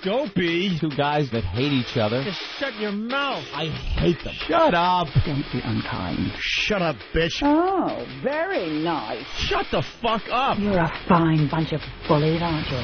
Dopey. Two guys that hate each other. Just shut your mouth. I hate them. Shut up. Don't be unkind. Shut up, bitch. Oh, very nice. Shut the fuck up. You're a fine bunch of bullies, aren't you?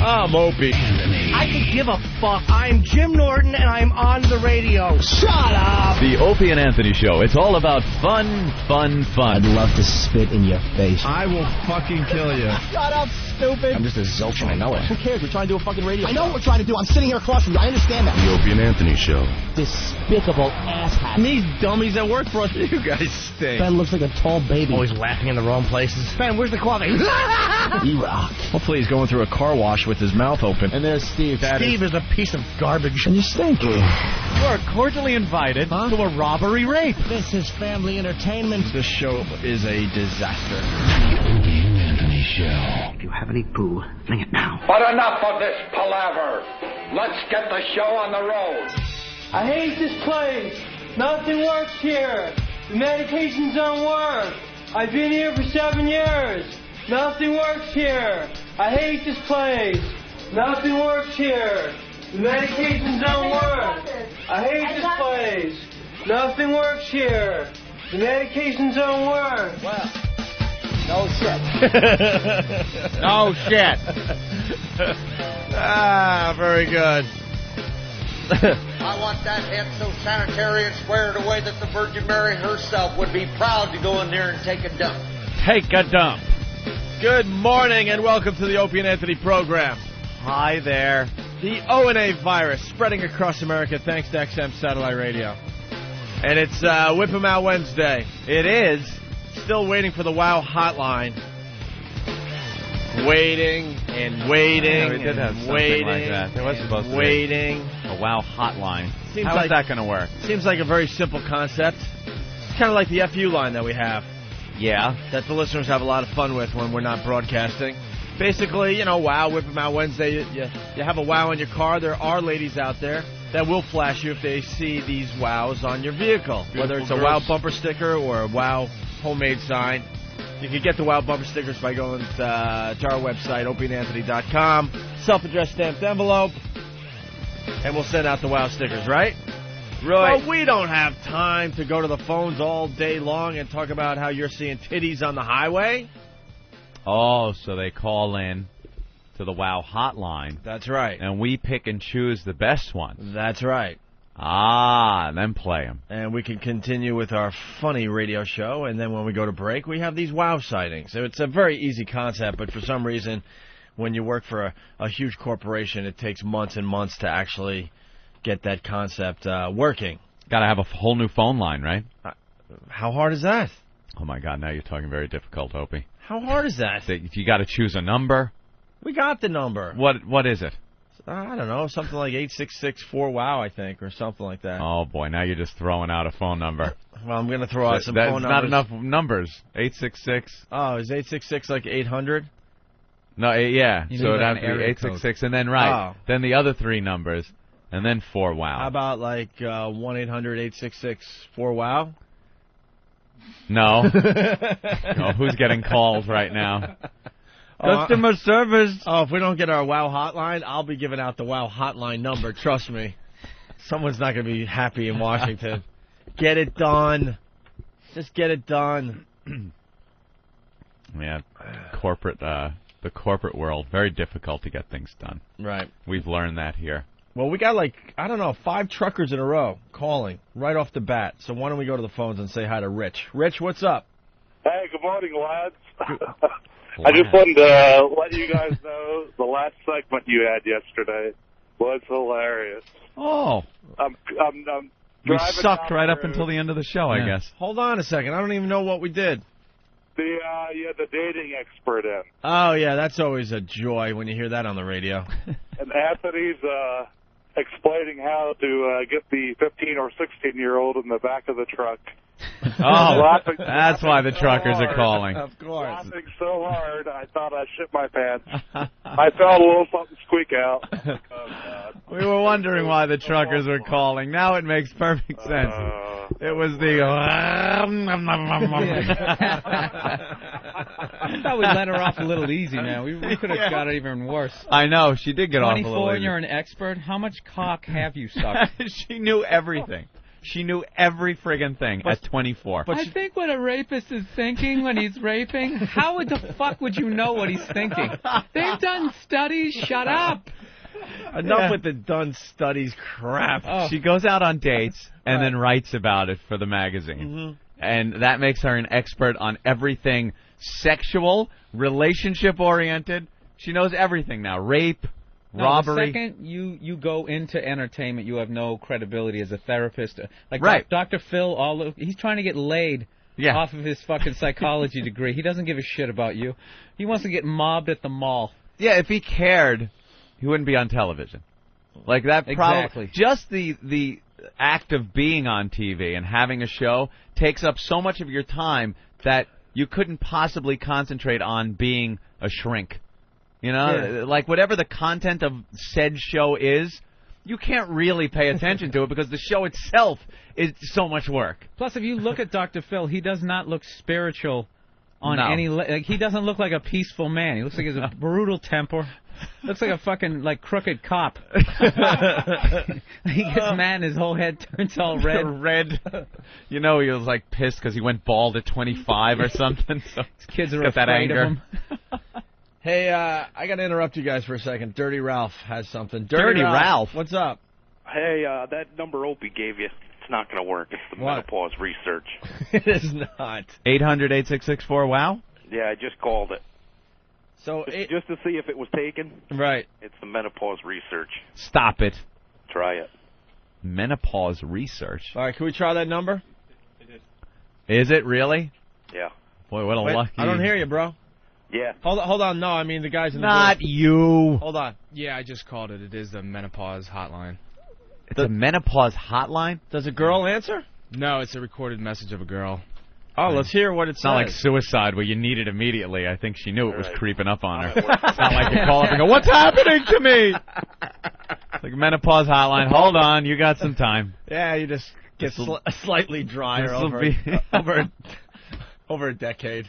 I'm Opie. I could give a fuck. I'm Jim Norton, and I'm on the radio. Shut up. The Opie and Anthony Show. It's all about fun. I'd love to spit in your face. I will fucking kill you. Shut up, stupid. I'm just a zilch and I know it. Who cares? We're trying to do a fucking radio I know what we're trying to do. I'm sitting here across from you. I understand that. The Opie and Anthony Show. Despicable asshat. And these dummies that work for us, you guys stink. Ben looks like a tall baby. Always laughing in the wrong places. Ben, where's the coffee? He rocks. Hopefully he's going through a car wash with his mouth open. And there's Steve. Steve is a piece of garbage. And you stink. You are cordially invited to a robbery rape. This is family entertainment. This show is a disaster. The Opie and Anthony Show. If you have any poo, bring it now. But enough of this palaver. Let's get the show on the road. I hate this place. Nothing works here. The medications don't work. I've been here for 7 years. Nothing works here. I hate this place. Nothing works here. The medications don't work. I hate this place. Nothing works here. The medications don't work. Well, no shit. Oh, shit. Very good. I want that head so sanitary and squared away that the Virgin Mary herself would be proud to go in there and take a dump. Take a dump. Good morning and welcome to the Opie and Anthony program. Hi there. The O&A virus spreading across America thanks to XM Satellite Radio. And it's Whip 'em Out Wednesday. It is. Still waiting for the WOW hotline. Waiting and waiting We did have and something waiting like that. There was supposed to be waiting. a WOW hotline. Seems How like- is that going to work? Seems like a very simple concept. It's kind of like the FU line that we have. Yeah. That the listeners have a lot of fun with when we're not broadcasting. Basically, WOW, Whip 'em Out Wednesday. You have a WOW in your car. There are ladies out there that will flash you if they see these WOWs on your vehicle. Whether it's a WOW bumper sticker or a WOW homemade sign. You can get the WOW bumper stickers by going to our website, opieandanthony.com. Self-addressed stamped envelope. And we'll send out the WOW stickers, right? Right. But we don't have time to go to the phones all day long and talk about how you're seeing titties on the highway. Oh, so they call in to the WOW hotline, That's right. and we pick and choose the best ones. That's right. Then play them. And we can continue with our funny radio show, and then when we go to break, we have these WOW sightings. So it's a very easy concept, but for some reason, when you work for a huge corporation, it takes months and months to actually get that concept working. Got to have a whole new phone line, right? How hard is that? Oh, my God, now you're talking very difficult, Opie. How hard is that? You got to choose a number. We got the number. What is it? I don't know, something like 866-4WOW, I think, or something like that. Oh, boy, now you're just throwing out a phone number. Well, I'm going to throw out some That's phone not numbers. enough numbers. 866. Oh, is 866 like 800? No, yeah. You So need it'd an have to be area 866, and then right. Oh. Then the other three numbers, and then 4WOW. How about like 1-800-866-4WOW? No. No, who's getting calls right now? Customer service. Oh, if we don't get our WOW hotline, I'll be giving out the WOW hotline number. Trust me. Someone's not going to be happy in Washington. Get it done. Just get it done. Yeah, the corporate world, very difficult to get things done. Right. We've learned that here. Well, we got 5 truckers in a row calling right off the bat. So why don't we go to the phones and say hi to Rich. Rich, what's up? Hey, good morning, lads. I just wanted to let you guys know the last segment you had yesterday was hilarious. Oh. I'm We driving sucked down right the up road. until the end of the show, I guess. Hold on a second. I don't even know what we did. You had the dating expert in. Oh, yeah, that's always a joy when you hear that on the radio. And Anthony's explaining how to get the 15 or 16-year-old in the back of the truck. Oh, that's why the truckers are calling. Of course. Laughing so hard, I thought I shit my pants. I felt a little something squeak out. Oh, God. We were wondering why the truckers were calling. Now it makes perfect sense. It was the... I thought we let her off a little easy, man. We could have got it even worse. I know. She did get off a little 24 and easy. you're an expert? How much cock have you sucked? She knew everything. She knew every friggin' thing at 24. I think what a rapist is thinking when he's raping, how the fuck would you know what he's thinking? They've done studies. Shut up. Enough with the done studies crap. Oh. She goes out on dates and then writes about it for the magazine. Mm-hmm. And that makes her an expert on everything sexual, relationship-oriented. She knows everything now. Rape, robbery. The second you go into entertainment, you have no credibility as a therapist. Like right. Dr. Phil, he's trying to get laid off of his fucking psychology degree. He doesn't give a shit about you. He wants to get mobbed at the mall. Yeah, if he cared, he wouldn't be on television. Like that Exactly. Just the act of being on TV and having a show takes up so much of your time that you couldn't possibly concentrate on being a shrink. You know, like whatever the content of said show is, you can't really pay attention to it because the show itself is so much work. Plus, if you look at Dr. Phil, he does not look spiritual on any... Like, he doesn't look like a peaceful man. He looks like he has a brutal temper. Looks like a fucking, crooked cop. He gets mad and his whole head turns all red. You know, he was, pissed because he went bald at 25 or something. So his kids are got that afraid anger. of him. Hey, I got to interrupt you guys for a second. Dirty Ralph has something. Dirty Ralph? What's up? Hey, that number Opie gave you, it's not going to work. It's the menopause research. It is not. 800-8664-WOW? Yeah, I just called it. So just to see if it was taken. Right. It's the menopause research. Stop it. Try it. Menopause research. All right, can we try that number? Is it really? Yeah. Boy, what a Wait, lucky... I don't hear you, bro. Yeah. Hold on. No, I mean the guys in the Not booth. you. Hold on. Yeah, I just called it. It is the menopause hotline. It's a menopause hotline? Does a girl answer? No, it's a recorded message of a girl. Oh, let's hear what it says. It's not like suicide where you need it immediately. I think she knew it was creeping up on her. I'm at work. It's not like you call up and go, what's happening to me? It's like menopause hotline. Hold on, you got some time. Yeah, you just get slightly drier over a decade.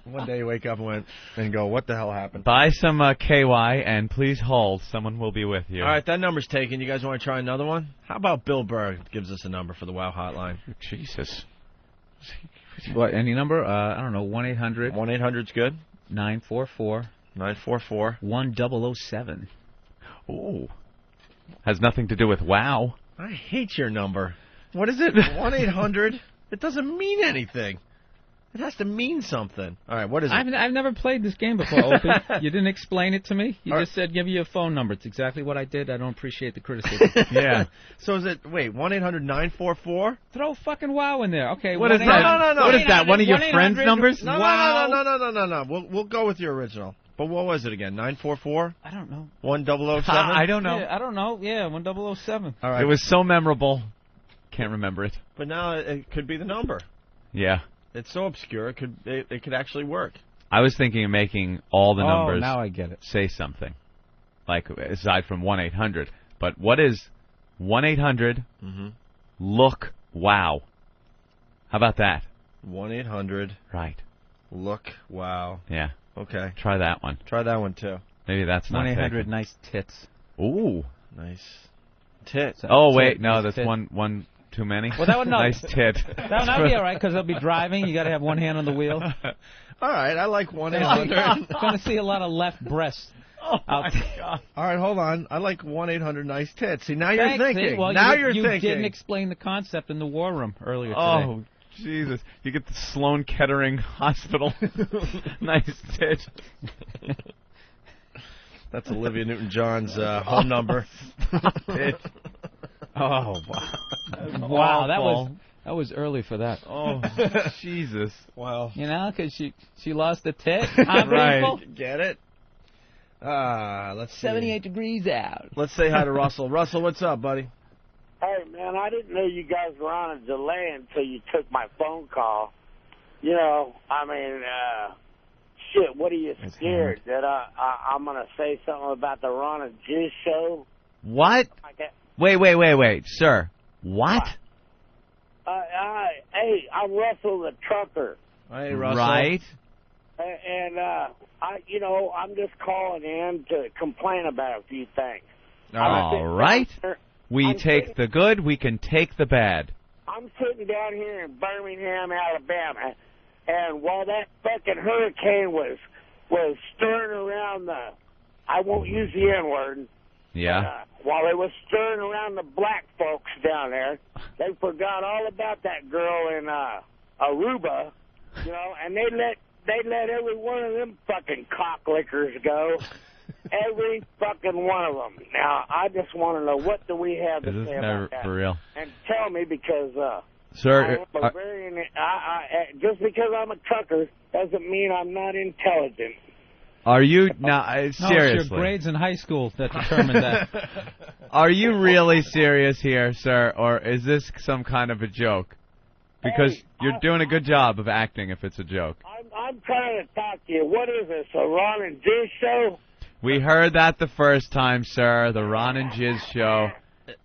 One day you wake up and go, what the hell happened? Buy some KY and please hold. Someone will be with you. All right, that number's taken. You guys want to try another one? How about Bill Burr gives us a number for the WOW hotline? Jesus. What, any number? I don't know, 1-800. 1-800's good. 944. 944. 1007. Ooh. Has nothing to do with WOW. I hate your number. What is it? 1-800? It doesn't mean anything. It has to mean something. All right, what is it? I've never played this game before, Opie. You didn't explain it to me. You just said give you a phone number. It's exactly what I did. I don't appreciate the criticism. Yeah. So is it, 1-800-944? Throw fucking WOW in there. Okay. What is that? No. What is that? One of your friends' numbers? No. We'll go with your original. But what was it again? 944? I don't know. 1007? I don't know. Yeah, I don't know. Yeah, 1007. All right. It was so memorable. Can't remember it. But now it could be the number. Yeah. It's so obscure, it could actually work. I was thinking of making all the numbers now I get it. say something. Like, aside from 1-800. But what is 1-800 look WOW? How about that? 1-800 Right. look wow. Yeah. Okay. Try that one. Try that one too. Maybe that's not 1-800 taken. nice tits. Ooh. Nice tits. Oh, wait. No, that's tit. one too many. Well, that would not. Nice tit. That would not be all right because they'll be driving. You got to have one hand on the wheel. All right, I like 1-800. Going to see a lot of left breasts. Oh, my God. All right, hold on. I like 1-800 nice tits. See, now you're Thanks. thinking. See, well, now you thinking. didn't explain the concept in the war room earlier today. Oh, Jesus. You get the Sloan Kettering Hospital. Nice tit. That's Olivia Newton-John's home number. Oh, wow. That was early for that. Oh, Jesus. Wow. You know, because she lost a tit. Huh, Right. people? Get it? Let's see. 78 degrees out. Let's say hi to Russell. Russell, what's up, buddy? Hey, man, I didn't know you guys were on a delay until you took my phone call. You know, I mean, shit, what are you scared? That I'm going to say something about the Ron and Jizz show What? Wait, sir. What? Hey, I'm Russell the trucker. Hey, Russell. Right. And I'm just calling in to complain about a few things. All right. We take the good, we can take the bad. I'm sitting down here in Birmingham, Alabama, and while that fucking hurricane was stirring around I won't use the N-word. Yeah. While it was stirring around the black folks down there, they forgot all about that girl in Aruba, and they let every one of them fucking cocklickers go. Every fucking one of them. Now, I just want to know, what do we have to say about that? For real. And tell me, because sir, just because I'm a trucker doesn't mean I'm not intelligent. Are you now seriously? No, it's your grades in high school that determined that. Are you really serious here, sir, or is this some kind of a joke? Because you're doing a good job of acting if it's a joke. I'm trying to talk to you. What is this, a Ron and Jizz show? We heard that the first time, sir. The Ron and Jizz show.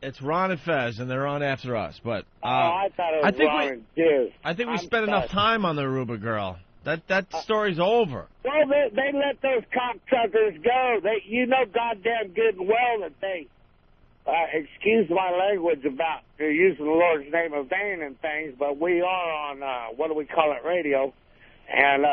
It's Ron and Fez, and they're on after us. But I thought it was Ron and Jizz. I think we spent enough time on the Aruba girl. That story's over. Well, they let those cocksuckers go. Goddamn good and well that they, excuse my language about using the Lord's name in vain and things, but we are on, radio. And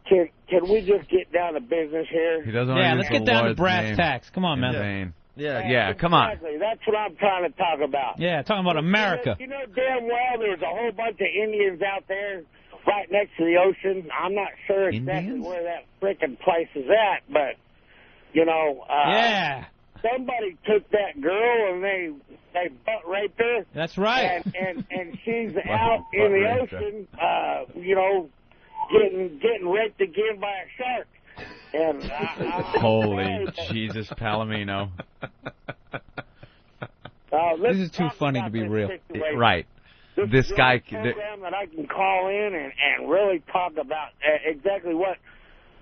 can we just get down to business here? He doesn't let's get down to brass tacks. Come on, man. Yeah, come on. Exactly. That's what I'm trying to talk about. Yeah, talking about America. You know damn well there's a whole bunch of Indians out there right next to the ocean. I'm not sure exactly where that frickin' place is at, but, somebody took that girl and they butt raped her. That's right. And she's out in the ocean, getting raped again by a shark. And holy Jesus, Palomino. This is too funny to be real. Right. This guy program that I can call in and really talk about exactly what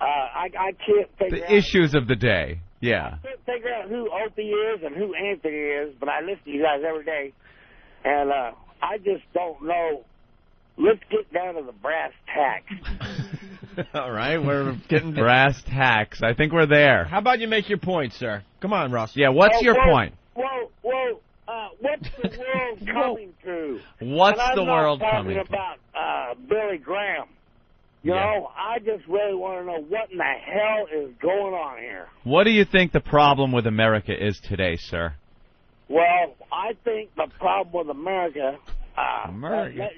I can't figure out. The issues of the day. Yeah. I can't figure out who Opie is and who Anthony is, but I listen to you guys every day, and I just don't know. Let's get down to the brass tacks. All right, we're getting brass tacks. I think we're there. How about you make your point, sir? Come on, Russ. Yeah, what's your point? What's the world coming to? What's the world coming to? I'm talking about Billy Graham. You know, I just really want to know what in the hell is going on here. What do you think the problem with America is today, sir? Well, I think the problem with America...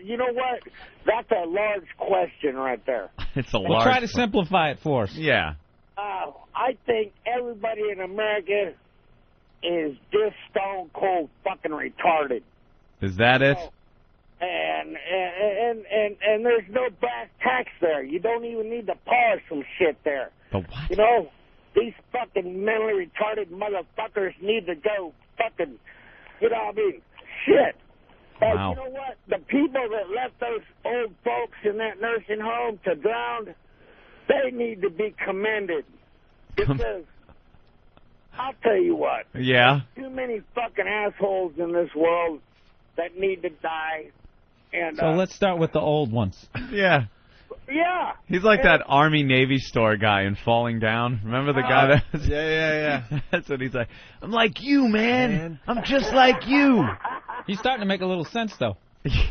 you know what? That's a large question right there. It's a large... Well, try to simplify it for us. Yeah. I think everybody in America is just stone cold fucking retarded. Is that it? And there's no brass tacks there. You don't even need to polish some shit there. But what? You know, these fucking mentally retarded motherfuckers need to go fucking, shit. Wow. You know what? The people that left those old folks in that nursing home to drown, they need to be commended. Because, I'll tell you what. Yeah? Too many fucking assholes in this world that need to die. And, so let's start with the old ones. Yeah. Yeah. He's like that Army-Navy store guy in Falling Down. Remember the guy that was... Yeah. That's what he's like. I'm like you, man. I'm just like you. He's starting to make a little sense, though.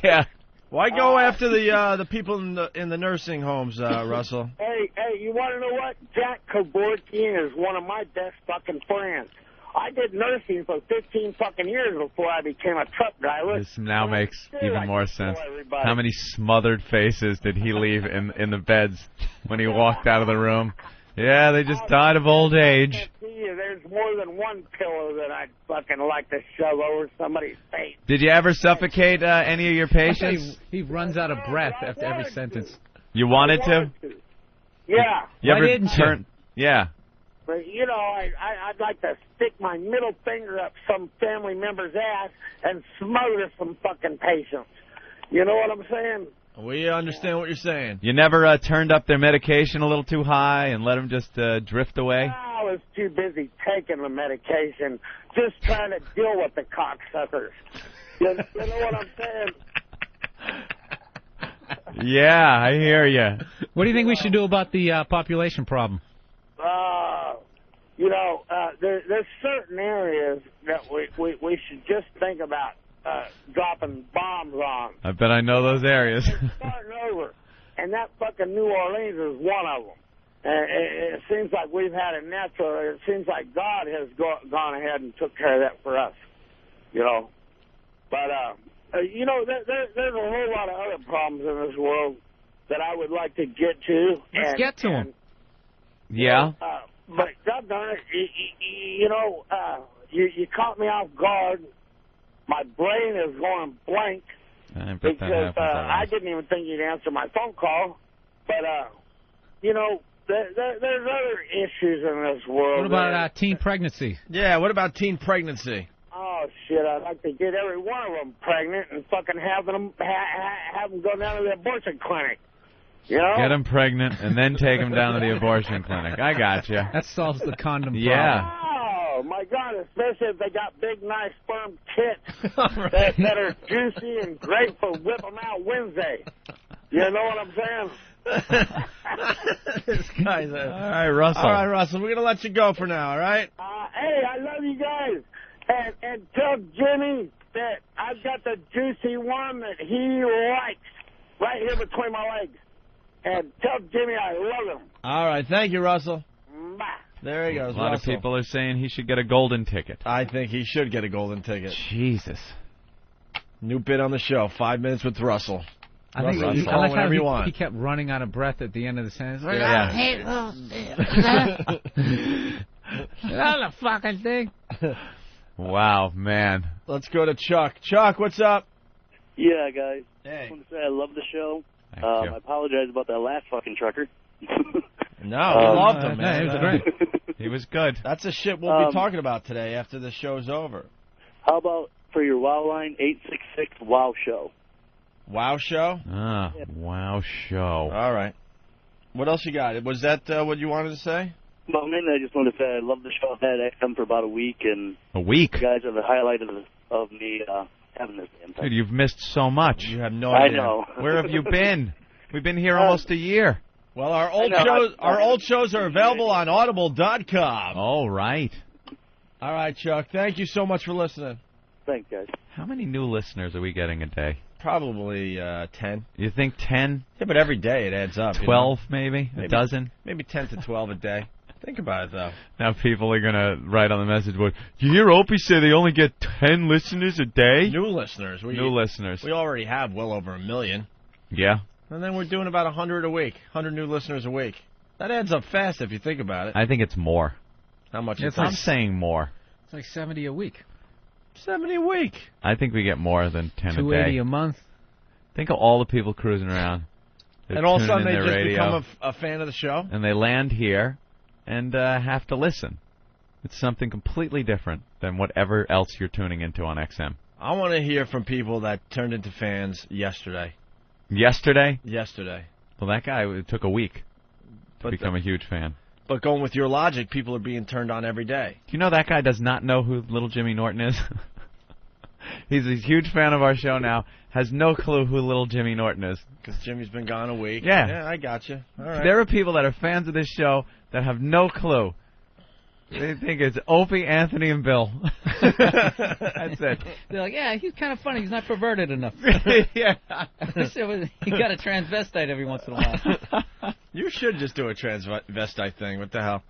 Yeah. Why go after the people in the nursing homes, Russell? Hey, you want to know what? Jack Kevorkian is one of my best fucking friends. I did nursing for 15 fucking years before I became a truck driver. This now makes even more sense. How many smothered faces did he leave in the beds when he walked out of the room? Yeah, they just died of old age. There's more than one pillow that I'd fucking like to shove over somebody's face. Did you ever suffocate any of your patients? He runs out of breath after every sentence. You wanted to? Yeah. Why didn't you? Yeah. But, I'd like to stick my middle finger up some family member's ass and smother some fucking patients. You know what I'm saying? We understand what you're saying. You never turned up their medication a little too high and let them just drift away? was too busy taking the medication, just trying to deal with the cocksuckers. You know what I'm saying? Yeah, I hear you. What do you think we should do about the population problem? There's certain areas that we should just think about dropping bombs on. I bet I know those areas. Starting over. And that fucking New Orleans is one of them. And it seems like we've had it natural. It seems like God has gone ahead and took care of that for us. But, there's a whole lot of other problems in this world that I would like to get to. Let's get to them. Yeah. But, God darn it, you caught me off guard. My brain is going blank because I didn't even think you'd answer my phone call. But, there's other issues in this world. What about teen pregnancy? Yeah, what about teen pregnancy? Oh, shit, I'd like to get every one of them pregnant and fucking have them go down to the abortion clinic. You know? Get them pregnant and then take them down to the abortion clinic. I got you. That solves the condom problem. Yeah. Oh, my God, especially if they got big, nice sperm tits that are juicy and great for whip them out Wednesday. You know what I'm saying? This guy's All right, Russell. All right, Russell, we're going to let you go for now, all right? Hey, I love you guys. And tell Jimmy that I've got the juicy one that he likes right here between my legs. And tell Jimmy I love him. All right, thank you, Russell. Bye. There he goes, A lot Russell. of people are saying he should get a golden ticket. I think he should get a golden ticket. Jesus. New bit on the show, 5 minutes with Russell. I think Russell, call whenever you want. He kept running out of breath at the end of the sentence. Yeah. Another fucking thing. Wow, man. Let's go to Chuck. Chuck, what's up? Yeah, guys. Hey. I just want to say I love the show. Thank you. I apologize about that last fucking trucker. No, we loved him, man. He was great. He was good. That's the shit we'll be talking about today after the show's over. How about for your WOW line, 866 WOW show? Wow show? Wow show. All right. What else you got? Was that what you wanted to say? Well, mainly I just wanted to say I love the show. I've had XM for about a week, and A week? you guys are the highlight of me having this damn thing. Dude, you've missed so much. You have no I idea. know. Where have you been? We've been here almost a year. Well, our old shows are available on Audible.com. Oh, right. All right, Chuck. Thank you so much for listening. Thanks, guys. How many new listeners are we getting a day? Probably 10. You think 10? Yeah, but every day it adds up. 12, maybe? A dozen? Maybe 10 to 12 a day. Think about it, though. Now people are going to write on the message board, you hear Opie say they only get 10 listeners a day? New listeners. New listeners. We already have well over 1 million. Yeah. And then we're doing about 100 a week. 100 new listeners a week. That adds up fast if you think about it. I think it's more. How much Yeah, is I'm saying more. It's like 70 a week. 70 a week. I think we get more than 10 a day. 280 a month. Think of all the people cruising around. They're And all of a tuning sudden in they their just radio, become a fan of the show. and they land here and have to listen. It's something completely different than whatever else you're tuning into on XM. I want to hear from people that turned into fans yesterday. Yesterday? Yesterday. Well, that guy, it took a week to become a huge fan. But going with your logic, people are being turned on every day. Do you know that guy does not know who Little Jimmy Norton is? He's a huge fan of our show now, has no clue who Little Jimmy Norton is. Because Jimmy's been gone a week. Yeah. Yeah, I got you. All right. There are people that are fans of this show that have no clue. They think it's Opie, Anthony, and Bill. That's it. They're like, yeah, he's kind of funny. He's not perverted enough. Yeah. He got a transvestite every once in a while. You should just do a transvestite thing. What the hell?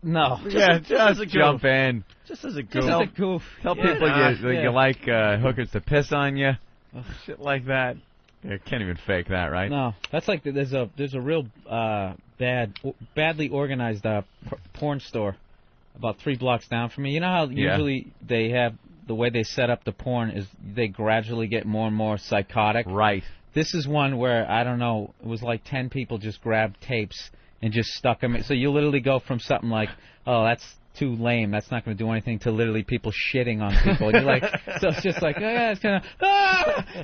No. Yeah, just as a just goof. jump in. Just as a goof. Just a goof. Tell Yeah. people Yeah. you like hookers to piss on you. Shit like that. You can't even fake that, right? No, that's like there's a real badly organized porn store about 3 blocks down from me. You know how usually they have the way they set up the porn is they gradually get more and more psychotic. Right. This is one where I don't know. It was like 10 people just grabbed tapes and just stuck them. So you literally go from something like, oh, that's too lame, that's not going to do anything, to literally people shitting on people. And you're like, so it's just like, oh, yeah, it's kind of,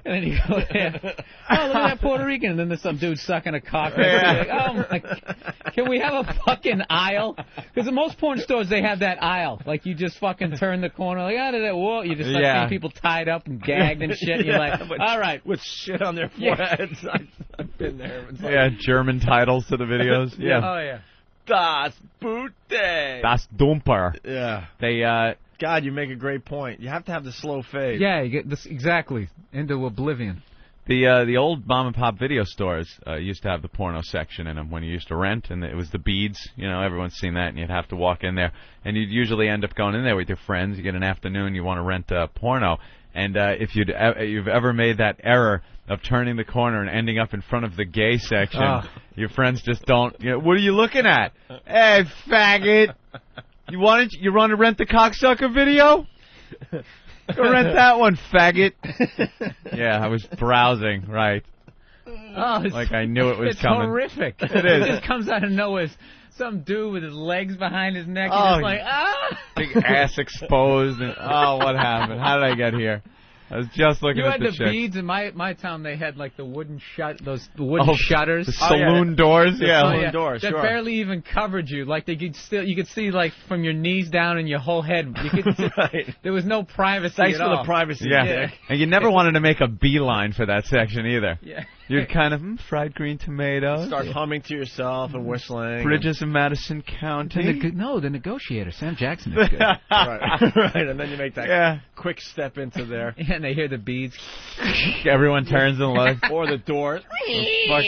and then you go there, oh, look at that Puerto Rican, and then there's some dude sucking a cock. Yeah. Like, oh my God. Can we have a fucking aisle? Because in most porn stores, they have that aisle. Like, you just fucking turn the corner, like, whoa. You just start seeing people tied up and gagged and shit. And you're like, all right. With shit on their foreheads. I've been there. It's like, Yeah, German titles to the videos. Yeah. Oh, yeah. Das Boot Day. Das Dumper. Yeah. They, God, you make a great point. You have to have the slow fade. Yeah, you get this exactly into oblivion. The old mom and pop video stores used to have the porno section in them when you used to rent, and it was the beads. You know, everyone's seen that, and you'd have to walk in there, and you'd usually end up going in there with your friends. You get an afternoon, you want to rent porno, and if you've ever made that error of turning the corner and ending up in front of the gay section, your friends just don't. You know, what are you looking at? Hey, faggot! You want to rent the cocksucker video? Go rent that one, faggot. Yeah, I was browsing, right. Oh, like I knew it was coming. It's horrific. It is. It just comes out of nowhere. Some dude with his legs behind his neck. Oh, He's just like, big ass exposed. And, what happened? How did I get here? I was just looking at the You had the chicks. beads in my town. They had like the wooden shutters, the saloon doors. Yeah, saloon doors. that Sure. barely even covered you. Like you could see like from your knees down and your whole head. You could see, Right. There was no privacy. Thanks at for all. the privacy. Yeah. Dick. And you never wanted to make a beeline for that section either. Yeah. You'd kind of fried green tomatoes. Start humming to yourself and whistling. Bridges in Madison County. The negotiator, Sam Jackson is good. right, and then you make that Yeah. quick step into there. And they hear the beads. Everyone turns and looks. Or the door. This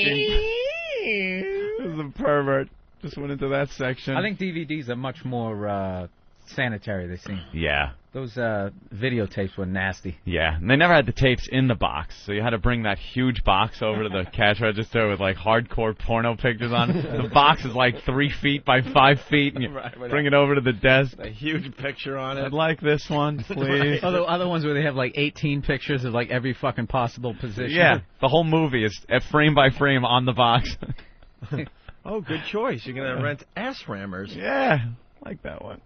is a pervert. Just went into that section. I think DVDs are much more sanitary. They seem. Yeah. Those videotapes were nasty. Yeah, and they never had the tapes in the box, so you had to bring that huge box over to the cash register with like hardcore porno pictures on it. The box is like 3 feet by 5 feet, and you bring it over to the desk. A huge picture on it. I'd like this one, please. Other ones where they have like 18 pictures of like every fucking possible position. Yeah, the whole movie is frame by frame on the box. Oh, good choice. You're going to rent ass rammers. Yeah, like that one.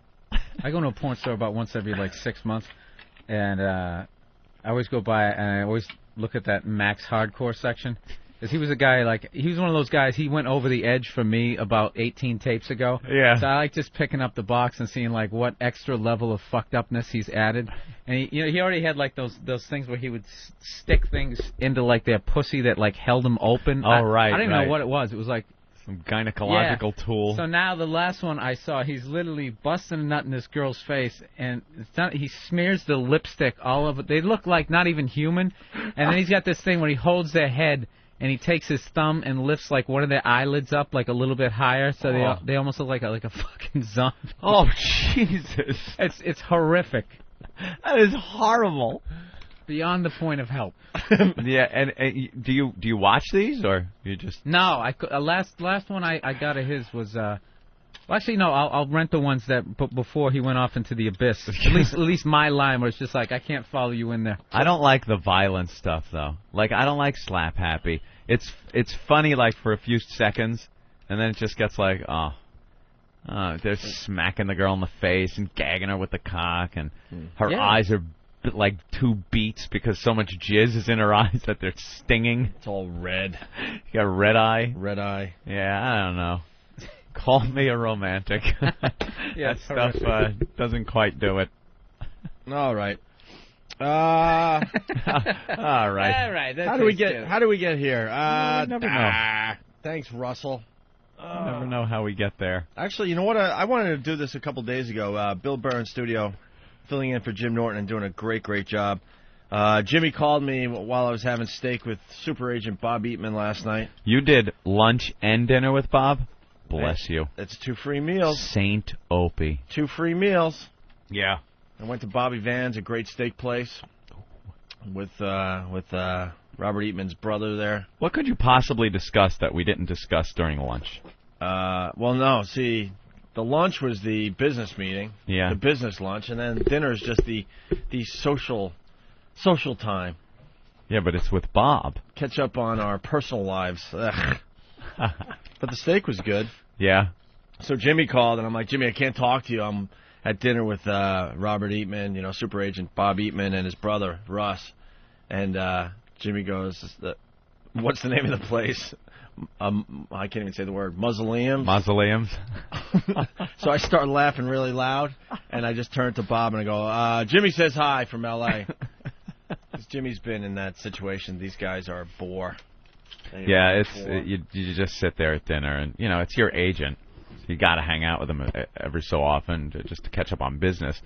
I go to a porn store about once every like 6 months, and I always go by and I always look at that Max Hardcore section. Because he was a guy, like, he was one of those guys, he went over the edge for me about 18 tapes ago. Yeah. So I like just picking up the box and seeing, like, what extra level of fucked upness he's added. And, he already had, like, those things where he would stick things into, like, their pussy that, like, held them open. Oh, right, I didn't know what it was. It was, like... Some gynecological tool. So now the last one I saw, he's literally busting a nut in this girl's face, and he smears the lipstick all over. They look like not even human. And then he's got this thing where he holds their head, and he takes his thumb and lifts like one of their eyelids up like a little bit higher, so they almost look like a fucking zombie. Oh Jesus! It's horrific. That is horrible. Beyond the point of help. Yeah, and do you watch these or you just? No, last one I got of his was well, actually no, I'll rent the ones that before he went off into the abyss. At least my line where it's just like I can't follow you in there. I don't like the violent stuff though. Like I don't like slap happy. It's funny like for a few seconds, and then it just gets like they're smacking the girl in the face and gagging her with the cock, and her eyes are like 2 beats because so much jizz is in her eyes that they're stinging. It's all red. You got red eye? Red eye. Yeah, I don't know. Call me a romantic. Yeah, that stuff doesn't quite do it. All right. All right. All right. How do we get here? Never know. Thanks, Russell. Never know how we get there. Actually, you know what? I wanted to do this a couple days ago. Bill Burr in studio, filling in for Jim Norton and doing a great job. Jimmy called me while I was having steak with Super Agent Bob Eatman last night. You did lunch and dinner with Bob? Bless you. It's 2 free meals. Saint Opie. 2 free meals. Yeah. I went to Bobby Van's, a great steak place, with Robert Eatman's brother there. What could you possibly discuss that we didn't discuss during lunch? Well, no. See, the lunch was the business meeting, the business lunch, and then dinner is just the social time. Yeah, but it's with Bob. Catch up on our personal lives. But the steak was good. Yeah. So Jimmy called, and I'm like, Jimmy, I can't talk to you. I'm at dinner with Robert Eatman, Super Agent Bob Eatman, and his brother, Russ. And Jimmy goes, what's the name of the place? I can't even say the word. Mausoleums. So I start laughing really loud, and I just turn to Bob and I go, Jimmy says hi from L.A. Because Jimmy's been in that situation. These guys are a bore. Yeah, you just sit there at dinner, and it's your agent. So you got to hang out with him every so often just to catch up on business.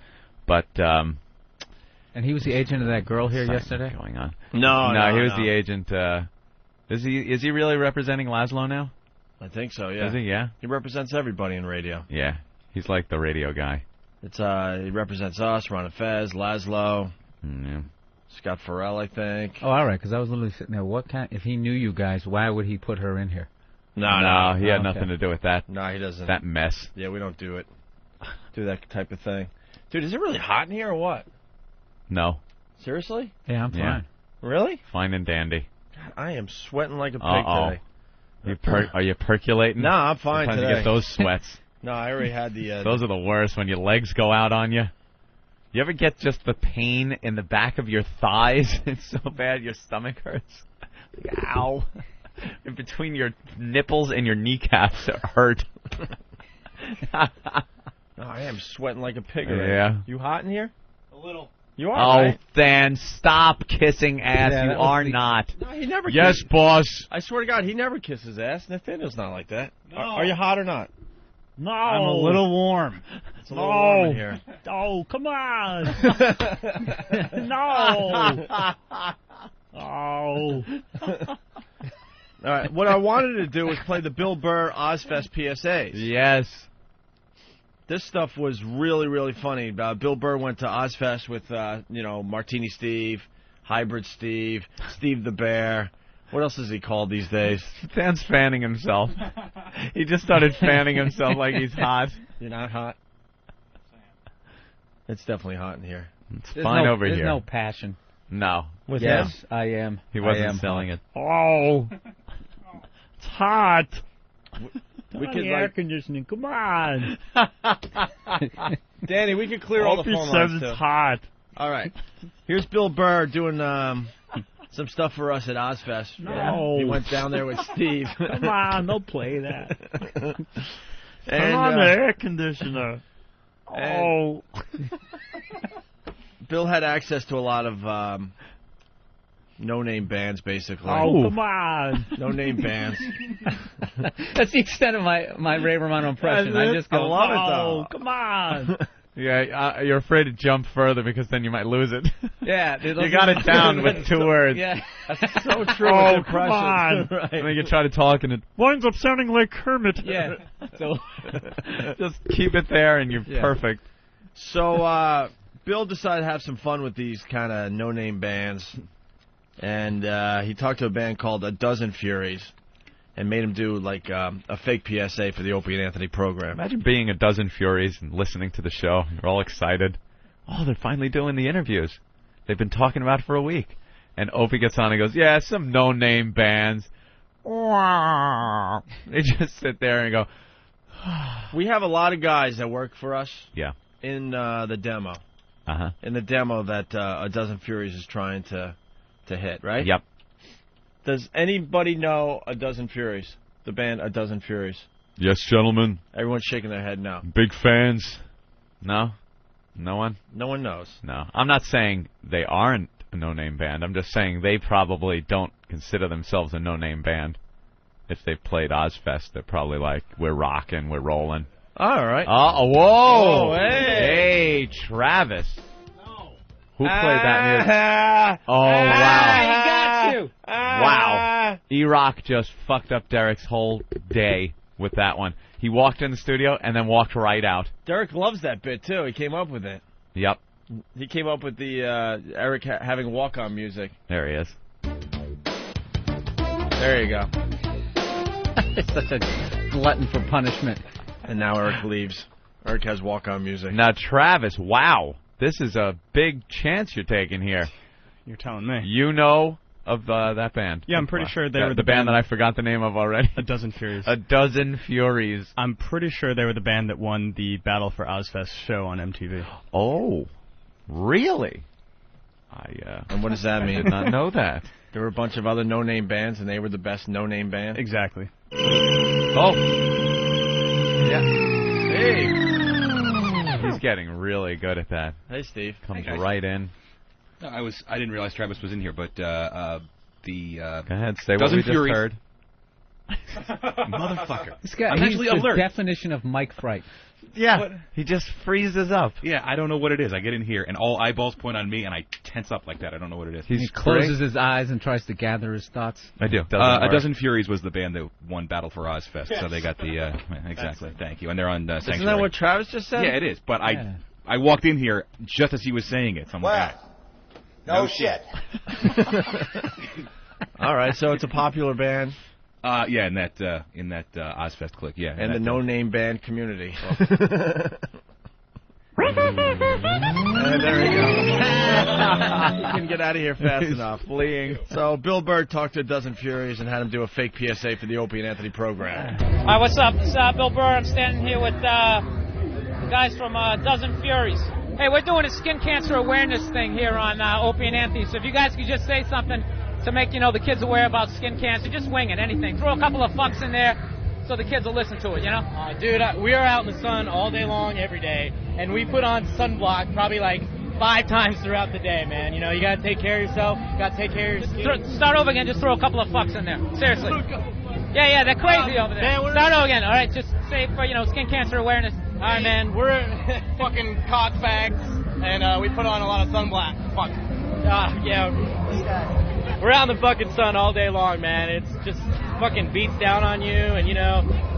But and he was the agent of that girl here yesterday. Going on? No, he was the agent. Is he really representing Laszlo now? I think so. Yeah. Is he? Yeah. He represents everybody in radio. Yeah, he's like the radio guy. It's he represents us, Ron and Fez, Laszlo. Yeah. Scott Farrell, I think. Oh, all right, because I was literally sitting there. If he knew you guys, why would he put her in here? No, he had nothing to do with that. No, he doesn't. That mess. Yeah, we don't do that type of thing. Dude, is it really hot in here or what? No. Seriously? Yeah, I'm fine. Yeah. Really? Fine and dandy. God, I am sweating like a pig today. Are you percolating? No, I'm fine Sometimes today. you get those sweats. No, I already had the... Those are the worst when your legs go out on you. You ever get just the pain in the back of your thighs? It's so bad your stomach hurts. Ow. In between your nipples and your kneecaps hurt. No, I am sweating like a pig already. Yeah. You hot in here? A little. You are, right? then stop kissing ass. Yeah, you are not. No, he never Yes, kisses. boss. I swear to God, he never kisses ass. Nathaniel's not like that. No. Are you hot or not? No. I'm a little warm. It's a little warm in here. Oh, come on. No. Oh. All right, what I wanted to do was play the Bill Burr Ozfest PSAs. Yes. This stuff was really, really funny. Bill Burr went to Ozfest with, Martini Steve, Hybrid Steve, Steve the Bear. What else is he called these days? Dan's fanning himself. He just started fanning himself like he's hot. You're not hot? It's definitely hot in here. It's fine over here. There's no passion. No. With him? I am. He wasn't I am selling hot. it. Oh. It's hot. We could air conditioning. Come on. Danny, we could clear all the phone says lines, it's too. hot. All right. Here's Bill Burr doing some stuff for us at Ozfest. No. He went down there with Steve. Come on, don't play that. And, Turn on the air conditioner. Oh. Bill had access to a lot of no-name bands, basically. Oh, come on. No-name bands. That's the extent of my Ray Romano impression. I just go, I love it, Oh, come on. Yeah, you're afraid to jump further because then you might lose it. Yeah. You got it down with 2 words. Yeah. That's so true. Oh, with come on. right. And then you try to talk and it Winds up sounding like Kermit. Yeah. So just keep it there and you're perfect. So Bill decided to have some fun with these kind of no-name bands. And he talked to a band called A Dozen Furies and made him do like a fake PSA for the Opie and Anthony program. Imagine being A Dozen Furies and listening to the show. You're all excited. Oh, they're finally doing the interviews. They've been talking about it for a week. And Opie gets on and goes, yeah, some no-name bands. They just sit there and go. We have a lot of guys that work for us. Yeah. In the demo. Uh-huh. In the demo that A Dozen Furies is trying to hit, right? Yep. Does anybody know A Dozen Furies? The band A Dozen Furies? Yes, gentlemen. Everyone's shaking their head no. Big fans. No? No one? No one knows. No. I'm not saying they aren't a no-name band. I'm just saying they probably don't consider themselves a no-name band. If they've played Ozfest, they're probably like, we're rocking, we're rolling. All right. Whoa! Oh, hey. Hey, Travis. Who played that music? Oh, wow. he got you. Wow. E-Rock just fucked up Derek's whole day with that one. He walked in the studio and then walked right out. Derek loves that bit, too. He came up with it. Yep. He came up with the Eric having walk-on music. There he is. There you go. It's such a glutton for punishment. And now Eric leaves. Eric has walk-on music. Now, Travis, wow. This is a big chance you're taking here. You're telling me. You know of that band? Yeah, I'm pretty sure they were the band that I forgot the name of already. A Dozen Furies. A Dozen Furies. I'm pretty sure they were the band that won the Battle for Ozfest show on MTV. Oh, really? And what does that I mean? did not know that. There were a bunch of other no-name bands, and they were the best no-name band. Exactly. Oh. Yeah. Steve. He's getting really good at that. Hey, Steve. Comes right in. No, I didn't realize Travis was in here, but the Go ahead, say what Dozen we just Furies. heard. Motherfucker. This guy, I'm he's actually the alert. definition of Mike Fright. Yeah, he just freezes up. Yeah, I don't know what it is. I get in here, and all eyeballs point on me, and I tense up like that. I don't know what it is. He closes his eyes and tries to gather his thoughts. I do. A Dozen Furies was the band that won Battle for Ozfest, so they got the exactly. Thank you, and they're on Sanctuary. Isn't that what Travis just said? Yeah, it is. But I walked in here just as he was saying it. So I'm like, No shit. All right, so it's a popular band. Yeah, in that Ozfest clique, yeah. And the no-name band community. And there we go. You can get out of here fast enough. Fleeing. So Bill Burr talked to a Dozen Furies and had him do a fake PSA for the Opie and Anthony program. Hi, what's up? It's Bill Burr. I'm standing here with the guys from Dozen Furies. Hey, we're doing a skin cancer awareness thing here on Opie and Anthony. So if you guys could just say something to make, the kids aware about skin cancer, just wing it, anything. Throw a couple of fucks in there so the kids will listen to it, Dude, we are out in the sun all day long, every day, and we put on sunblock probably like 5 times throughout the day, man. You got to take care of yourself, got to take care of your skin. Start over again, just throw a couple of fucks in there. Seriously. Yeah, they're crazy over there. Start over again, all right? Just say for, skin cancer awareness. All right, man, we're fucking cock fags, and we put on a lot of sunblock. Fuck. Yeah. We're out in the fucking sun all day long, man. It's just fucking beats down on you, and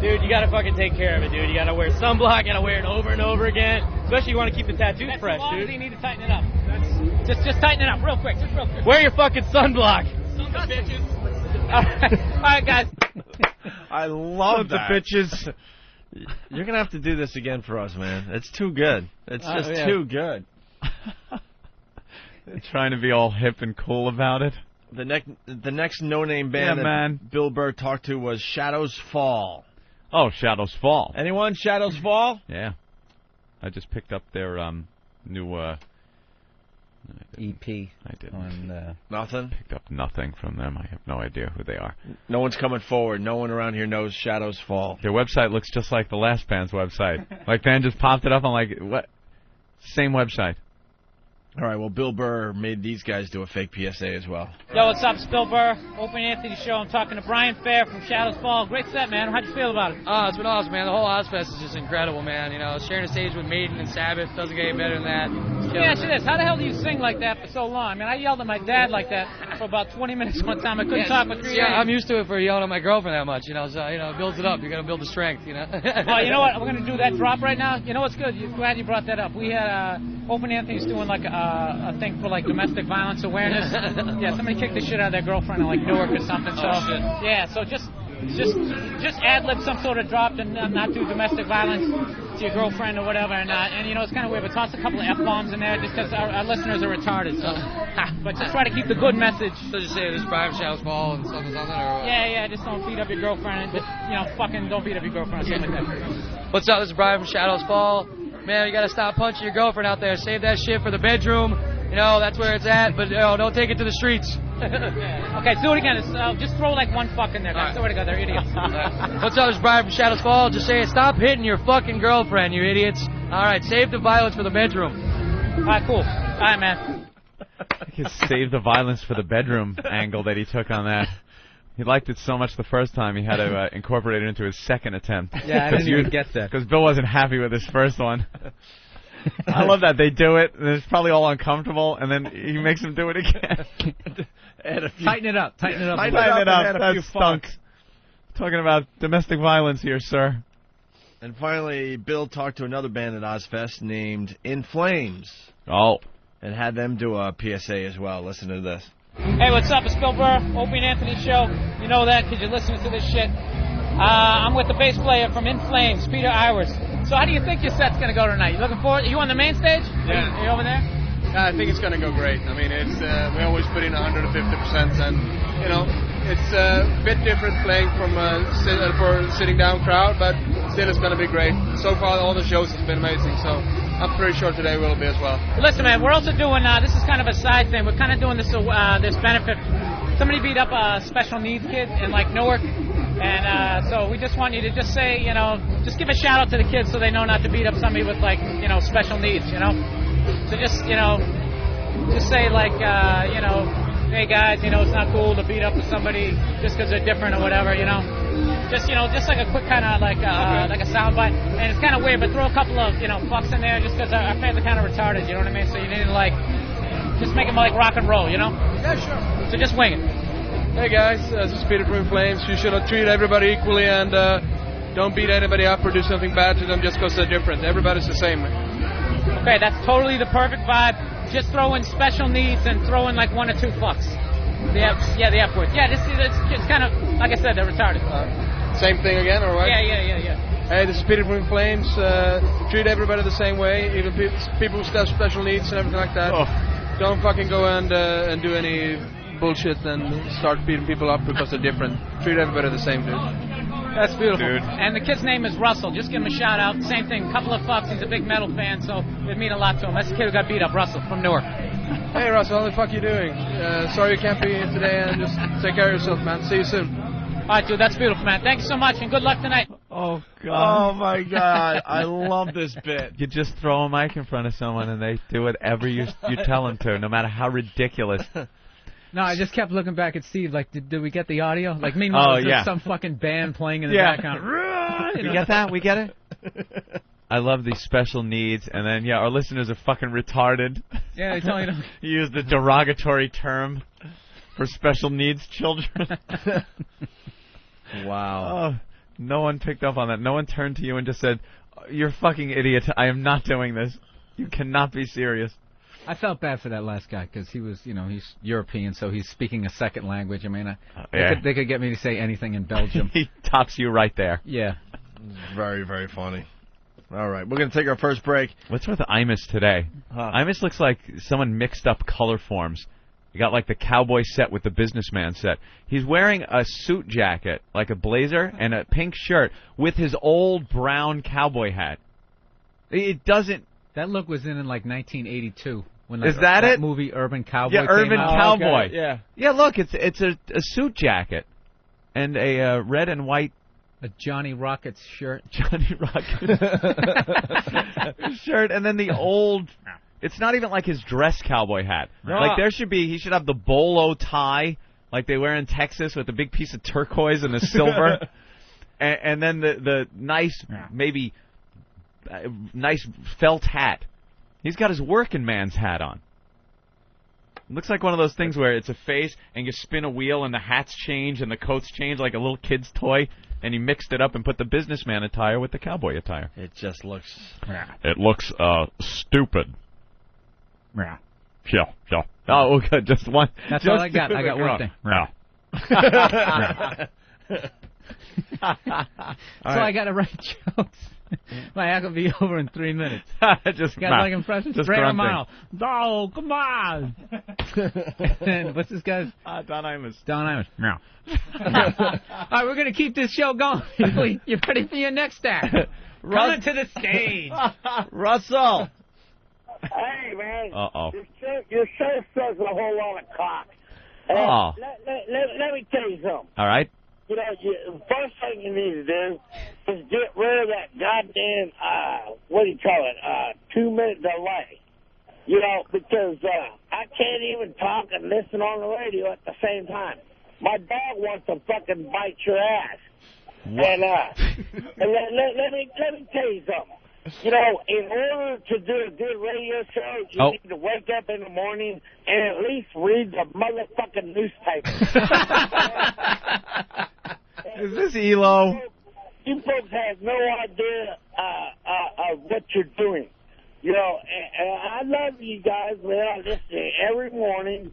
dude, you gotta fucking take care of it, dude. You gotta wear sunblock, you gotta wear it over and over again. Especially you want to keep the tattoos fresh, dude. You need to tighten it up. Just tighten it up, real quick, just real quick. Wear your fucking sunblock. Bitches. All right, guys. I love the that. bitches. You're gonna have to do this again for us, man. It's too good. It's just too good. Trying to be all hip and cool about it. The next no-name band that Bill Burr talked to was Shadows Fall. Oh, Shadows Fall. Anyone? Shadows Fall? Yeah. I just picked up their new EP. I didn't. Nothing? Picked up nothing from them. I have no idea who they are. No one's coming forward. No one around here knows Shadows Fall. Their website looks just like the last band's website. Like, band just popped it up. I'm like, what? Same website. All right, well, Bill Burr made these guys do a fake PSA as well. Yo, what's up? It's Bill Burr, Opie and Anthony Show. I'm talking to Brian Fair from Shadows Fall. Great set, man. How'd you feel about it? It's been awesome, man. The whole Ozfest is just incredible, man. Sharing a stage with Maiden and Sabbath doesn't get any better than that. Let me ask you this. How the hell do you sing like that for so long? I mean, I yelled at my dad like that for about 20 minutes one time. I couldn't talk for 3 days. Yeah, I'm used to it for yelling at my girlfriend that much, so, it builds it up. You got to build the strength, Oh, you know what? We're going to do that drop right now. You know what's good? Glad you brought that up. We had Opie and Anthony's doing like a thing for like domestic violence awareness. Yeah, somebody kicked the shit out of their girlfriend in like Newark or something. So yeah, so just ad-lib some sort of drop and not do domestic violence to your girlfriend or whatever. And it's kind of weird, but toss a couple of F-bombs in there just because our listeners are retarded. So, but just try to keep the good message. So just say this private Shadows Fall and something or what? Yeah, just don't beat up your girlfriend. And just, fucking don't beat up your girlfriend or something like that. What's up? This is Brian from Shadows Fall. Man, you got to stop punching your girlfriend out there. Save that shit for the bedroom. That's where it's at, but don't take it to the streets. Okay, do it again. Just throw like one fuck in there. I swear to God, they're idiots. What's up, this is Brian from Shadows Fall. Just say, stop hitting your fucking girlfriend, you idiots. All right, save the violence for the bedroom. All right, cool. All right, man. His save the violence for the bedroom angle that he took on that. He liked it so much the first time, he had to incorporate it into his second attempt. Yeah, I didn't even get that. Because Bill wasn't happy with his first one. I love that. They do it, and it's probably all uncomfortable, and then he makes them do it again. Tighten it up. Tighten it up. Tighten it up. That stunk. Talking about domestic violence here, sir. And finally, Bill talked to another band at Ozfest named In Flames. Oh. And had them do a PSA as well. Listen to this. Hey, what's up? It's Bill Burr, Opie and Anthony Show. You know that because you're listening to this shit. I'm with the bass player from In Flames, Peter Iwers. So how do you think your set's going to go tonight? You looking forward? Are you on the main stage? Yeah. Are you over there? I think it's going to go great. I mean, it's we always put in 150%, and it's a bit different playing from for a sitting down crowd, but still it's going to be great. So far, all the shows have been amazing. So I'm pretty sure today will be as well. Listen, man, we're also doing this is kind of a side thing. We're kind of doing this benefit somebody beat up a special needs kid in like Newark, and so we just want you to just say, just give a shout out to the kids so they know not to beat up somebody with like, special needs, So just, just say like, hey guys, it's not cool to beat up somebody just because they're different or whatever, Just like a quick kind of like a soundbite, and it's kind of weird, but throw a couple of fucks in there just because our fans are kind of retarded, you know what I mean? So you need to like just make them like rock and roll, Yeah, sure. So just wing it. Hey guys, this is Peter from Flames. You should treat everybody equally and don't beat anybody up or do something bad to them just because they're different. Everybody's the same. Okay, that's totally the perfect vibe. Just throw in special needs and throw in like 1 or 2 fucks. The F word. Yeah, it's kind of like I said, they're retarded. Same thing again, or what? Yeah. Hey, this is Peter from Flames. Treat everybody the same way, even people who have special needs and everything like that. Oh. Don't fucking go and do any bullshit and start beating people up because they're different. Treat everybody the same, dude. That's beautiful. Dude. And the kid's name is Russell. Just give him a shout out. Same thing, couple of fucks. He's a big metal fan, so it mean a lot to him. That's the kid who got beat up, Russell from Newark. Hey, Russell, how the fuck you doing? Sorry you can't be here today, and just take care of yourself, man. See you soon. All right, dude, that's beautiful, man. Thank you so much, and good luck tonight. Oh, God. Oh, my God. I love this bit. You just throw a mic in front of someone and they do whatever you tell them to, no matter how ridiculous. No, I just kept looking back at Steve, like, did we get the audio? Like, meanwhile, there's some fucking band playing in the background. You get that? We get it? I love these special needs, and then, our listeners are fucking retarded. Yeah, they tell you. You use the derogatory term for special needs children. Wow. Oh, no one picked up on that. No one turned to you and just said, "You're a fucking idiot. I am not doing this. You cannot be serious." I felt bad for that last guy because he was, he's European, so he's speaking a second language. I mean, they could get me to say anything in Belgium. He tops you right there. Yeah. Very, very funny. All right, we're going to take our first break. What's with Imus today? Imus looks like someone mixed up color forms. You got like the cowboy set with the businessman set. He's wearing a suit jacket, like a blazer, and a pink shirt with his old brown cowboy hat. It doesn't... That look was in like 1982. When Is that it? Movie Urban Cowboy Yeah, Urban came out. Cowboy. Okay, yeah. Yeah, look, it's a suit jacket and a red and white... A Johnny Rockets shirt. Johnny Rockets shirt, and then the old... It's not even like his dress cowboy hat. No. Like he should have the bolo tie like they wear in Texas with a big piece of turquoise and a silver. and then the nice, maybe nice felt hat. He's got his working man's hat on. It looks like one of those things where it's a face and you spin a wheel and the hats change and the coats change like a little kid's toy. And he mixed it up and put the businessman attire with the cowboy attire. It just looks... It looks stupid. Yeah. Yeah. Oh, okay, just one. That's just all I got. I got one thing. So I got to write jokes. My act will be over in 3 minutes. Just got like impressions. Just Ray grunting. Romano. Oh, come on. And what's this guy's? Don Imus. Don Imus. No. All right, we're gonna keep this show going. You ready for your next act? Coming to the stage, Russell. Hey, man. Uh-oh. Your show says a whole lot of cock. Oh. Let me tell you something. All right. The first thing you need to do is get rid of that goddamn, 2-minute delay. Because I can't even talk and listen on the radio at the same time. My dog wants to fucking bite your ass. What? And let me tell you something. In order to do a good radio show, you need to wake up in the morning and at least read the motherfucking newspaper. Is this ELO? You folks have no idea of what you're doing. And I love you guys. I listen every morning.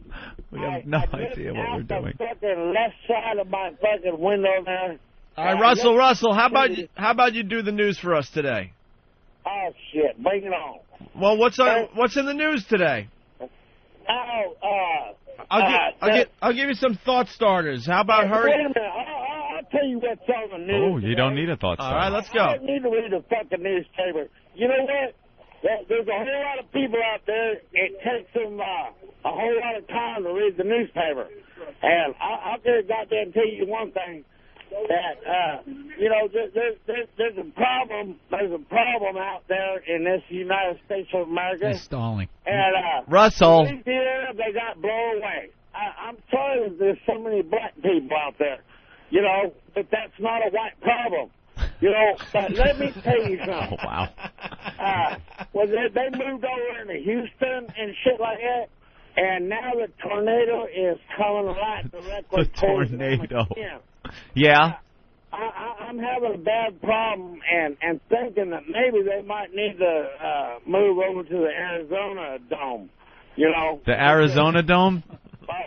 We have no idea what we're doing. The fucking left side of my fucking window there. All right, Russell, how about you do the news for us today? Oh shit, bring it on. Well, what's in the news today? I'll give you some thought starters. How about hurry? Wait a minute, I'll tell you what's on the news. Oh, you don't need a thought starter. All right, let's go. I don't need to read the fucking newspaper. You know what? There's a whole lot of people out there. It takes them a whole lot of time to read the newspaper. And I'll just goddamn tell you one thing. That there's a problem. There's a problem out there in this United States of America. He's stalling. And Russell. They got blown away. I'm sorry that there's so many black people out there. But that's not a white problem. But let me tell you something. Wow. Well, they moved over into Houston and shit like that, and now the tornado is coming right directly towards them again. Yeah. I'm having a bad problem and thinking that maybe they might need to move over to the Arizona Dome. The Arizona Dome?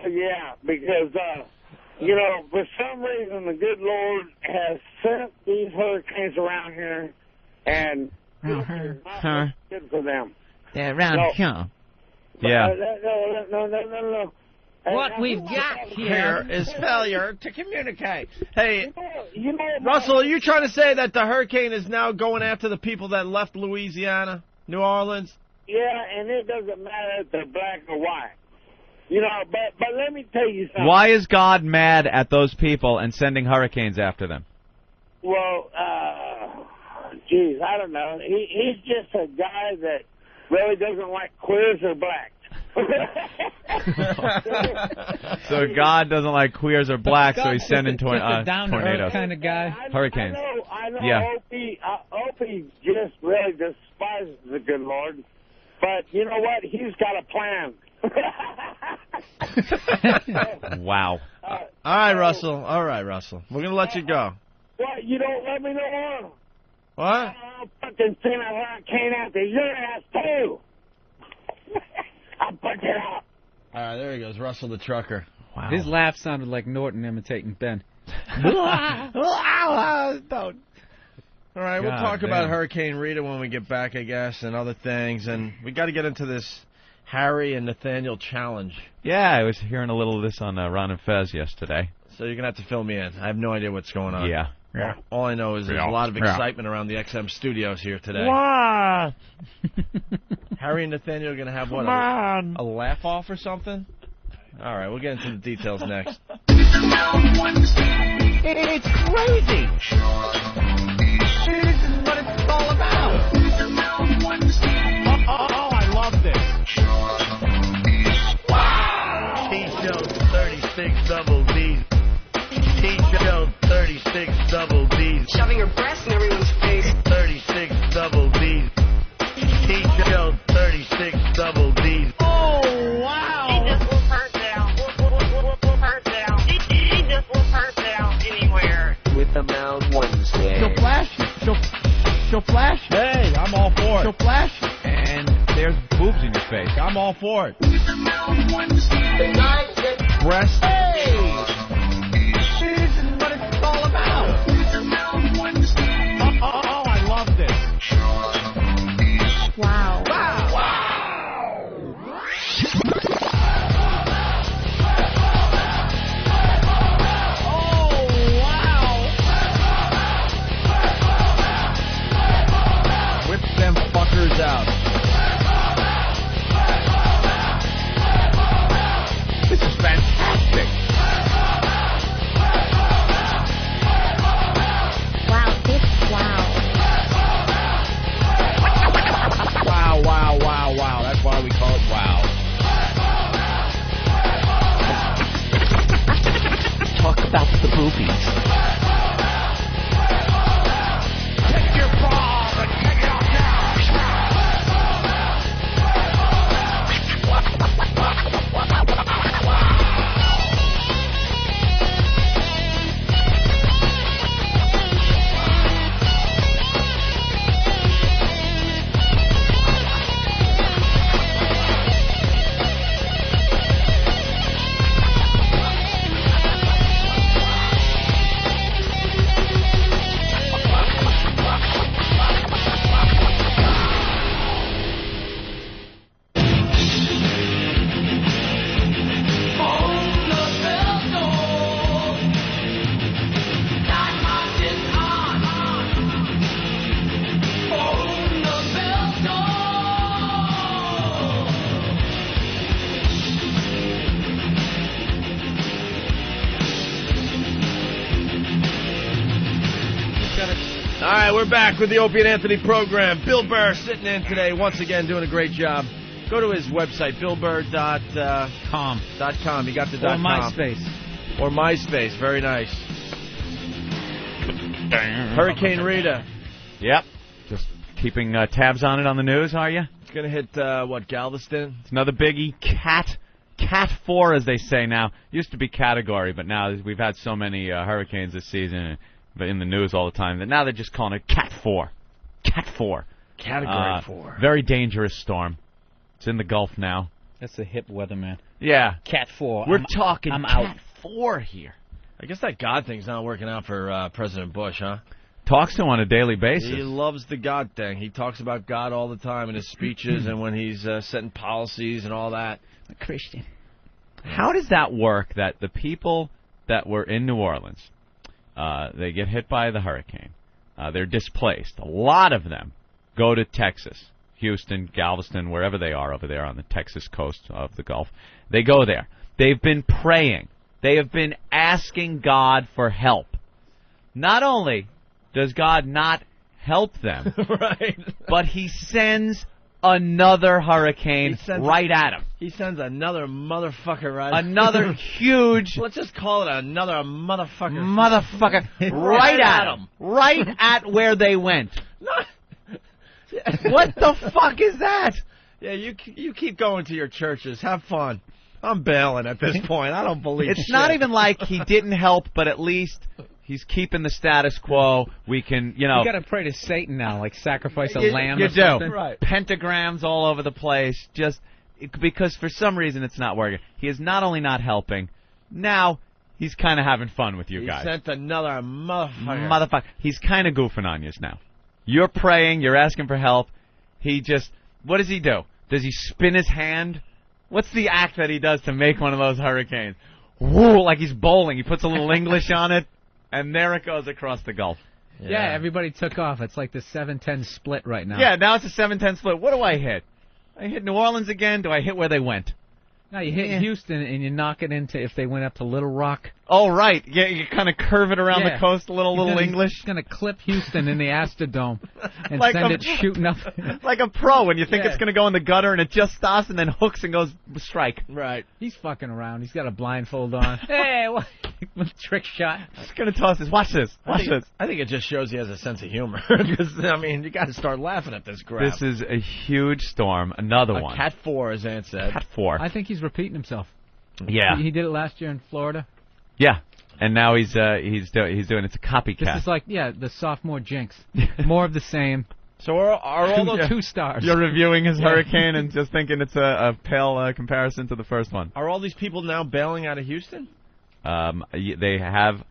Yeah, because, for some reason the good Lord has sent these hurricanes around here, and it's not good for them. They're around here. Yeah. No. What we've got here is failure to communicate. Hey, Russell, are you trying to say that the hurricane is now going after the people that left Louisiana, New Orleans? Yeah, and it doesn't matter if they're black or white. But let me tell you something. Why is God mad at those people and sending hurricanes after them? Well, geez, I don't know. He's just a guy that really doesn't like queers or blacks. So God doesn't like queers or blacks, so he's sending tornadoes. Kind of guy. Hurricanes. I know. Yeah. Opie just really despises the good Lord. But you know what? He's got a plan. Wow. All right, Russell. We're going to let you go. What? You don't let me know more? What? I'll fucking send a hurricane after your ass, too. I'll punch it out. All right, there he goes, Russell the trucker. Wow. His laugh sounded like Norton imitating Ben. Don't. All right, we'll talk damn. about Hurricane Rita when we get back, I guess, and other things. And we got to get into this Harry and Nathaniel challenge. Yeah, I was hearing a little of this on Ron and Fez yesterday. So you're going to have to fill me in. I have no idea what's going on. Yeah. All I know is there's a lot of excitement around the XM studios here today. What? Harry and Nathaniel are going to have what? A laugh-off or something? All right, we'll get into the details next. It's crazy. This is what it's all about. Oh, I love this. Wow. T-Show 36 double D's. T-Show 36 double D's. Shoving your breast in everyone's face. 36 double D's. T-Show 36 double D's. Oh, wow. He just will hurt down. Will hurt down. He just will hurt down anywhere. With the Mound Wednesday. She'll flash. She'll flash. Hey, I'm all for it. She'll flash. And there's boobs in your face. I'm all for it. The guys get Breast. Hey! This is what it's all about. Oh, I love this. Wow. Whip them fuckers out. This is fantastic. We're back with the Opie and Anthony program. Bill Burr sitting in today, once again, doing a great job. Go to his website, billburr.com. .com. You got the Or .com. MySpace. Or MySpace. Very nice. Hurricane Rita. Yep. Just keeping tabs on it on the news, are you? It's going to hit, Galveston? It's another biggie. Cat 4, as they say now. Used to be Category, but now we've had so many hurricanes this season in the news all the time that now they're just calling it Cat 4. Cat 4. Category 4. Very dangerous storm. It's in the Gulf now. That's the hip weatherman. Yeah. Cat 4. We're talking I'm Cat out. 4 here. I guess that God thing's not working out for President Bush, huh? Talks to him on a daily basis. He loves the God thing. He talks about God all the time in his speeches and when he's setting policies and all that. A Christian. How does that work that the people that were in New Orleans, they get hit by the hurricane, they're displaced. A lot of them go to Texas, Houston, Galveston, wherever they are over there on the Texas coast of the Gulf. They go there. They've been praying. They have been asking God for help. Not only does God not help them, right, but he sends another hurricane right at them. He sends another motherfucker right Another huge... Let's just call it another motherfucker. Motherfucker right at them. Right at where they went. What the fuck is that? Yeah, you keep going to your churches. Have fun. I'm bailing at this point. I don't believe It's shit. not even like he didn't help, but at least he's keeping the status quo. We can, You got to pray to Satan now, like sacrifice a lamb You or do. something. Right. Pentagrams all over the place, just because for some reason it's not working. He is not only not helping, now he's kind of having fun with you He guys. sent another motherfucker. Motherfucker. He's kind of goofing on you now. You're praying, you're asking for help. He just, what does he do? Does he spin his hand? What's the act that he does to make one of those hurricanes? Woo, like he's bowling. He puts a little English on it, and there it goes across the Gulf. Yeah, everybody took off. It's like the 7-10 split right now. Yeah, now it's a 7-10 split. What do I hit? I hit New Orleans again? Do I hit where they went? No, you hit Houston and you knock it into if they went up to Little Rock. Oh, right. Yeah, you kind of curve it around the coast a little English. He's going to clip Houston in the Astrodome and Like send a- it shooting up. Like a pro when you think Yeah. it's going to go in the gutter and it just stops and then hooks and goes strike. Right. He's fucking around. He's got a blindfold on. Hey, what? Trick shot. He's going to toss this. Watch this. Watch this. I think it just shows he has a sense of humor. Because, I mean, you got to start laughing at this crap. This is a huge storm. Another a one. Cat 4, as Ant said. Cat 4. I think he's repeating himself. Yeah. He did it last year in Florida. Yeah. And now he's doing it's a copycat. This is like, the sophomore jinx. More of the same. So are all those 2 stars. You're reviewing his hurricane and just thinking it's a pale comparison to the first one. Are all these people now bailing out of Houston? They have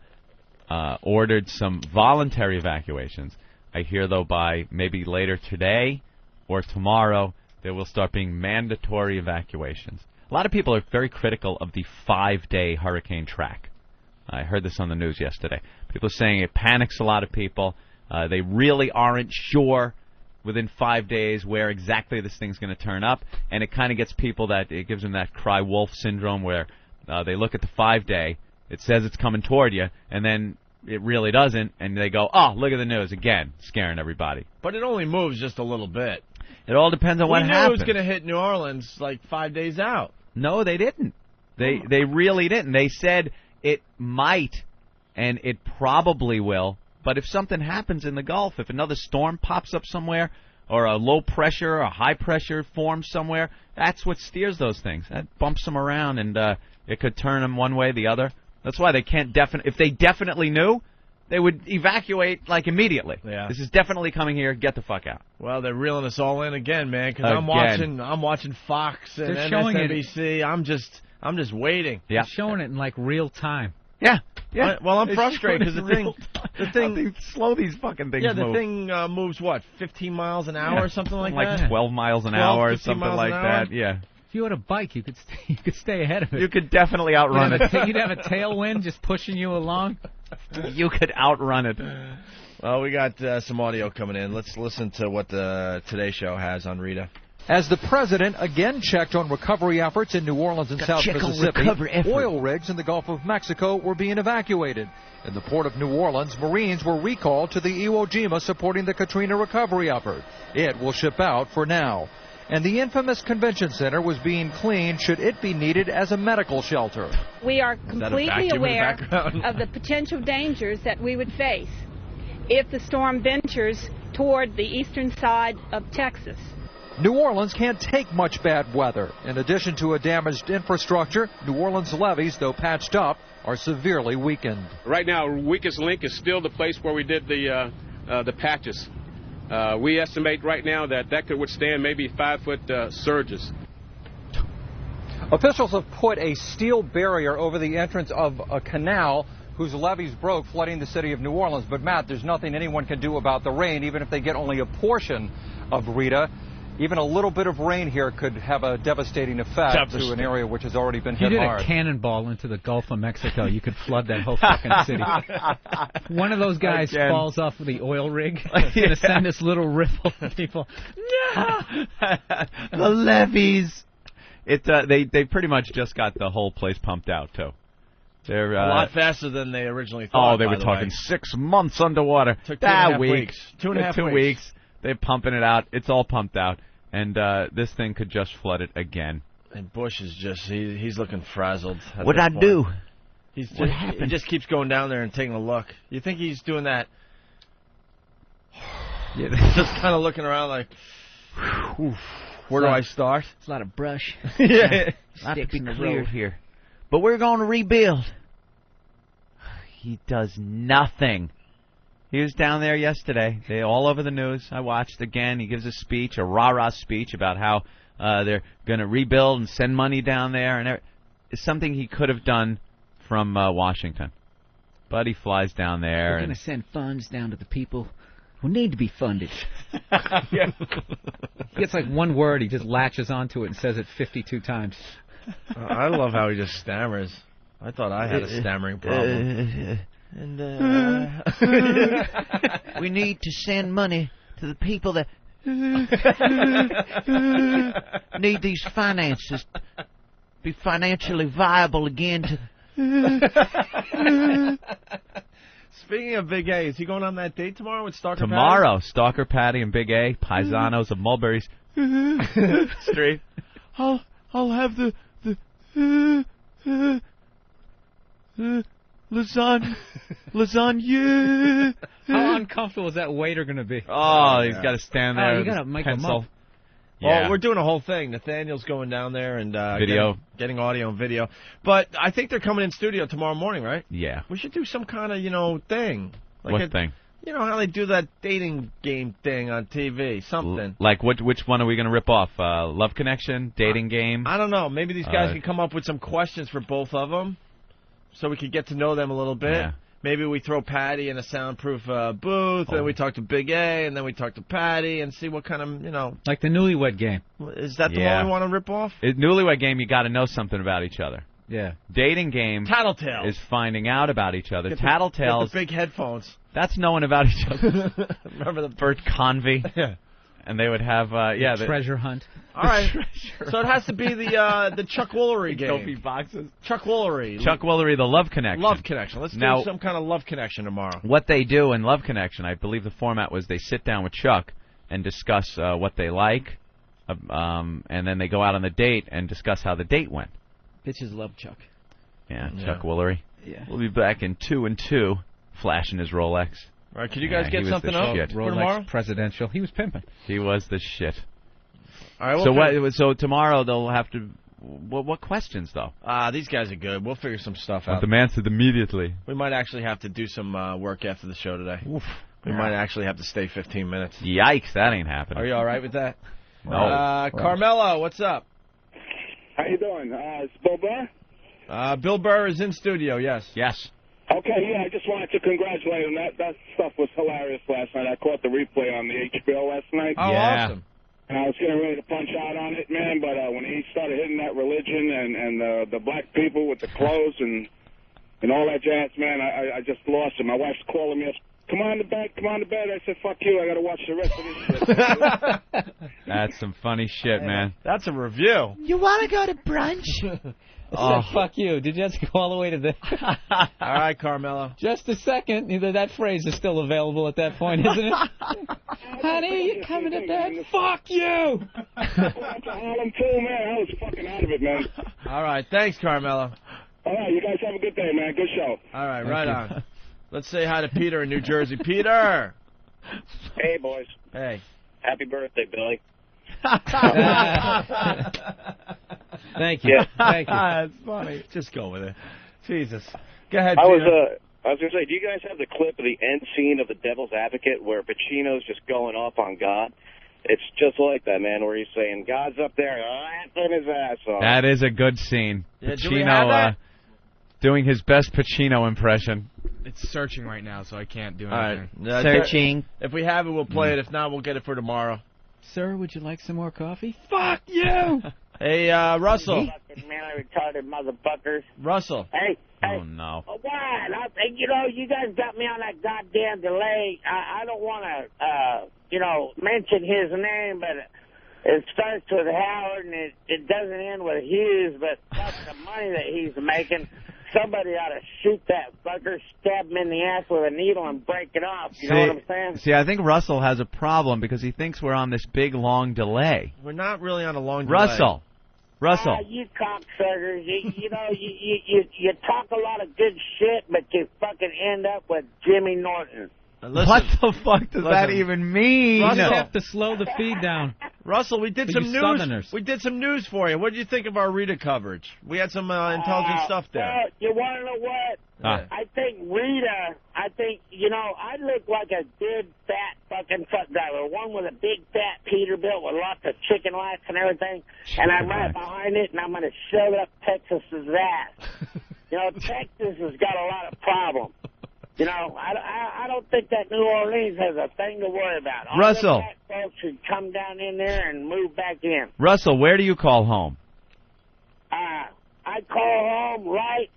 ordered some voluntary evacuations. I hear, though, by maybe later today or tomorrow, there will start being mandatory evacuations. A lot of people are very critical of the 5-day hurricane track. I heard this on the news yesterday. People are saying it panics a lot of people. They really aren't sure within 5 days where exactly this thing's going to turn up, and it kind of gets people it gives them that cry wolf syndrome where they look at the 5-day, it says it's coming toward you, and then it really doesn't, and they go, oh, look at the news again, scaring everybody. But it only moves just a little bit. It all depends on what We knew happens. it was going to hit New Orleans like 5 days out. No, they didn't. They really didn't. They said it might, and it probably will. But if something happens in the Gulf, if another storm pops up somewhere, or a low pressure or high pressure forms somewhere, that's what steers those things. That bumps them around, and it could turn them one way or the other. That's why they can't if they definitely knew, they would evacuate like immediately. Yeah. This is definitely coming here. Get the fuck out. Well, they're reeling us all in again, man. Because Again. I'm watching Fox and They're showing it. MSNBC. I'm just waiting. Yeah. They're showing it in like real time. Yeah. Yeah. Well, I'm It's frustrated because showing the thing, slow these fucking things yeah, the move. thing moves what, 15 miles an hour or something like that. Like 12 miles an 12, hour or 15 something miles like an hour? that. Yeah. If you had a bike, you could stay ahead of it. You could definitely outrun it. You'd have a tailwind just pushing you along. You could outrun it. Well, we got some audio coming in. Let's listen to what the Today Show has on Rita. As the president again checked on recovery efforts in New Orleans and South Mississippi, oil rigs in the Gulf of Mexico were being evacuated. In the port of New Orleans, Marines were recalled to the Iwo Jima supporting the Katrina recovery effort. It will ship out for now. And the infamous convention center was being cleaned should it be needed as a medical shelter. We are completely aware of the potential dangers that we would face if the storm ventures toward the eastern side of Texas. New Orleans can't take much bad weather. In addition to a damaged infrastructure, New Orleans levees, though patched up, are severely weakened. Right now, our weakest link is still the place where we did the patches. We estimate right now that could withstand maybe 5-foot surges. Officials have put a steel barrier over the entrance of a canal whose levees broke, flooding the city of New Orleans. But, Matt, there's nothing anyone can do about the rain, even if they get only a portion of Rita. Even a little bit of rain here could have a devastating effect to an area which has already been hit hard. If you did a cannonball into the Gulf of Mexico, you could flood that whole fucking city. One of those guys falls off of the oil rig. It's going to send this little ripple of people. No! The levees. They pretty much just got the whole place pumped out, too. They're a lot faster than they originally thought. Oh, they were talking 6 months underwater. Took 2.5 weeks. 2 weeks. They're pumping it out. It's all pumped out. And this thing could just flood it again. And Bush is he's looking frazzled. What'd I do? He just keeps going down there and taking a look. You think he's doing that? Yeah, just kind of looking around like, where do I start? It's a lot of brush. Yeah. Not to be cleared here. But we're going to rebuild. He does nothing. He was down there yesterday. They all over the news. I watched again. He gives a speech, a rah-rah speech about how they're going to rebuild and send money down there. And it's something he could have done from Washington. But he flies down there. We're going to send funds down to the people who need to be funded. Yeah. He gets like one word. He just latches onto it and says it 52 times. I love how he just stammers. I thought I had a stammering problem. We need to send money to the people that need these finances to be financially viable again. Speaking of Big A, is he going on that date tomorrow with Stalker Tomorrow, Patty? Stalker Patty and Big A, paisanos of Mulberry's Street. I'll have the lasagna. How uncomfortable is that waiter going to be? Oh, he's got to stand there with you got to his make pencil. him up. Yeah. Well, we're doing a whole thing. Nathaniel's going down there and video, getting audio and video. But I think they're coming in studio tomorrow morning, right? Yeah. We should do some kind of thing. Like what thing? You know how they do that dating game thing on TV? Something. Like which one are we going to rip off? Love Connection? Dating game? I don't know. Maybe these guys can come up with some questions for both of them so we can get to know them a little bit. Yeah. Maybe we throw Patty in a soundproof booth, and we talk to Big A, and then we talk to Patty, and see what kind of, Like the Newlywed Game. Is that the one we want to rip off? Newlywed Game, you got to know something about each other. Yeah. Dating Game Tattletale is finding out about each other. Get Tattletales. the big headphones. That's knowing about each other. Remember the Bert Convy? Yeah. And they would have, the treasure hunt. All right. So it has to be the Chuck Woolery game. Dopey boxes. Chuck Woolery. Chuck Woolery, the Love Connection. Love Connection. Let's do some kind of Love Connection tomorrow. What they do in Love Connection, I believe the format was they sit down with Chuck and discuss what they like, and then they go out on the date and discuss how the date went. Bitches love Chuck. Yeah, Chuck Woolery. Yeah. We'll be back in 2 and 2, flashing his Rolex. All right, can you guys get something up for tomorrow? Rolex presidential. He was pimping. He was the shit. All right. So tomorrow they'll have to. What questions though? These guys are good. We'll figure some stuff out. Want them answered immediately. We might actually have to do some work after the show today. Oof. We might actually have to stay 15 minutes. Yikes! That ain't happening. Are you all right with that? No. Carmelo, what's up? How you doing? Is Bill Burr? Bill Burr is in studio. Yes. Yes. Okay, yeah, I just wanted to congratulate him. That stuff was hilarious last night. I caught the replay on the HBO last night. Oh, yeah. Awesome. And I was getting ready to punch out on it, man, but when he started hitting that religion and the black people with the clothes and all that jazz, man, I just lost it. My wife's calling me up. Come on to bed. I said, fuck you. I got to watch the rest of this shit. That's some funny shit, man. That's a review. You want to go to brunch? Oh, fuck you. Did you have to go all the way to there? All right, Carmelo. Just a second. Either that phrase is still available at that point, isn't it? Honey, you coming to bed? Fuck you! Harlem too, man. I was fucking out of it, man. All right, thanks, Carmelo. All right, you guys have a good day, man. Good show. All right, right on. Let's say hi to Peter in New Jersey. Peter! Hey, boys. Hey. Happy birthday, Billy. Thank you. Yeah. Thank you. That's funny. Just go with it. Jesus. Go ahead, I Peter. was going to say, do you guys have the clip of the end scene of The Devil's Advocate where Pacino's just going off on God? It's just like that, man, where he's saying, God's up there laughing his ass off. That is a good scene. Yeah, do we have that? Doing his best Pacino impression. It's searching right now, so I can't do All right. anything. Searching. If we have it, we'll play it. If not, we'll get it for tomorrow. Sir, would you like some more coffee? Fuck you! Hey, Russell. Fucking mentally retarded motherfuckers. Russell. Hey. Oh, no. What? You know, you guys got me on that goddamn delay. I don't want to, mention his name, but it starts with Howard and it doesn't end with Hughes, but fuck the money that he's making. Somebody ought to shoot that fucker, stab him in the ass with a needle and break it off. You know what I'm saying? See, I think Russell has a problem because he thinks we're on this big, long delay. We're not really on a long delay. Russell. You cocksuckers. You talk a lot of good shit, but you fucking end up with Jimmy Norton. Listen, what the fuck does that even mean? You just have to slow the feed down. Russell, we did For some you news. Southerners. We did some news for you. What did you think of our Rita coverage? We had some intelligent stuff there. Well, you want to know what? I think Rita, I look like a good, fat fucking truck driver. One with a big, fat Peterbilt with lots of chicken lights and everything. And I'm right behind it, and I'm going to shove up Texas's ass. Texas has got a lot of problems. I don't think that New Orleans has a thing to worry about. All Russell. the black folks should come down in there and move back in. Russell, where do you call home? I call home right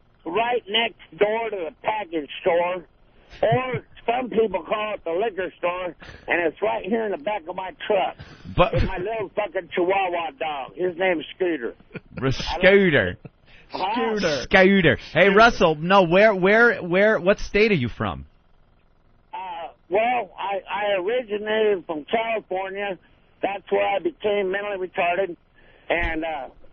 next door to the package store, or some people call it the liquor store, and it's right here in the back of my truck. But it's my little fucking Chihuahua dog. His name's Scooter. Scooter. Scooter. Hey, Russell, no, what state are you from? Well, I originated from California. That's where I became mentally retarded. And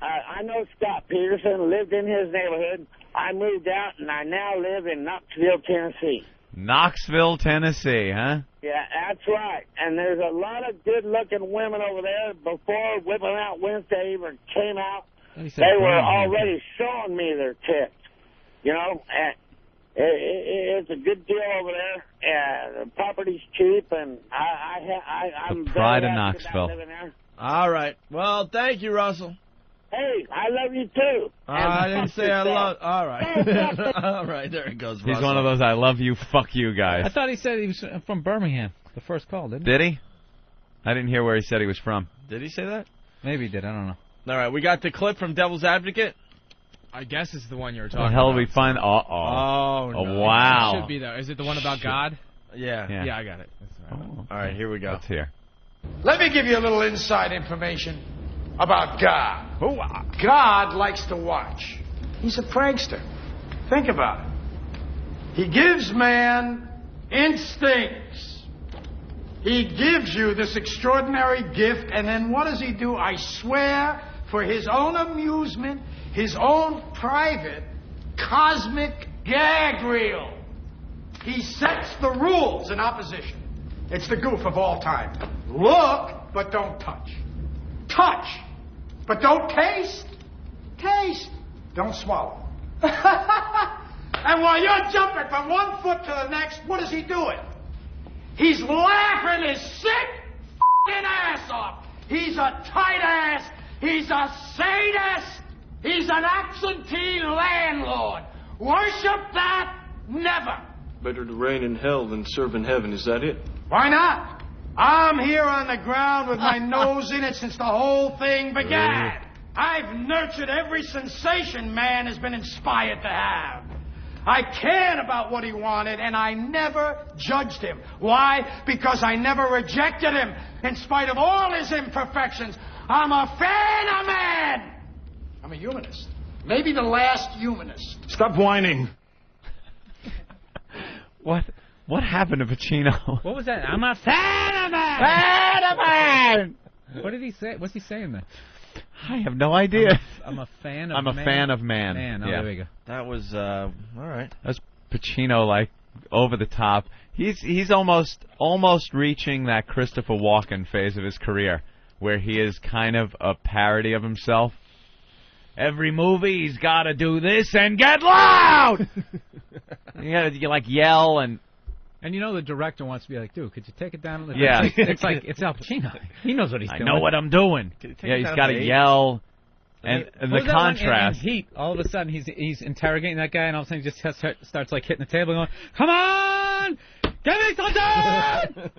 I know Scott Peterson, lived in his neighborhood. I moved out, and I now live in Knoxville, Tennessee. Knoxville, Tennessee, huh? Yeah, that's right. And there's a lot of good-looking women over there. Before Whipping Out Wednesday even came out, they were already showing me their tits. And it's a good deal over there. The property's cheap, and I'm the pride very of happy about Knoxville. living there. All right. Well, thank you, Russell. Hey, I love you too. I didn't say I love. All right. All right. There it goes. He's Russell. one of those I love you, fuck you guys. I thought he said he was from Birmingham, the first call, didn't he? Did he? I didn't hear where he said he was from. Did he say that? Maybe he did. I don't know. All right. We got the clip from Devil's Advocate. I guess it's the one you were The talking hell about. we find? Oh, no. Wow. It should be, though. Is it the one about God? Yeah. Yeah, I got it. That's all right. All right. Here we go. Let's hear. Let me give you a little inside information about God. God likes to watch. He's a prankster. Think about it. He gives man instincts. He gives you this extraordinary gift, and then what does he do? I swear, for his own amusement, his own private cosmic gag reel, he sets the rules in opposition. It's the goof of all time. Look, but don't touch. Touch, but don't taste. Taste, don't swallow. And while you're jumping from one foot to the next, what is he doing? He's laughing his sick f***ing ass off. He's a tight ass. He's a sadist. He's an absentee landlord. Worship that? Never. Better to reign in hell than serve in heaven, is that it? Why not? I'm here on the ground with my nose in it since the whole thing began. I've nurtured every sensation man has been inspired to have. I cared about what he wanted, and I never judged him. Why? Because I never rejected him, in spite of all his imperfections. I'm a fan of man. I'm a humanist. Maybe the last humanist. Stop whining. What happened to Pacino? What was that? I'm a fan of man. Fan of man. What did he say? What's he saying there? I have no idea. I'm a fan of I'm a man. fan of man. Man, oh, yeah. there we go. That was all right. That's Pacino, like over the top. He's almost reaching that Christopher Walken phase of his career, where he is kind of a parody of himself. Every movie he's got to do this and get loud. you like yell and. And you know the director wants to be like, dude, could you take it down a little Yeah. bit? It's like it's Al Pacino. He knows what he's doing. I know what I'm doing. Yeah, he's got to yell. And the contrast. In Heat, all of a sudden he's interrogating that guy, and all of a sudden he just starts like hitting the table, going, "Come on, give me something!"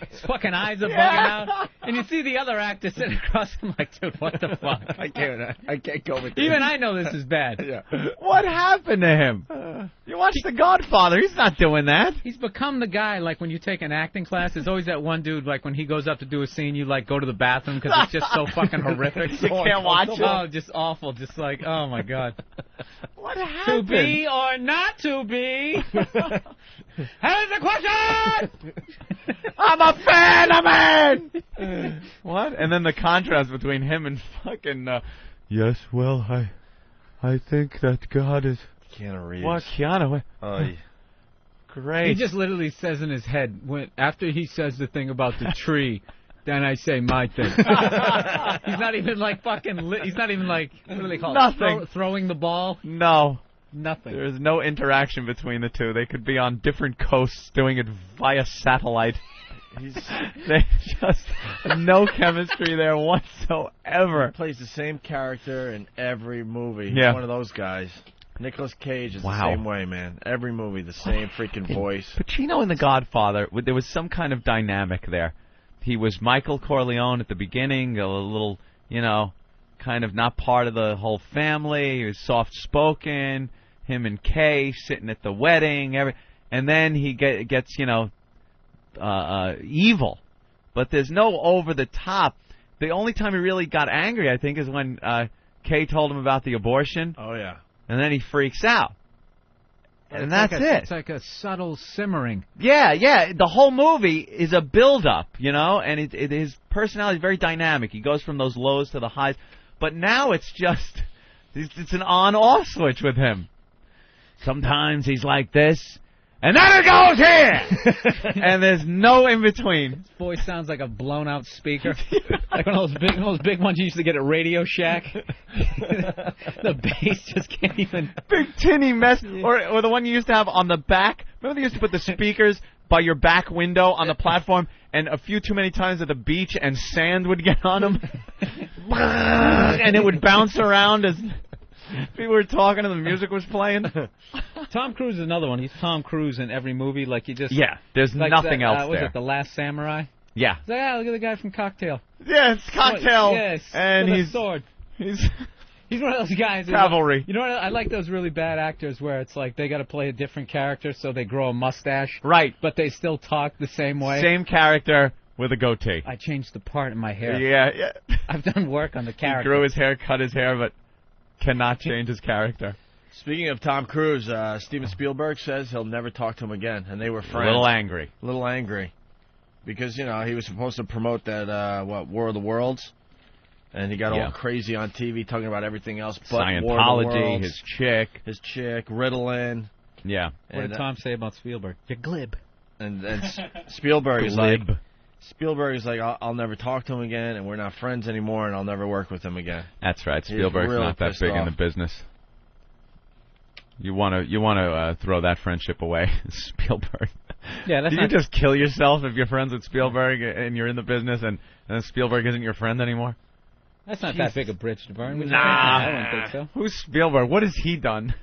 His fucking eyes are bugging out, and you see the other actor sitting across him like, "Dude, what the fuck? I can't go with this. Even I know this is bad." Yeah. What happened to him? You watch The Godfather. He's not doing that. He's become the guy, like, when you take an acting class, there's always that one dude, like, when he goes up to do a scene, you, like, go to the bathroom because it's just so fucking horrific. You can't watch it. Oh, just awful. Just like, oh, my God. What happened? To be or not to be? Here's the question! I'm a fan of man! What? And then the contrast between him and fucking... Yes, well, I think that God is... Keanu Reeves. What, Keanu? Great. He just literally says in his head, after he says the thing about the tree, then I say my thing. He's not even like fucking... he's not even like... What do they call it? Nothing. Throwing the ball? No. Nothing. There's no interaction between the two. They could be on different coasts doing it via satellite. There's just no chemistry there whatsoever. He plays the same character in every movie. Yeah. He's one of those guys. Nicolas Cage is the same way, man. Every movie, the same freaking voice. Pacino in The Godfather, there was some kind of dynamic there. He was Michael Corleone at the beginning, a little, kind of not part of the whole family. He was soft-spoken. Him and Kay sitting at the wedding. And then he gets, evil. But there's no over-the-top. The only time he really got angry, I think, is when Kay told him about the abortion. Oh, yeah. And then he freaks out. And that's it. It's like a subtle simmering. Yeah. The whole movie is a build-up, and his personality is very dynamic. He goes from those lows to the highs. But now it's just, it's an on-off switch with him. Sometimes he's like this, and then it goes here! And there's no in-between. His voice sounds like a blown-out speaker. Like one of those big ones you used to get at Radio Shack. The bass just can't even... Big tinny mess. Or the one you used to have on the back. Remember they used to put the speakers by your back window on the platform, and a few too many times at the beach, and sand would get on them? And it would bounce around as... people were talking and the music was playing. Tom Cruise is another one. He's Tom Cruise in every movie. Like, there's like nothing else was there. it The Last Samurai? Yeah. It's like, look at the guy from Cocktail. Yeah, it's Cocktail. Yes, and with he's a sword. He's one of those guys. Cavalry. You know what? I like those really bad actors where it's like they got to play a different character, so they grow a mustache. Right. But they still talk the same way. Same character with a goatee. I changed the part in my hair. Yeah. I've done work on the character. He grew his hair, cut his hair, but cannot change his character. Speaking of Tom Cruise, Steven Spielberg says he'll never talk to him again, and they were friends. A little angry. Because, he was supposed to promote that, War of the Worlds, and he got all crazy on TV talking about everything else but War of the Worlds. His chick, Ritalin. Yeah. What did Tom say about Spielberg? You're glib. And Spielberg is like, I'll never talk to him again, and we're not friends anymore, and I'll never work with him again. That's right. Spielberg's really not that big in the business. You want to throw that friendship away, Spielberg. Yeah, that's Do you just kill yourself if you're friends with Spielberg and you're in the business and Spielberg isn't your friend anymore? That's not that big a bridge to burn. Nah. I don't think so. Who's Spielberg? What has he done?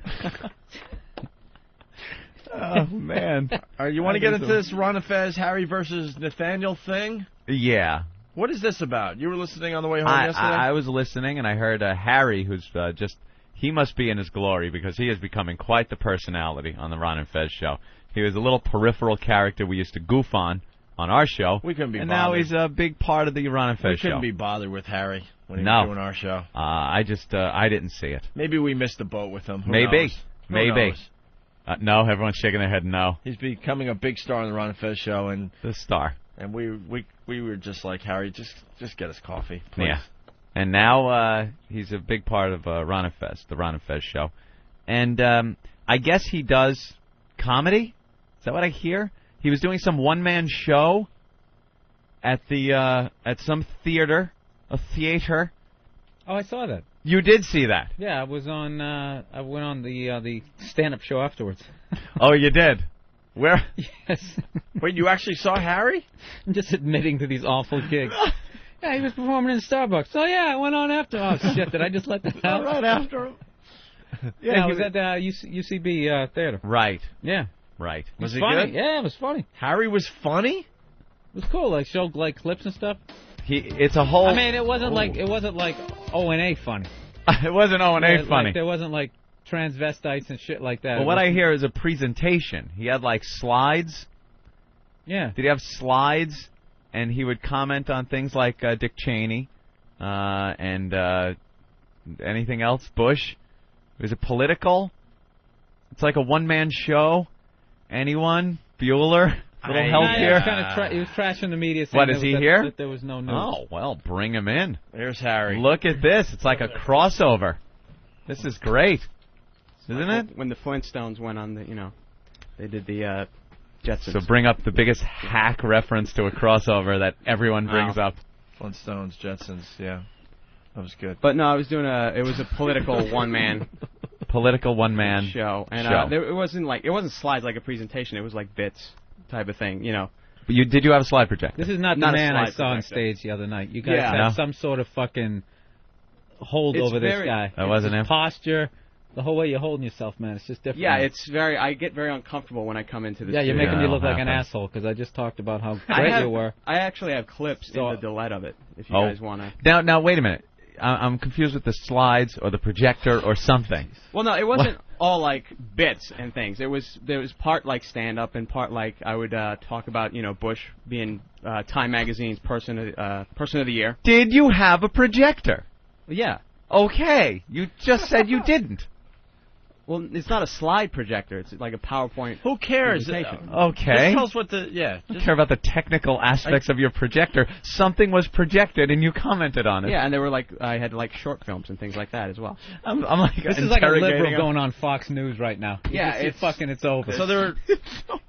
Oh, man. You want to get into this Ron Fez, Harry versus Nathaniel thing? Yeah. What is this about? You were listening on the way home yesterday? I was listening, and I heard Harry, who's just he must be in his glory because he is becoming quite the personality on the Ron and Fez show. He was a little peripheral character we used to goof on our show. We couldn't be and bothered. now he's a big part of the Ron and Fez We couldn't show. be bothered with Harry when he was doing our show. I didn't see it. Maybe we missed the boat with him. Who Maybe. knows? Who Maybe. knows? No, everyone's shaking their head no. He's becoming a big star on the Ron and Fez show, and the star. And we were just like, Harry, just get us coffee, please. Yeah. And now he's a big part of Ron and Fez, the Ron and Fez show. And I guess he does comedy? Is that what I hear? He was doing some one-man show at some theater, a theater. Oh, I saw that. You did see that? Yeah, I was on. I went on the stand-up show afterwards. Oh, you did? Where? Yes. Wait, you actually saw Harry? I'm just admitting to these awful gigs. Yeah, he was performing in Starbucks. Oh yeah, I went on after. Oh shit, did I just let that out? Right after him. Yeah, he was at UCB theater. Right. Yeah. Right. Was he funny? Good? Yeah, it was funny. Harry was funny? It was cool. Like showed like clips and stuff. It's a whole. I mean, it wasn't like O&A funny. It wasn't O&A funny. Like, there wasn't like transvestites and shit like that. Well, what I hear is a presentation. He had like slides. Yeah. Did he have slides? And he would comment on things like Dick Cheney and anything else. Bush. Was it political? It's like a one-man show. Anyone? Bueller? Little help here? He was trashing the media. What, is he here? That there was no news. Oh, well, bring him in. There's Harry. Look at this. It's like a crossover. This is great. Isn't it? When the Flintstones went on they did the Jetsons. So bring up the biggest hack reference to a crossover that everyone brings up. Flintstones, Jetsons, yeah. That was good. But no, I was doing it was a political one-man political one-man show. And it wasn't slides like a presentation. It was like bits type of thing, But did you have a slide projector? This is not the man I saw on stage the other night. You guys have some sort of fucking hold over this guy. That wasn't him? Posture. The whole way you're holding yourself, man, it's just different. Yeah, I get very uncomfortable when I come into the studio. studio. You're making me look like an asshole because I just talked about how great you were. I actually have clips in the delete of it, if you guys want to. Now, wait a minute. I'm confused with the slides or the projector or something. Well, no, it wasn't all like bits and things. There was part like stand-up and part like I would talk about, Bush being Time Magazine's person of the year. Did you have a projector? Yeah. Okay. You just said you didn't. Well, it's not a slide projector. It's like a PowerPoint. Who cares? Okay. Just tell us what the I don't care about the technical aspects of your projector. Something was projected and you commented on it. Yeah, and they were I had short films and things like that as well. I'm like this is like a liberal going on Fox News right now. Yeah, it's over. So there were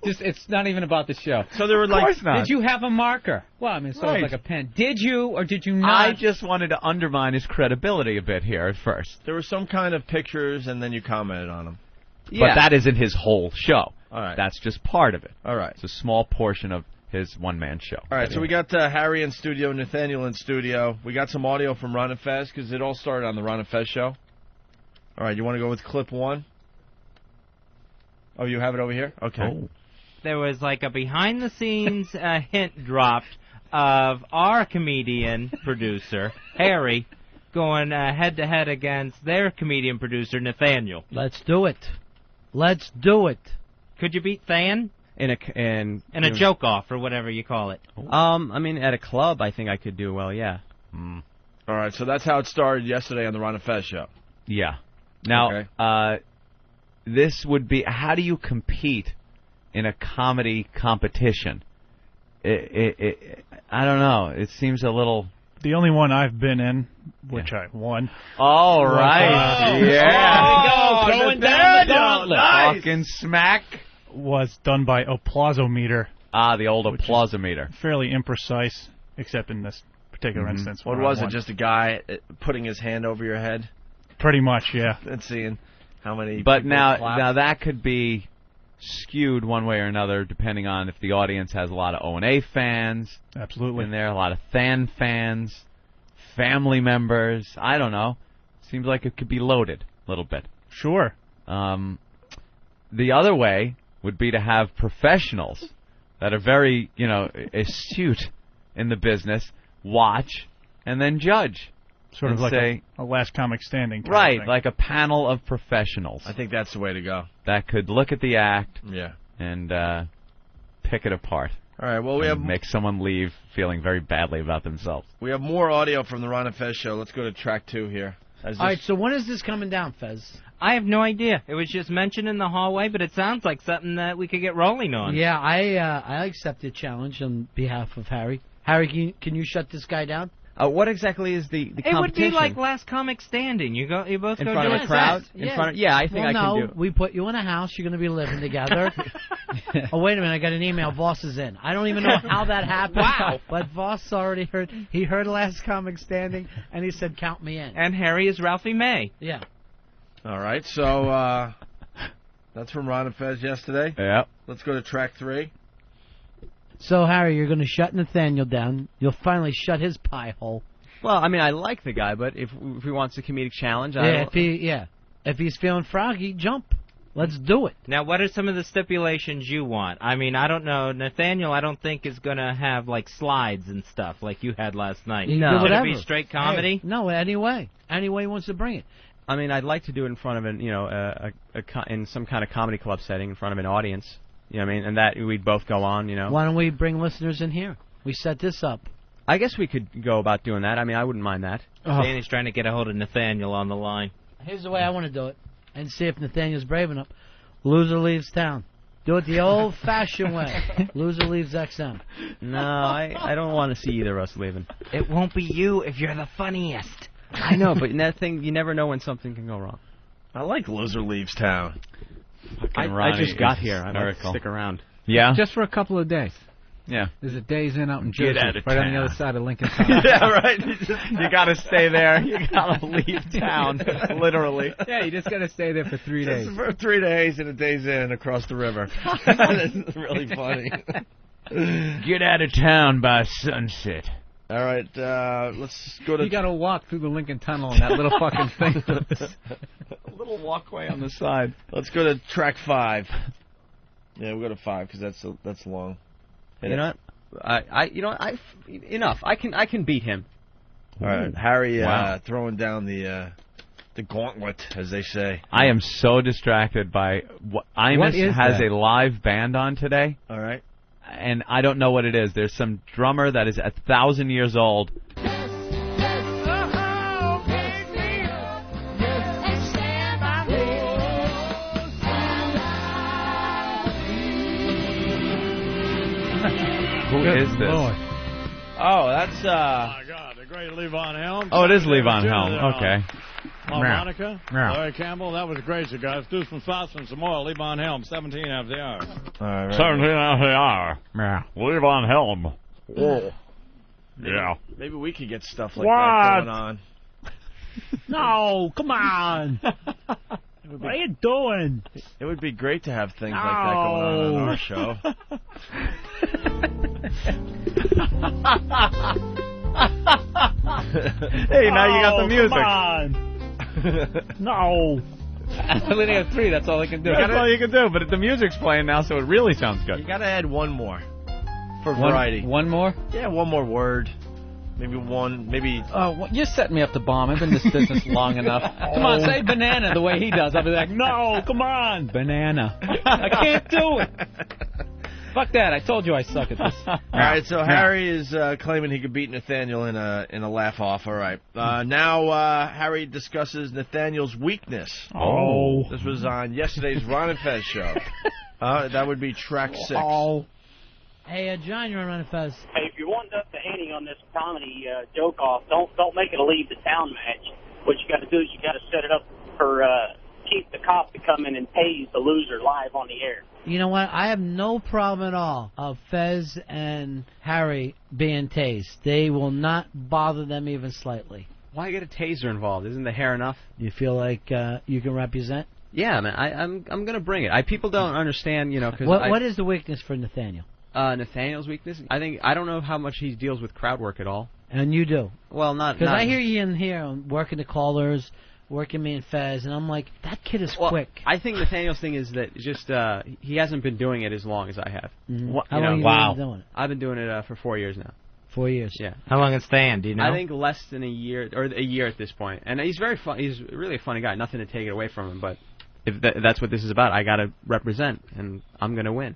it's not even about the show. So there were did you have a marker? Well, I mean, it's like a pen. Did you or did you not? I just wanted to undermine his credibility a bit here at first. There were some kind of pictures and then you commented on them. Yeah. But that isn't his whole show. All right. That's just part of it. All right. It's a small portion of his one-man show. All right, so we got Harry in studio, Nathaniel in studio. We got some audio from Ron and Fez because it all started on the Ron and Fez show. All right, you want to go with clip 1? Oh, you have it over here? Okay. Oh. There was like a behind-the-scenes hint dropped of our comedian producer, Harry, going head-to-head against their comedian producer, Nathaniel. Let's do it. Let's do it. Could you beat Than? In a joke-off, or whatever you call it. I mean, at a club, I think I could do well, yeah. All right, so that's how it started yesterday on the Ron and Fez show. Yeah. Now, this would be, how do you compete in a comedy competition? I don't know. It seems a little... The only one I've been in, which I won. All right. Yeah. Going down the gauntlet. Nice. Talking smack. Was done by Applausometer. Ah, the old Applausometer. Fairly imprecise, except in this particular instance. What was it? Just a guy putting his hand over your head? Pretty much, yeah. And seeing how many. But people now clap. that could be skewed one way or another, depending on if the audience has a lot of O&A fans. Absolutely. In there, a lot of Than fans, family members. I don't know. Seems like it could be loaded a little bit. Sure. The other way would be to have professionals that are very, astute in the business watch and then judge. Sort of and like say, a last comic standing type right, thing. like a panel of professionals. I think that's the way to go. That could look at the act and pick it apart. All right, well, we have make someone leave feeling very badly about themselves. We have more audio from the Ron and Fez show. Let's go to track 2 here. All right, so when is this coming down, Fez? I have no idea. It was just mentioned in the hallway, but it sounds like something that we could get rolling on. Yeah, I accept the challenge on behalf of Harry. Harry, can you shut this guy down? What exactly is the competition? It would be like last comic standing. You both in go front do of a crowd. I think I can do it. We put you in a house. You're going to be living together. Oh, wait a minute! I got an email. Voss is in. I don't even know how that happened. Wow! But Voss already heard. He heard last comic standing, and he said, "Count me in." And Harry is Ralphie May. Yeah. All right, so that's from Ron and Fez yesterday. Yeah. Let's go to track 3. So, Harry, you're going to shut Nathaniel down. You'll finally shut his pie hole. Well, I mean, I like the guy, but if he wants a comedic challenge, if he's feeling froggy, jump. Let's do it. Now, what are some of the stipulations you want? I mean, I don't know. Nathaniel, I don't think is going to have, like, slides and stuff like you had last night. No. Should it be straight comedy? Hey, no, any way he wants to bring it. I mean, I'd like to do it in front of in some kind of comedy club setting, in front of an audience. You know what I mean? And that we'd both go on, you know. Why don't we bring listeners in here? We set this up. I guess we could go about doing that. I mean, I wouldn't mind that. Danny's trying to get a hold of Nathaniel on the line. Here's the way I want to do it, and see if Nathaniel's brave enough. Loser leaves town. Do it the old-fashioned way. Loser leaves XM. No, I don't want to see either of us leaving. It won't be you if you're the funniest. I know, but that thing, you never know when something can go wrong. I like Loser Leaves Town. I just got here. I like to stick around. Yeah? Just for a couple of days. Yeah. There's a Days Inn out in Get Jersey, out of right on town. the other side of Lincoln Town. Yeah, right. You got to stay there. You got to leave town, literally. Yeah, you just got to stay there for 3 days. For 3 days and a Days Inn across the river. That's really funny. Get out of town by sunset. All right, let's go to... You got to walk through the Lincoln Tunnel on that little fucking thing. A little walkway on the side. Let's go to track 5. Yeah, we'll go to 5 because that's long. You know what? Enough. I can beat him. All right, Harry throwing down the gauntlet, as they say. I am so distracted by Imus has a live band on today. All right. And I don't know what it is. There's some drummer that is 1,000 years old. Who is this? Lord. Oh, that's Oh my God, the great Levon Helm. Oh, it is Levon Helm. Okay. Monica, Larry Campbell, that was great, you guys. Do some sauce and some oil. Levon Helm, 17 after the hour. All right. 17 after the hour. Yeah. Levon Helm. Oh. Yeah. Maybe we could get stuff like that going on. No, come on. What are you doing? It would be great to have things like that going on our show. Hey, now you got the music. Come on. No. I only have 3. That's all I can do. That's all you can do, but the music's playing now, so it really sounds good. You got to add one more for variety. One more? Yeah, one more word. Maybe one, maybe... Oh, you're setting me up to bomb. I've been in this business long enough. Come on, say banana the way he does. I'll be like, no, come on. Banana. I can't do it. Fuck that. I told you I suck at this. All right, so Harry is claiming he could beat Nathaniel in a laugh-off. All right. Now Harry discusses Nathaniel's weakness. Oh. This was on yesterday's Ron and Fez show. That would be track 6. Oh. Hey, John, you're on Ron and Fez. Hey, if you want up the ante on this comedy joke-off, don't make it a leave-the-town match. What you got to do is you got to set it up for Keith the Cop to come in and tase the loser live on the air. You know what? I have no problem at all of Fez and Harry being tased. They will not bother them even slightly. Why get a taser involved? Isn't the hair enough? You feel like you can represent? Yeah, man. I'm gonna bring it. People don't understand, you know. Cause what is the weakness for Nathaniel? Nathaniel's weakness? I don't know how much he deals with crowd work at all. And you do? Well, not because I hear you in here working the callers, working me and Fez, and I'm like, that kid is quick. I think Nathaniel's thing is that just he hasn't been doing it as long as I have. Mm-hmm. How long have you been doing it? I've been doing it for 4 years now. 4 years. Yeah. How long it's Than? Do you know? I think less than a year, or a year at this point. And he's very fun. He's really a funny guy. Nothing to take it away from him. But if that's what this is about, I got to represent, and I'm going to win.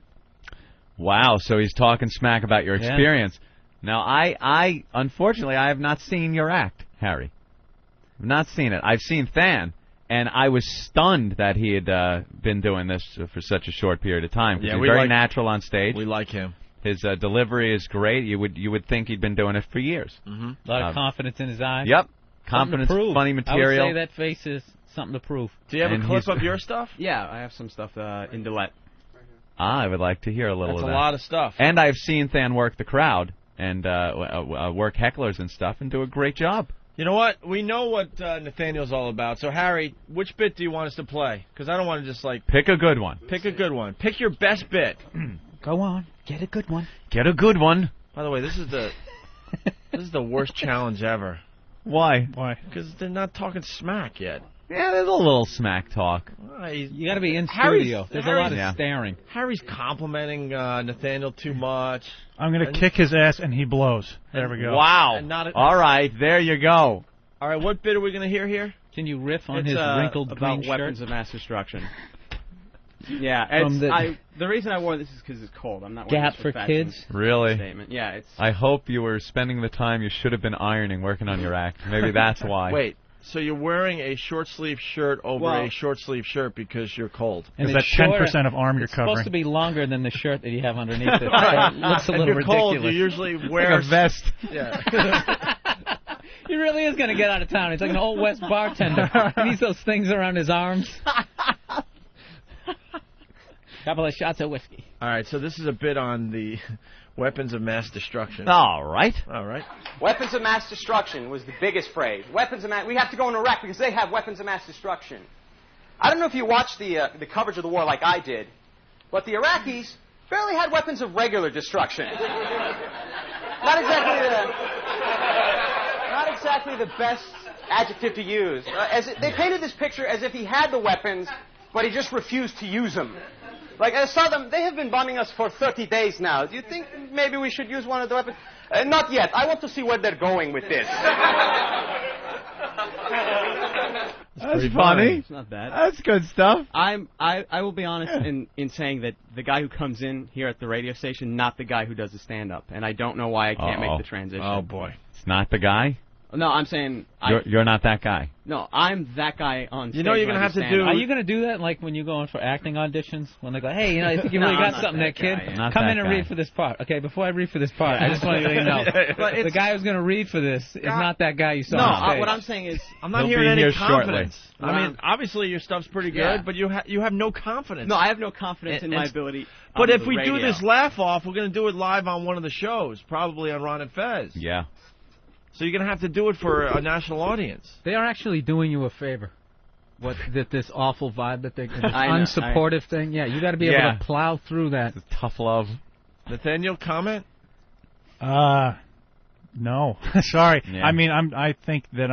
Wow. So he's talking smack about your experience. Now, I unfortunately, I have not seen your act, Harry. I've not seen it. I've seen Than, and I was stunned that he had been doing this for such a short period of time. Yeah, he's we very like- natural on stage. We like him. His delivery is great. You would think he'd been doing it for years. A lot of confidence in his eyes. Yep. Something Confidence, to prove. funny material. I would say that face is something to prove. Do you have And a clip he's- of your stuff? Yeah, I have some stuff in Gillette. I would like to hear a little That's of a that. lot of stuff. And I've seen Than work the crowd and work hecklers and stuff and do a great job. You know what? We know what Nathaniel's all about. So, Harry, which bit do you want us to play? Because I don't want to just, Pick a good one. Pick a good one. Pick your best bit. Go on. Get a good one. Get a good one. By the way, this is the worst challenge ever. Why? Because they're not talking smack yet. Yeah, there's a little smack talk. You got to be in Harry's- studio. There's a lot of staring. Harry's complimenting Nathaniel too much. I'm going to kick his ass and he blows. There we go. Wow. And not a- All right, there you go. All right, what bit are we going to hear here? Can you riff on It's his wrinkled about green weapons shirt? of mass destruction. Yeah, From the reason I wore this is because it's cold. I'm not wearing Gap this for fashion kids? Really? Statement. Yeah, it's. I hope you were spending the time you should have been ironing, working on your act. Maybe that's why. Wait, so you're wearing a short-sleeve shirt over Well- a short-sleeve shirt because you're cold? Is And that it's shorter. 10% of arm you're It's supposed covering? to be longer than the shirt that you have underneath it. So Right. it looks a And little you're cold, ridiculous. you usually Like wear a vest. Yeah. He really is going to get out of town. He's like an old West bartender. He needs those things around his arms. Couple of shots of whiskey. All right, so this is a bit on the weapons of mass destruction. All right. All right. Weapons of mass destruction was the biggest phrase. Weapons of mass. We have to go in Iraq because they have weapons of mass destruction. I don't know if you watched the coverage of the war like I did, but the Iraqis barely had weapons of regular destruction. Not exactly the best adjective to use. They painted this picture as if he had the weapons, but he just refused to use them. Like, I saw them, they have been bombing us for 30 days now. Do you think maybe we should use one of the weapons? Not yet. I want to see where they're going with this. That's funny. It's not bad. That's good stuff. I will be honest in saying that the guy who comes in here at the radio station, not the guy who does the stand-up. And I don't know why I can't make the transition. Oh, boy. It's not the guy? No, I'm saying... You're not that guy. No, I'm that guy on stage. You know you're when gonna I have to stand do- up. Are you going to do that like when you go in for acting auditions? When they go, hey, you know, I think you really No, got I'm not something there, that kid. guy. Not Come that in and guy. read for this part. Okay, before I read for this part, I just want you to know. But The it's- guy who's going to read for this is not that guy you saw No, on stage. what I'm saying is... I'm not He'll hearing be any here shortly. confidence. I mean, obviously your stuff's pretty good, Yeah. but you have no confidence. No, I have no confidence in my And- ability But on if the we do radio. this laugh off, we're going to do it live on one of the shows, probably on Ron and Fez. Yeah. So you're going to have to do it for a national audience. They are actually doing you a favor. This awful vibe that this I know, unsupportive thing. Yeah, you got to be able to plow through that. Tough love. Nathaniel, comment? No. Sorry. Yeah. I mean, I think that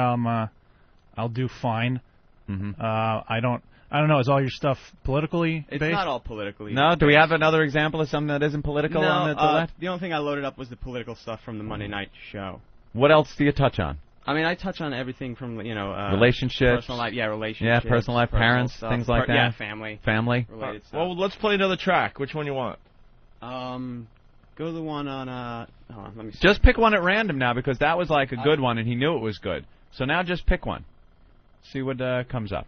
I'll do fine. Mm-hmm. I don't know. Is all your stuff politically It's based? not all politically. No, do we have another example of something that isn't political No, on the left? the only thing I loaded up was the political stuff from the Monday night show. What else do you touch on? I mean, I touch on everything from, Relationships. personal life, relationships. Yeah, personal life, parents, stuff, things like that. Yeah, family. Family. Related stuff. Well, let's play another track. Which one you want? Go to the one on, hold on, let me see. Just pick one at random now because that was like a good one and he knew it was good. So now just pick one. See what comes up.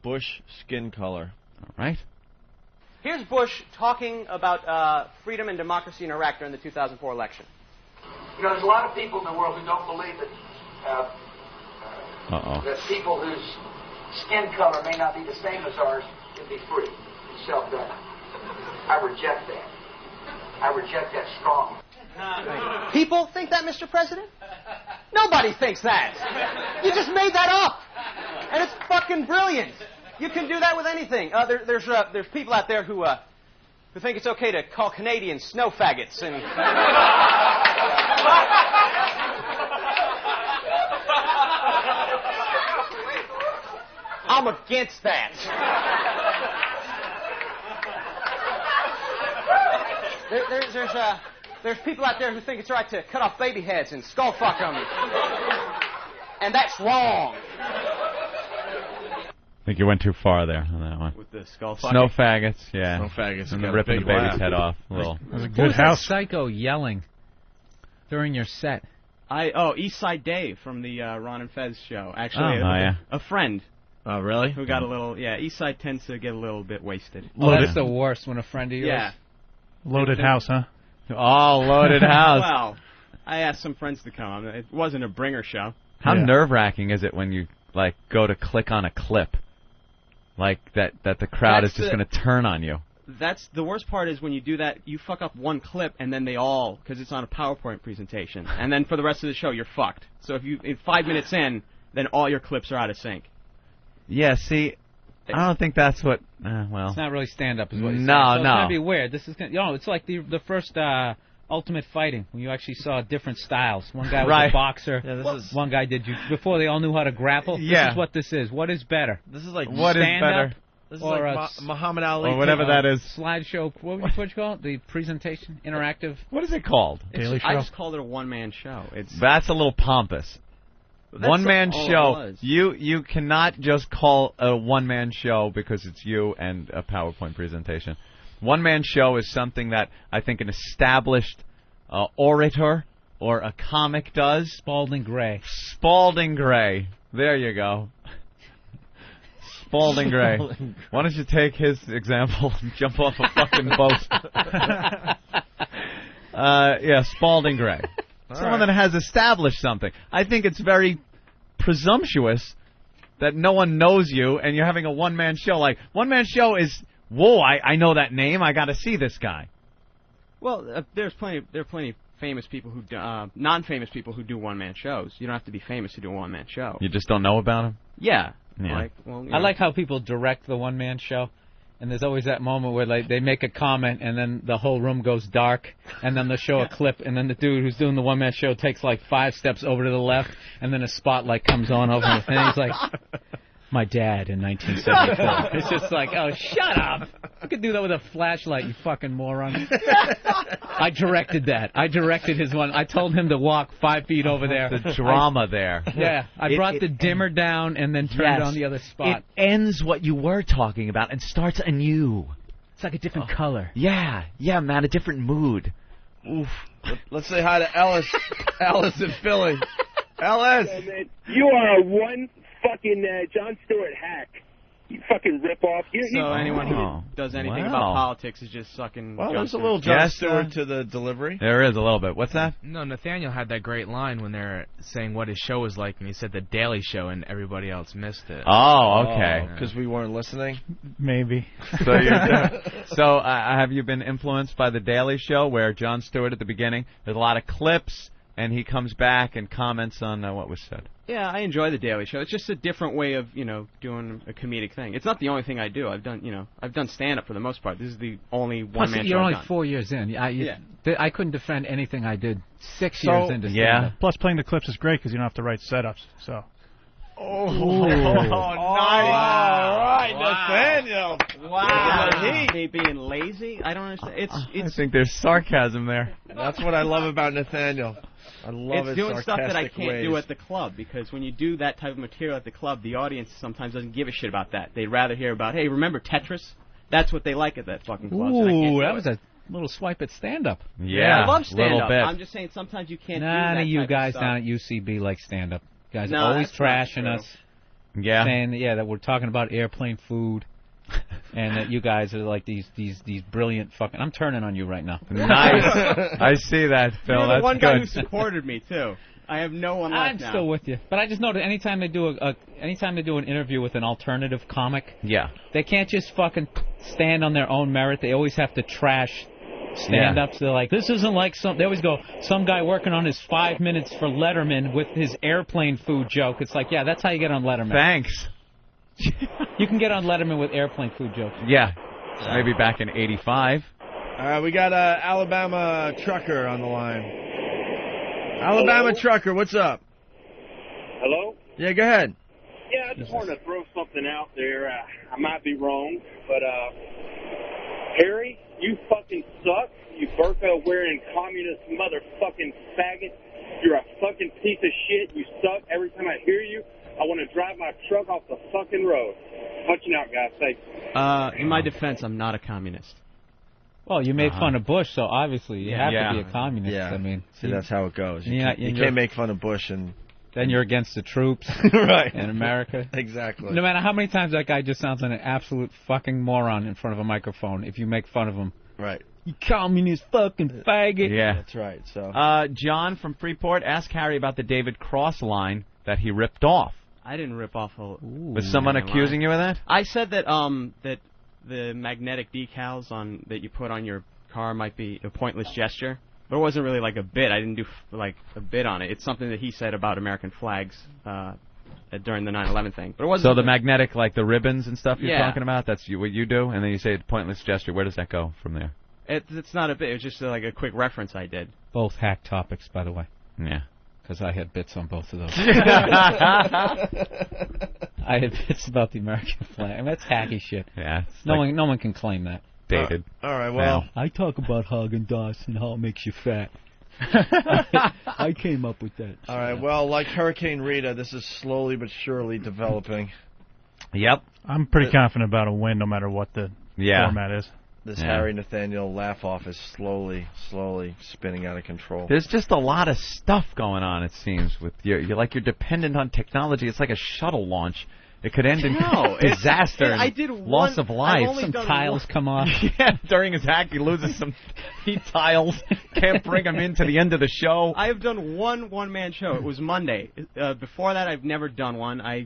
Bush skin color. All right. Here's Bush talking about freedom and democracy in Iraq during the 2004 election. You know, there's a lot of people in the world who don't believe that that people whose skin color may not be the same as ours can be free and self-governed. I reject that. I reject that strongly. People think that, Mr. President? Nobody thinks that. You just made that up. And it's fucking brilliant. You can do that with anything. There's people out there who think it's okay to call Canadians snow faggots and... I'm against that. There's people out there who think it's right to cut off baby heads and skull fuck them. And that's wrong. I think you went too far there on that one. With the skull fucking. Snow faggots, yeah. Snow faggots. And got a ripping big the baby's laugh. head off. Little. That was a good house. That psycho yelling during your set? East Side Dave from the Ron and Fez show. Actually, a friend. Oh, really? Who got a little, East Side tends to get a little bit wasted. Oh, that's the worst when a friend of yours... Yeah. Loaded house, huh? Oh, loaded house. Well, I asked some friends to come. It wasn't a bringer show. How nerve-wracking is it when you, like, go to click on a clip? Like, that the crowd is just going to turn on you. That's the worst part is when you do that, you fuck up one clip and then they all, because it's on a PowerPoint presentation, and then for the rest of the show you're fucked. So if you, in 5 minutes in, then all your clips are out of sync. Yeah, see, I don't think that's what, well. It's not really stand-up is what you're saying. No, So it's going to be weird. This is gonna, it's like the first Ultimate Fighting, when you actually saw different styles. One guy was a boxer, one guy did before they all knew how to grapple. Yeah. This is what this is. What is better? This is like what is better? This is like Muhammad Ali. Or whatever that is. Slideshow. What you call it? The presentation? Interactive? What is it called? I just called it a one-man show. That's a little pompous. One-man show. You cannot just call a one-man show because it's you and a PowerPoint presentation. One-man show is something that I think an established orator or a comic does. Spalding Gray. Spalding Gray. There you go. Spalding Gray. Why don't you take his example and jump off a fucking boat? Yeah, Spalding Gray. Someone that has established something. I think it's very presumptuous that no one knows you and you're having a one-man show. Like, one-man show is, whoa, I know that name. I got to see this guy. Well, there are plenty of famous people who non-famous people who do one-man shows. You don't have to be famous to do a one-man show. You just don't know about him? Yeah. Yeah. I like how people direct the one-man show. And there's always that moment where like they make a comment and then the whole room goes dark and then they'll show a clip and then the dude who's doing the one-man show takes like 5 steps over to the left and then a spotlight comes on over him and he's like, my dad in 1974. It's just like, oh, shut up. You could do that with a flashlight, you fucking moron. I directed that. I directed his one. I told him to walk 5 feet over there. The drama there. Yeah. I brought the dimmer down and then turned it on the other spot. It ends what you were talking about and starts anew. It's like a different color. Yeah, man, a different mood. Oof. Let's say hi to Ellis. Ellis in Philly. Ellis! Yeah, man, you are one fucking Jon Stewart hack. You fucking rip off. So anyone who does anything about politics is just sucking. Well, Jon there's a Stewart. little Jon Stewart to the delivery. There is a little bit. What's that? No, Nathaniel had that great line when they're saying what his show was like, and he said The Daily Show, and everybody else missed it. Oh, okay. Because we weren't listening? Maybe. So have you been influenced by The Daily Show, where Jon Stewart at the beginning, there's a lot of clips, and he comes back and comments on what was said? Yeah, I enjoy The Daily Show. It's just a different way of, doing a comedic thing. It's not the only thing I do. I've done stand-up for the most part. This is the only one-man show You're I've only done. 4 years in. I couldn't defend anything I did 6 So- years into stand-up. Plus, playing the clips is great because you don't have to write setups. So. Nice. All right, Nathaniel. Wow. He being lazy? I don't understand. I think there's sarcasm there. That's what I love about Nathaniel. I love it's his doing stuff that I sarcastic can't do ways. at the club, because when you do that type of material at the club, the audience sometimes doesn't give a shit about that. They'd rather hear about, hey, remember Tetris? That's what they like at that fucking club. and I can't Ooh, do that it. was a little swipe at stand-up. Yeah, I love stand-up. little bit. I'm just saying sometimes you can't do None that of you type guys of down stuff. at UCB like stand-up. You guys No, are always that's not trashing true. us. Yeah. Saying that we're talking about airplane food. And that you guys are like these brilliant fucking... I'm turning on you right now. Nice. I see that, Phil. You're the That's one guy good. who supported me, too. I have no one left I'm now. still with you, but I just know that anytime they do an interview with an alternative comic, Yeah. they can't just fucking stand on their own merit. They always have to trash stand-ups. They're like, this isn't like some. They always go, some guy working on his 5 minutes for Letterman with his airplane food joke. It's like, yeah, that's how you get on Letterman. Thanks. You can get on Letterman with airplane food jokes. Yeah. Maybe back in '85. We got Alabama trucker on the line. Alabama trucker, what's up? Hello? Yeah, go ahead. Yeah, I just wanted to throw something out there. I might be wrong, but Harry, You fucking suck. You burqa-wearing communist motherfucking faggot. You're a fucking piece of shit. You suck. Every time I hear you, I want to drive my truck off the fucking road. Punching out, guys. Thanks. In my defense, I'm not a communist. Well, you made fun of Bush, so obviously you have to be a communist. Yeah. I mean, See, that's how it goes. You Yeah, can't make fun of Bush and... Then you're against the troops right. in America. Exactly. No matter how many times that guy just sounds like an absolute fucking moron in front of a microphone, if you make fun of him. Right. You communist fucking faggot. Yeah. That's right. So. John from Freeport, ask Harry about the David Cross line that he ripped off. I didn't rip off a... Was someone accusing you of that? I said that that the magnetic decals that you put on your car might be a pointless gesture. But it wasn't really like a bit. I didn't do like a bit on it. It's something that he said about American flags during the 9/11 thing. But it wasn't. So the magnetic, like the ribbons and stuff you're Yeah. talking about, that's what you do? And then you say it's pointless gesture. Where does that go from there? It's not a bit. It's just like a quick reference I did. Both hack topics, by the way. Yeah. Because I had bits on both of those. I had bits about the American flag. I mean, that's hacky shit. Yeah. No one can claim that. Dated. All right, well. I talk about Haagen-Dazs and how it makes you fat. I came up with that. All right, well, like Hurricane Rita, this is slowly but surely developing. Yep. I'm pretty confident about a win no matter what the format is. This Harry Nathaniel laugh-off is slowly spinning out of control. There's just a lot of stuff going on, it seems, with you're dependent on technology. It's like a shuttle launch. It could end in disaster and loss of life. Some tiles come off. Yeah, during his hack, he loses some heat tiles. Can't bring them in to the end of the show. I have done one-man show. It was Monday. Before that, I've never done one. I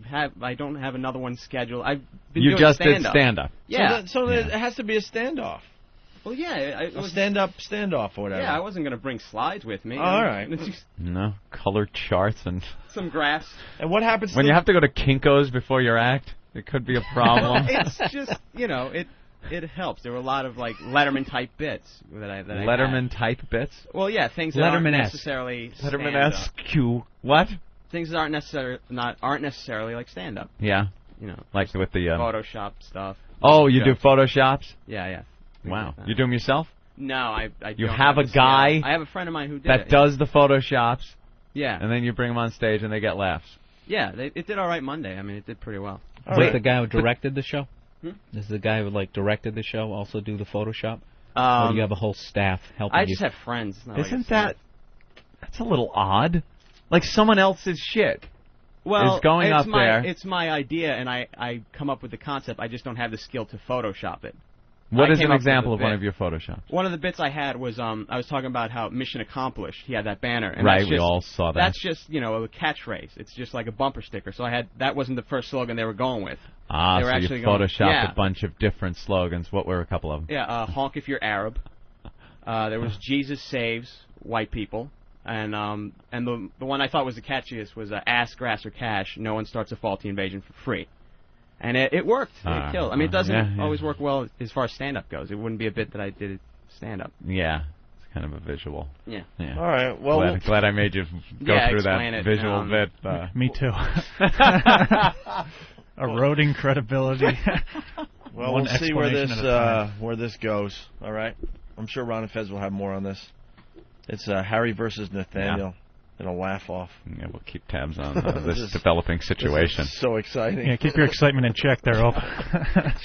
don't have another one scheduled. I've been doing just stand-up. did stand-up. Yeah. So it has to be a standoff. Well, yeah. It was standoff or whatever. Yeah, I wasn't going to bring slides with me. All right. It's just No, color charts and... some grass. And what happens when you have to go to Kinko's before your act? It could be a problem. It's just, it helps. There were a lot of, like, Letterman-type bits that I Letterman-type bits? Well, yeah, things that aren't necessarily Letterman-esque. What? Things that aren't necessarily like stand-up. Yeah. Like with the... Photoshop stuff. Oh, you do Photoshops? Yeah. Wow. You do them yourself? No, I You don't have a guy... I have a friend of mine who did that it. does the Photoshops. Yeah. And then you bring them on stage and they get laughs. Yeah, it did all right Monday. I mean, it did pretty well. Does the guy who directed the show? Hmm? Does the guy who directed the show also do the Photoshop? Or do you have a whole staff helping you? I just have friends. Isn't that's a little odd? Like someone else's shit Well, is going up there. It's my idea, and I come up with the concept. I just don't have the skill to Photoshop it. What is came an up with example a of one bit. of your Photoshops? One of the bits I had was I was talking about how mission accomplished. He had that banner. And Right, that's we just, all saw that. That's just a catchphrase. It's just like a bumper sticker. So that wasn't the first slogan they were going with. Ah, they were so actually you going, photoshopped a bunch of different slogans. What were a couple of them? Yeah, honk if you're Arab. There was Jesus saves white people. And the one I thought was the catchiest was ass, grass, or cash. No one starts a faulty invasion for free. And it worked. It killed. I mean, it doesn't always work well as far as stand-up goes. It wouldn't be a bit that I did stand-up. Yeah, it's kind of a visual. Yeah. All right. Well, glad I made you go through that visual bit. Me too. Eroding credibility. Well, One we'll see where explanation this goes. All right. I'm sure Ron and Fez will have more on this. It's Harry versus Nathaniel in a laugh-off. Yeah, we'll keep tabs on this developing situation. This is so exciting. Yeah, keep your excitement in check there, Ope.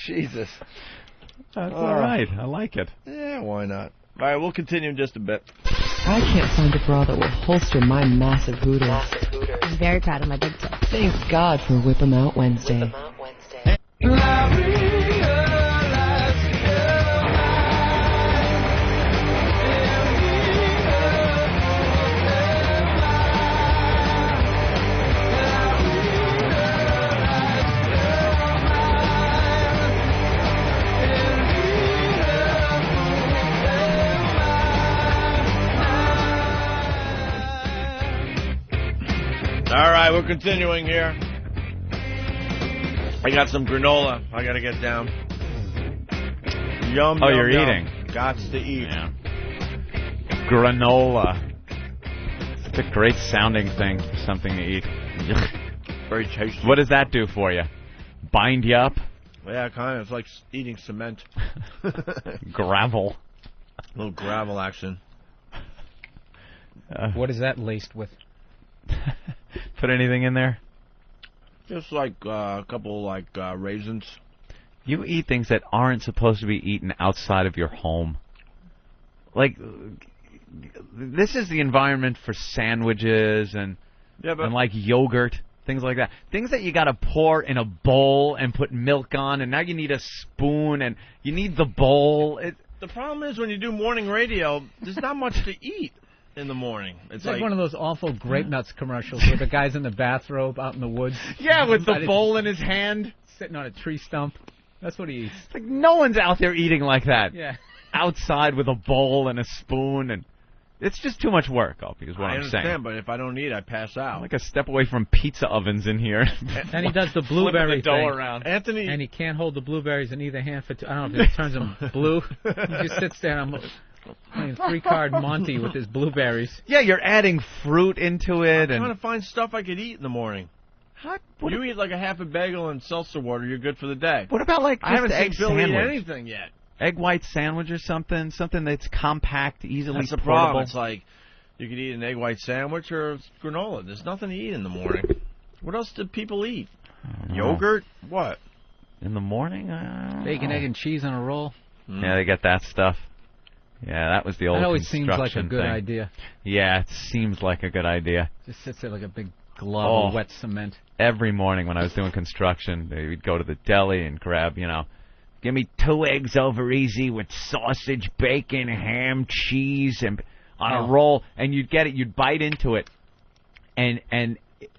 Jesus. That's all right. I like it. Yeah, why not? All right, we'll continue in just a bit. I can't find a bra that will holster my massive hooters. I'm very proud of my big toe. Thank God for Whip 'em Out Wednesday. All right, we're continuing here. I got some granola. I got to get down. Yum. Oh, yum, you're yum. eating. Gots to eat. Yeah. Granola. It's a great sounding thing for something to eat. Very tasty. What does that do for you? Bind you up? Yeah, kind of. It's like eating cement. Gravel. A little gravel action. What is that laced with? Put anything in there? Just like a couple raisins. You eat things that aren't supposed to be eaten outside of your home. Like, this is the environment for sandwiches and like yogurt, things like that. Things that you got to pour in a bowl and put milk on, and now you need a spoon and you need the bowl. The problem is when you do morning radio, there's not much to eat in the morning. It's like one of those awful Grape Nuts commercials where the guy's in the bathrobe out in the woods. Yeah, with the bowl in his hand. Sitting on a tree stump. That's what he eats. It's like no one's out there eating like that. Yeah. Outside with a bowl and a spoon, and it's just too much work, Opie, is what I I'm understand, saying. but if I don't eat, I pass out. I'm like a step away from pizza ovens in here. And he does the blueberry the dough thing. around. Anthony, and he can't hold the blueberries in either hand for I don't know if it turns them blue. He just sits there and I'm playing 3-card Monty with his blueberries. Yeah, you're adding fruit into it. I'm trying to find stuff I could eat in the morning. You eat like a half a bagel and seltzer water, you're good for the day. What about like I haven't just seen egg Bill sandwich? eat anything yet. Egg white sandwich or something that's compact, easily That's the portable. problem. It's like you could eat an egg white sandwich or granola. There's nothing to eat in the morning. What else do people eat? Yogurt? What? In the morning? Bacon, egg, and cheese on a roll. Yeah, they get that stuff. Yeah, that was the old That always seems like a construction good thing. idea. Yeah, it seems like a good idea. Just sits there like a big glove of wet cement. Every morning when I was doing construction, we'd go to the deli and grab, give me 2 eggs over easy with sausage, bacon, ham, cheese, and on a roll. And you'd get it, you'd bite into it, and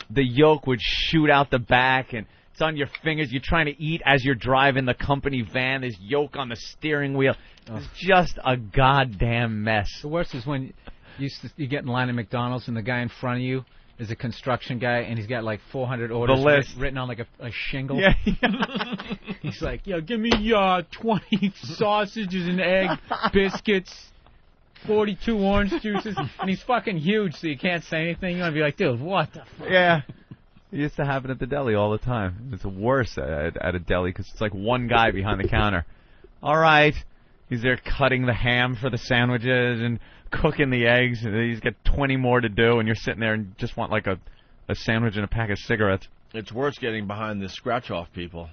the yolk would shoot out the back, and it's on your fingers. You're trying to eat as you're driving the company van. There's yolk on the steering wheel. It's just a goddamn mess. The worst is when you get in line at McDonald's and the guy in front of you is a construction guy, and he's got like 400 orders written on like a shingle. Yeah. He's like, give me 20 sausages and egg, biscuits, 42 orange juices, and he's fucking huge, so you can't say anything. You want to be like, dude, what the fuck? Yeah. It used to happen at the deli all the time. It's worse at a deli because it's like one guy behind the counter. All right. He's there cutting the ham for the sandwiches and cooking the eggs. And he's got 20 more to do, and you're sitting there and just want like a sandwich and a pack of cigarettes. It's worse getting behind the scratch-off people.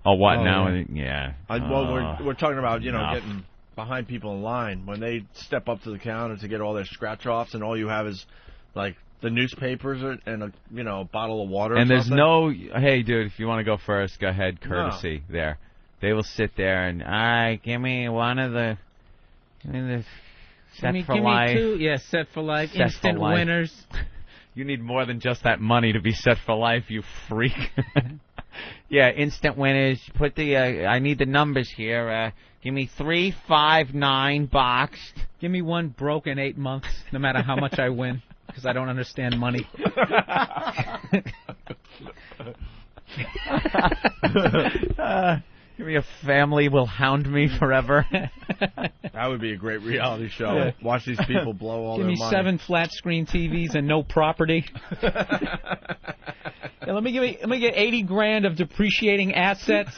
Oh, what now? Yeah. Well, we're talking about, getting behind people in line. When they step up to the counter to get all their scratch-offs, and all you have is, like, the newspapers and a bottle of water. And there's something. hey, dude, if you want to go first, go ahead, courtesy there. They will sit there and, all right, give me set for life. Give me 2. Yeah, set for life. Set Instant for life. winners. You need more than just that money to be set for life, you freak. Yeah, instant winners. Put I need the numbers here. Give me 3, 5, 9 boxed. Give me 1 broken 8 months, no matter how much I win, because I don't understand money. Give me a family will hound me forever. That would be a great reality show. Yeah. Watch these people blow all their money. Give me 7 flat screen TVs and no property. Yeah, let me get $80,000 of depreciating assets.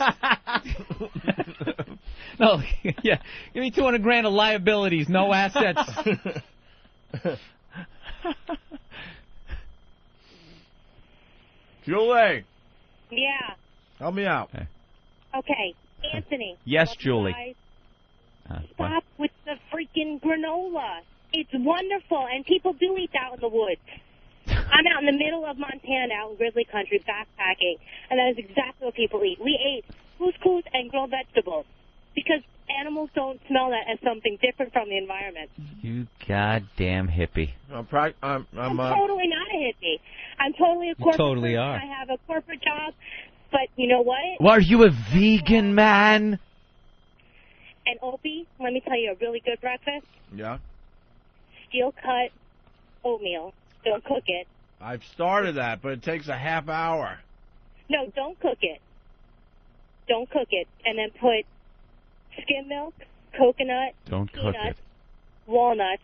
No, yeah, give me $200,000 of liabilities, no assets. Julie. Yeah. Help me out. Okay, Anthony. Yes, Julie. Stop with the freaking granola. It's wonderful, and people do eat out in the woods. I'm out in the middle of Montana, out in Grizzly Country, backpacking, and that is exactly what people eat. We ate couscous and grilled vegetables because animals don't smell that as something different from the environment. You goddamn hippie. I'm totally not a hippie. I'm totally a corporate totally person. are. I have a corporate job, but you know what? Well, are you a vegan, man? And Opie, let me tell you a really good breakfast. Yeah? Steel-cut oatmeal. Don't cook it. I've started that, but it takes a half hour. No, don't cook it. Don't cook it. And then put skim milk, coconut, peanuts, walnuts,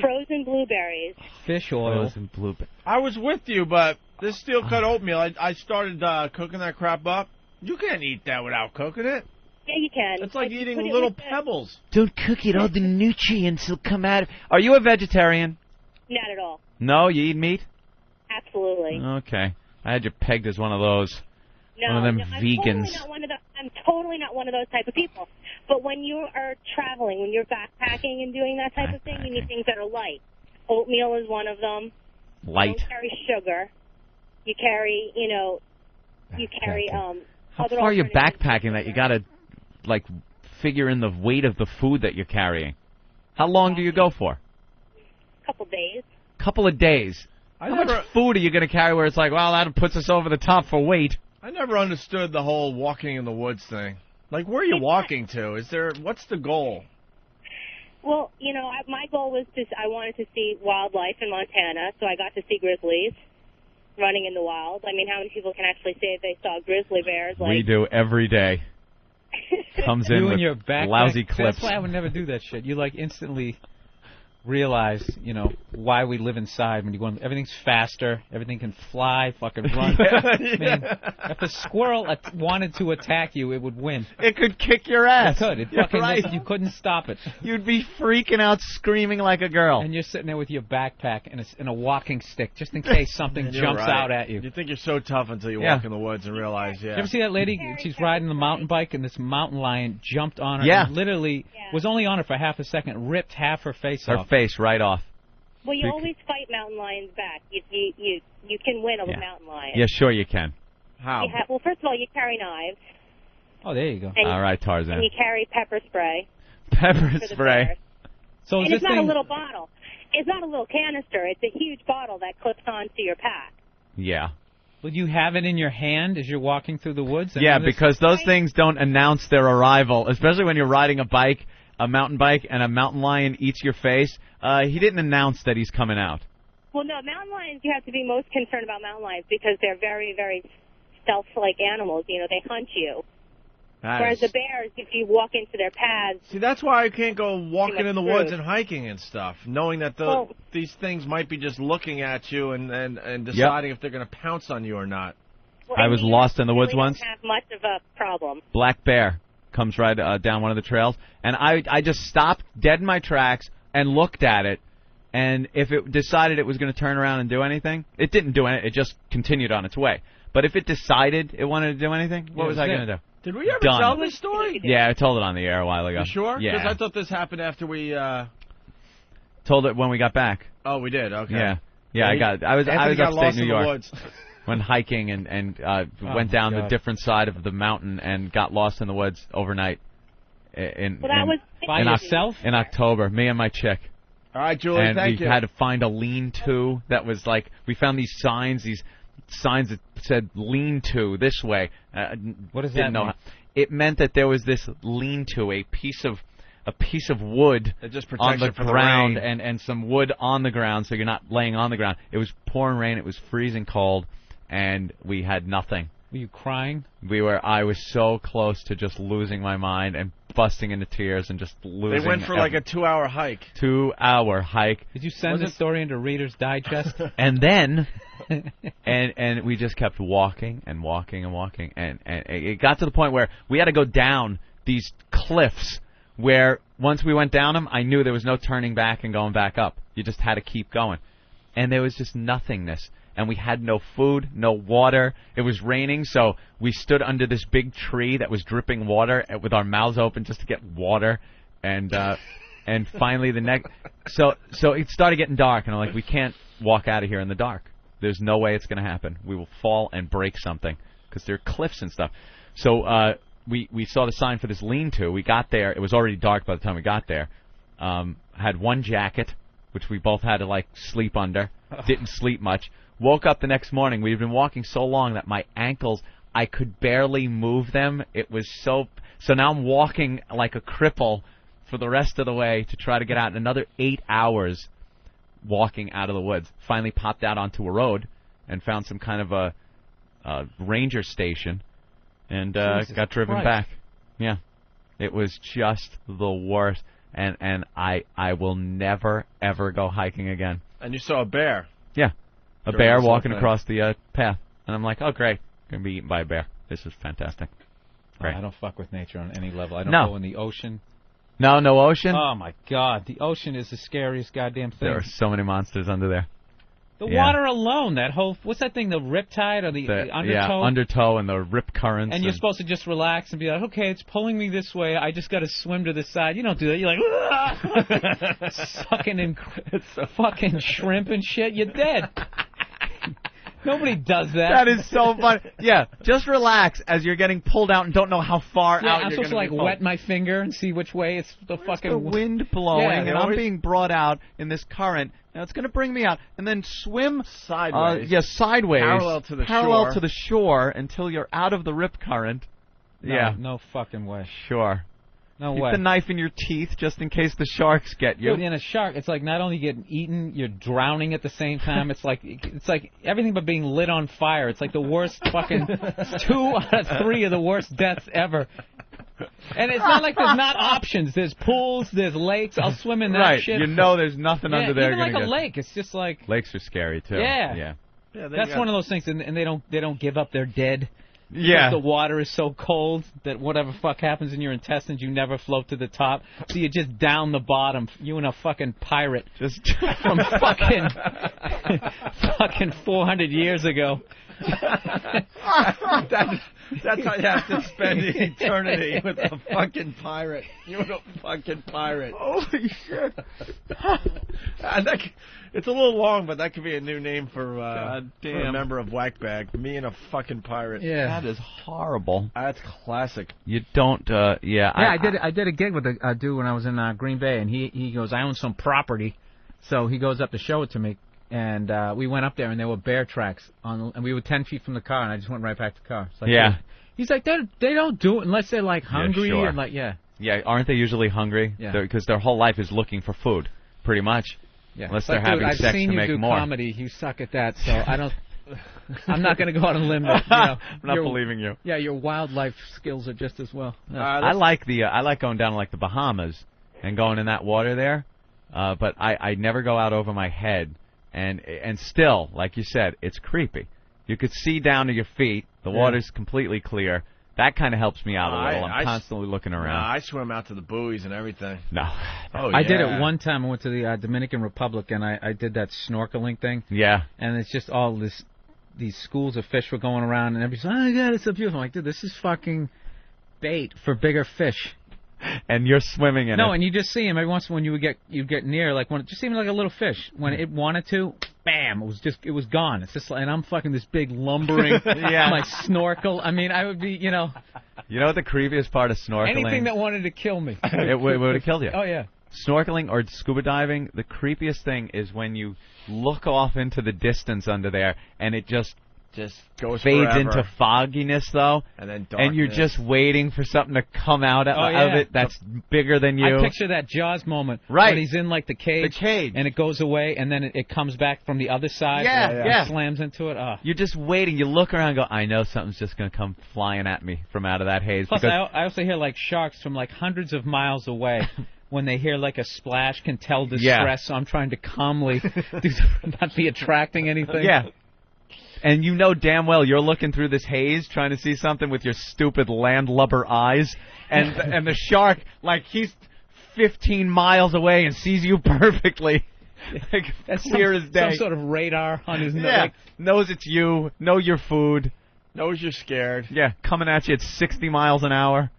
frozen blueberries. Fish oil. Frozen blueberries. I was with you, but this steel-cut oatmeal, I started cooking that crap up. You can't eat that without cooking it. Yeah, you can. It's like eating put it little with the- pebbles. Don't cook it. All the nutrients will come out. Are you a vegetarian? Not at all. No, you eat meat? Absolutely. Okay. I had you pegged as one of those. No, one of them no, I'm vegans. I'm totally not one of those type of people. But when you are traveling, when you're backpacking and doing that type of thing, you need things that are light. Oatmeal is one of them. Light. You don't carry sugar. You carry, you carry How other far are you alternatives. backpacking that you got to, like, figure in the weight of the food that you're carrying? How long do you go for? Couple days. Couple of days. How much food are you going to carry where it's like, well, that puts us over the top for weight? I never understood the whole walking in the woods thing. Like, where are you walking to? What's the goal? Well, my goal was I wanted to see wildlife in Montana, so I got to see grizzlies running in the wild. I mean, how many people can actually say they saw grizzly bears? We do every day. Comes in You with and your backpack. lousy clips. That's why I would never do that shit. You like instantly realize, why we live inside. When you go, everything's faster. Everything can fly, fucking run. I mean, if a squirrel wanted to attack you, it would win. It could kick your ass. It could. It You're fucking right. You couldn't stop it. You'd be freaking out, screaming like a girl. And you're sitting there with your backpack and a walking stick, just in case something You're jumps right. out at you. You think you're so tough until you Yeah. walk in the woods and realize, You ever see that lady? She's riding the mountain bike, and this mountain lion jumped on her. Yeah. And literally was only on her for half a second, ripped half her face Her off. face right off. Well, you always fight mountain lions back. You can win a mountain lion. Yeah, sure you can. How? Well, first of all, you carry knives. Oh, there you go. And All right, And Tarzan. you carry pepper spray. Pepper for the spray. bears. So And it's not a little bottle. It's not a little canister. It's a huge bottle that clips onto your pack. Yeah. Would you have it in your hand as you're walking through the woods? I Yeah, mean, this- because those things don't announce their arrival, especially when you're riding a mountain bike, and a mountain lion eats your face. He didn't announce that he's coming out. Well, no, mountain lions, you have to be most concerned about mountain lions because they're very, very stealth-like animals. They hunt you. Whereas the bears, if you walk into their paths... See, that's why I can't go walking in the screwed. woods and hiking and stuff, knowing that these things might be just looking at you and deciding if they're going to pounce on you or not. Well, I was lost in the woods really once. don't have much of a problem. Black bear comes right down one of the trails, and I just stopped dead in my tracks and looked at it, and if it decided it was going to turn around and do anything, it didn't do anything. It just continued on its way. But if it decided it wanted to do anything, what was I going to do? Did we ever Done. tell this story? Yeah, I told it on the air a while ago. You sure? Yeah. Because I thought this happened after we... Told it when we got back. Oh, we did? Okay. Yeah. Yeah, I was Anthony got upstate lost New in the York. woods. Went hiking and went down the different side of the mountain and got lost in the woods overnight. In October, me and my chick. All right, Julie, and thank we you. had to find a lean-to that was like, we found these signs that said lean-to this way. What does didn't that know mean? It meant that there was this lean-to, a piece of wood That just protects on the it from the ground rain. and some wood on the ground, so you're not laying on the ground. It was pouring rain. It was freezing cold, and we had nothing. Were you crying? I was so close to just losing my mind and busting into tears and just losing. They went for like a 2-hour hike. 2-hour hike. Did you send the story into Reader's Digest? And then, and we just kept walking and walking and walking, and it got to the point where we had to go down these cliffs where once we went down them, I knew there was no turning back and going back up. You just had to keep going. And there was just nothingness. And we had no food, no water. It was raining, so we stood under this big tree that was dripping water with our mouths open just to get water. And finally so it started getting dark, and I'm like, we can't walk out of here in the dark. There's no way it's going to happen. We will fall and break something because there are cliffs and stuff. So we saw the sign for this lean-to. We got there. It was already dark by the time we got there. Had one jacket, which we both had to, like, sleep under. Didn't sleep much. Woke up the next morning. We'd been walking so long that my ankles, I could barely move them. It was so now I'm walking like a cripple for the rest of the way to try to get out. Another 8 hours walking out of the woods. Finally popped out onto a road and found some kind of a ranger station and got driven Christ. back. Yeah. It was just the worst. And I will never, ever go hiking again. And you saw a bear. Yeah. A During bear this whole walking thing. across the path. And I'm like, oh, great. Going to be eaten by a bear. This is fantastic. Great. I don't fuck with nature on any level. I don't No. go in the ocean. No ocean? Oh, my God. The ocean is the scariest goddamn thing. There are so many monsters under there. The Yeah. water alone, that whole, what's that thing, the riptide or the undertow? Yeah, undertow and the rip currents. And you're supposed to just relax and be like, okay, it's pulling me this way. I just got to swim to the side. You don't do that. You're like, sucking in fucking shrimp and shit. You're dead. Nobody does that. That is so funny. Yeah, just relax as you're getting pulled out and don't know how far Yeah, out I'm you're supposed to going like wet my finger and see which way it's the fucking the wind blowing, Yeah, and I'm being brought out in this current. Now it's going to bring me out, and then swim Sideways. sideways, Parallel to the parallel shore. to the shore until you're out of the rip current. Yeah, no fucking way. Sure. No Keep way. the knife in your teeth just in case the sharks get you. Dude, in a shark, it's like not only getting eaten, you're drowning at the same time. It's like everything but being lit on fire. It's like the worst fucking 2 out of 3 of the worst deaths ever. And it's not like there's not options. There's pools, there's lakes. I'll swim in that Right, shit. you know there's nothing under there even like gonna a get- lake. It's just like Lakes are scary too. Yeah. That's one of those things, and they don't give up their dead. Yeah. Because the water is so cold that whatever fuck happens in your intestines, you never float to the top. So you're just down the bottom. You and a fucking pirate. Just from fucking 400 years ago. That's how you have to spend eternity with a fucking pirate. You're a fucking pirate. Holy shit. It's a little long, but that could be a new name for a member of Whackbag. Me and a fucking pirate. That is horrible. That's classic. You don't, I did a gig with a dude when I was in Green Bay, and he goes, I own some property. So he goes up to show it to me, and we went up there, and there were bear tracks, and we were 10 feet from the car, and I just went right back to the car. It's like, Yeah. He's like, they don't do it unless they're, like, hungry sure. and, like, Yeah, aren't they usually hungry? Yeah. Because their whole life is looking for food, pretty much. Yeah. Unless But, they're having dude, I've sex seen to you make do more. comedy. You suck at that, so I don't. I'm not going to go out on a limb. But, I'm not believing you. Yeah, your wildlife skills are just as well. I like going down to like the Bahamas and going in that water there, but I never go out over my head, and still, like you said, it's creepy. You could see down to your feet. The Yeah. water's completely clear. That kind of helps me out a little. I I'm constantly looking around. I swim out to the buoys and everything. No. Oh, I did yeah. it one time. I went to the Dominican Republic, and I did that snorkeling thing. Yeah. And it's just all these schools of fish were going around, and everybody's like, oh, my God, it's so beautiful. I'm like, dude, this is fucking bait for bigger fish. And you're swimming in it. No, and you just see him every once in a while when you get near, like when just even like a little fish. When it wanted to, bam, it was gone. It's just like, and I'm fucking this big lumbering Yeah. my snorkel. I mean, I would be, You know what the creepiest part of snorkeling? anything that wanted to kill me. It would have killed you. Oh yeah. Snorkeling or scuba diving, the creepiest thing is when you look off into the distance under there, and it just goes fades forever. into fogginess, though, And then and you're darkness. just waiting for something to come out of yeah. it that's bigger than you. I picture that Jaws moment Right. when he's in like the cage, and it goes away, and then it comes back from the other side. Yeah, and yeah. slams into it. Oh. You're just waiting. You look around and go, I know something's just going to come flying at me from out of that haze. Plus, because I also hear like sharks from like hundreds of miles away. When they hear like a splash, can tell distress. Yeah. So I'm trying to calmly not be attracting anything. Yeah. And you know damn well you're looking through this haze trying to see something with your stupid landlubber eyes, and the shark, like, he's 15 miles away and sees you perfectly. Like, That's clear as day. Some sort of radar on his Yeah. neck. Knows it's you, know your food. Knows you're scared. Yeah, coming at you at 60 miles an hour.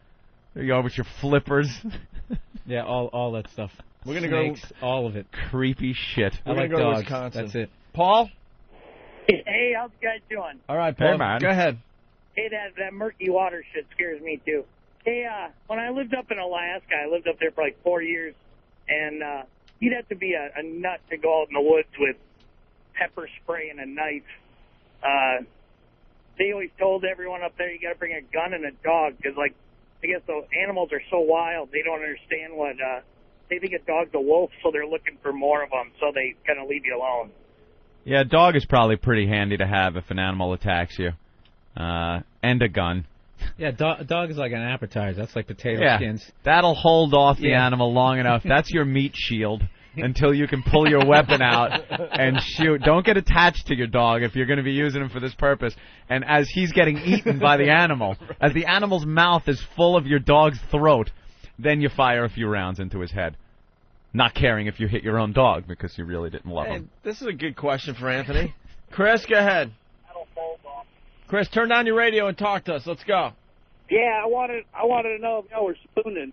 There you go with your flippers. Yeah, all that stuff. We're gonna Snakes, go all of it. Creepy shit. I We're like gonna go to dogs. Wisconsin. That's it. Paul? Hey, how's you guys doing? All right, Paul. Hey, man. Go ahead. Hey, that murky water shit scares me, too. Hey, when I lived up in Alaska, I lived up there for like 4 years, and you'd have to be a nut to go out in the woods with pepper spray and a knife. They always told everyone up there you got to bring a gun and a dog, because, like, I guess the animals are so wild, they don't understand what, they think a dog's a wolf, so they're looking for more of them, so they kind of leave you alone. Yeah, a dog is probably pretty handy to have if an animal attacks you. And a gun. Yeah, dog is like an appetizer. That's like potato Yeah, skins. that'll hold off the Yeah. animal long enough. That's your meat shield. until you can pull your weapon out and shoot. Don't get attached to your dog if you're going to be using him for this purpose. And as he's getting eaten by the animal, as the animal's mouth is full of your dog's throat, then you fire a few rounds into his head. Not caring if you hit your own dog because you really didn't love him. This is a good question for Anthony. Chris, go ahead. Chris, turn down your radio and talk to us. Let's go. Yeah, I wanted to know if y'all were spooning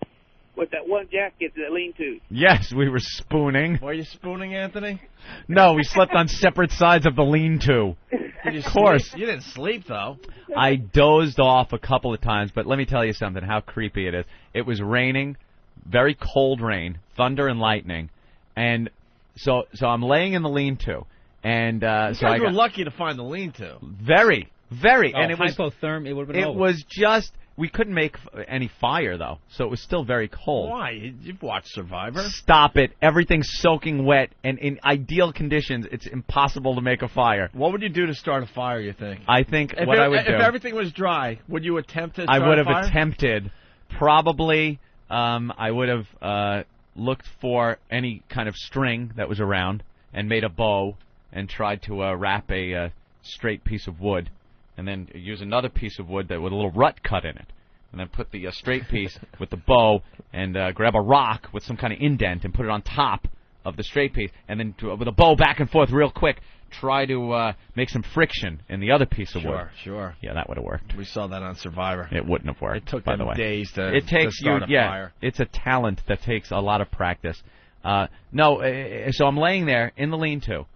with that one jacket that lean-to. Yes, we were spooning. Were you spooning, Anthony? No, we slept on separate sides of the lean-to. Of course. You didn't sleep, though. I dozed off a couple of times, but let me tell you something, how creepy it is. It was raining, very cold rain, thunder and lightning, and so I'm laying in the lean-to. And You so I guys were got lucky to find the lean-to. very, and it was hypothermia. It would have been It over. was just we couldn't make any fire though, so it was still very cold. Why? You've watched Survivor. Stop it! Everything's soaking wet, and in ideal conditions, it's impossible to make a fire. What would you do to start a fire, you think? I think If what I would do. If everything was dry, would you attempt to start I would a have fire? attempted. Probably, I would have looked for any kind of string that was around and made a bow and tried to wrap a straight piece of wood, and then use another piece of wood that with a little rut cut in it, and then put the straight piece with the bow and grab a rock with some kind of indent and put it on top of the straight piece, and then with a bow back and forth real quick, try to make some friction in the other piece of wood. Sure. Yeah, that would have worked. We saw that on Survivor. It wouldn't have worked. It took by them the way. days to It takes to start you, a fire. It's a talent that takes a lot of practice. So I'm laying there in the lean-to,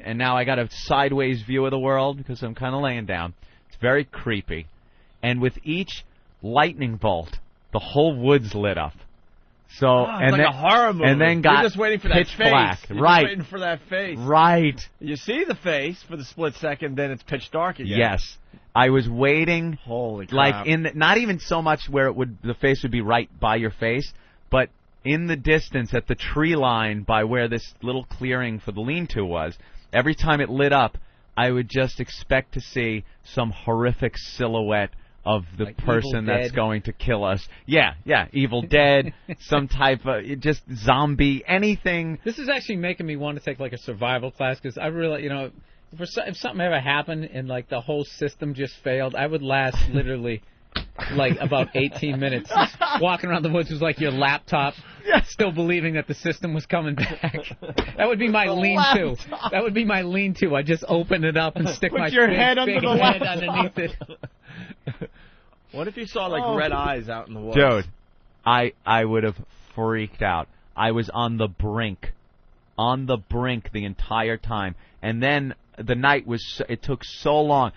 and now I got a sideways view of the world because I'm kind of laying down. It's very creepy, and with each lightning bolt, the whole woods lit up. So It's and like then, a horror movie. and then got You're just waiting for that pitch face. black. You're Right. just waiting for that face. Right. You see the face for the split second, then it's pitch dark again. Yes. I was waiting. Holy crap. Like not even so much where the face would be right by your face, but in the distance at the tree line by where this little clearing for the lean-to was. Every time it lit up, I would just expect to see some horrific silhouette of the Like person Evil that's Dead? going to kill us. Yeah, Evil Dead, some type of just zombie, anything. This is actually making me want to take like a survival class because I really, if something ever happened and like the whole system just failed, I would last literally like about 18 minutes. Just walking around the woods was like your laptop, still believing that the system was coming back. That would be my lean-to. That would be my lean-to. I just open it up and stick Put my your big, head under big the head laptop. underneath it. What if you saw like red eyes out in the woods? Dude, I would have freaked out. I was on the brink the entire time, and then the night it took so long.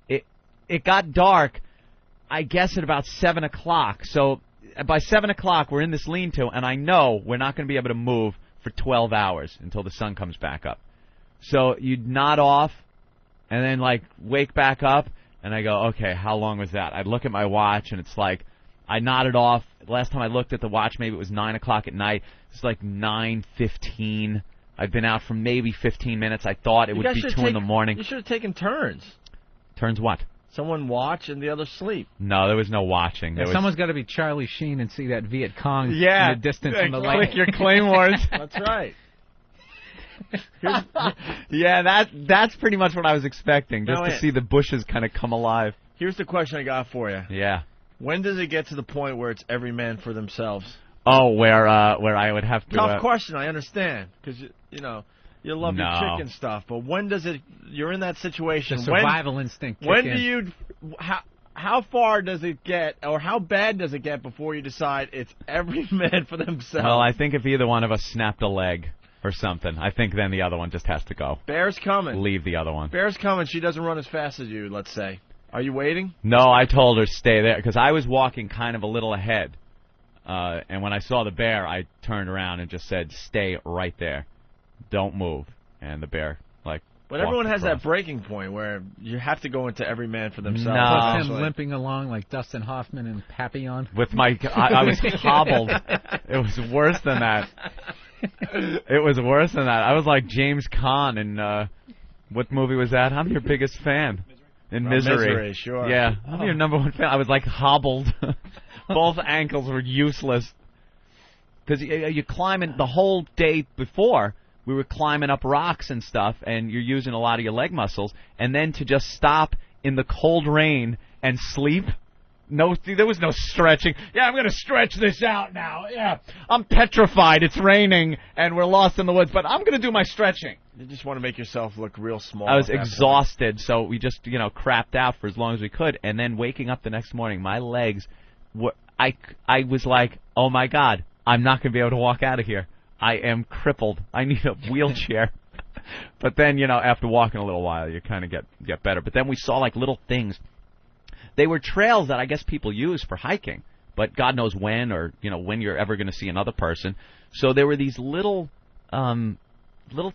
It got dark, I guess at about 7 o'clock. So by 7 o'clock we're in this lean-to, and I know we're not going to be able to move for 12 hours until the sun comes back up. So you'd nod off, and then like wake back up. And I go, okay, how long was that? I'd look at my watch, and it's like, I nodded off. Last time I looked at the watch, maybe it was 9 o'clock at night. It's like 9:15. I'd been out for maybe 15 minutes. I thought it would be 2 in the morning. You should have taken turns. Turns what? Someone watch and the other sleep. No, there was no watching. There was... Someone's got to be Charlie Sheen and see that Viet Cong in the distance from the click light. your claymores. That's right. Yeah, that's pretty much what I was expecting, just Now, to see the bushes kind of come alive. Here's the question I got for you. Yeah. When does it get to the point where it's every man for themselves? Oh, where I would have to... Tough question, I understand, because, you love your No. chicken stuff, but when does it... You're in that situation. The survival instinct kick When in. do you... How far does it get, or how bad does it get before you decide it's every man for themselves? Well, I think if either one of us snapped a leg or something, I think then the other one just has to go. Bear's coming. Leave the other one. Bear's coming. She doesn't run as fast as you, let's say. Are you waiting? No, I told her stay there because I was walking kind of a little ahead. And when I saw the bear, I turned around and just said, stay right there. Don't move. And the bear, like, But walked everyone has across. that breaking point where you have to go into every man for themselves. No. Plus him limping along like Dustin Hoffman and Papillon. With my, I was hobbled. It was worse than that. It was worse than that. I was like James Caan in, what movie was that? I'm your biggest fan. In Misery. Misery, sure. Yeah, I'm your number one fan. I was like hobbled. Both ankles were useless. because you climbing the whole day before. We were climbing up rocks and stuff, and you're using a lot of your leg muscles, and then to just stop in the cold rain and sleep. No, there was no stretching. Yeah, I'm going to stretch this out now. Yeah, I'm petrified. It's raining, and we're lost in the woods, but I'm going to do my stretching. You just want to make yourself look real small. I was exhausted, so we just, crapped out for as long as we could, and then waking up the next morning, my legs were, I was like, oh my God, I'm not going to be able to walk out of here. I am crippled. I need a wheelchair. But then, after walking a little while, you kind of get better. But then we saw like little things. They were trails that I guess people use for hiking, but God knows when or, when you're ever going to see another person. So there were these little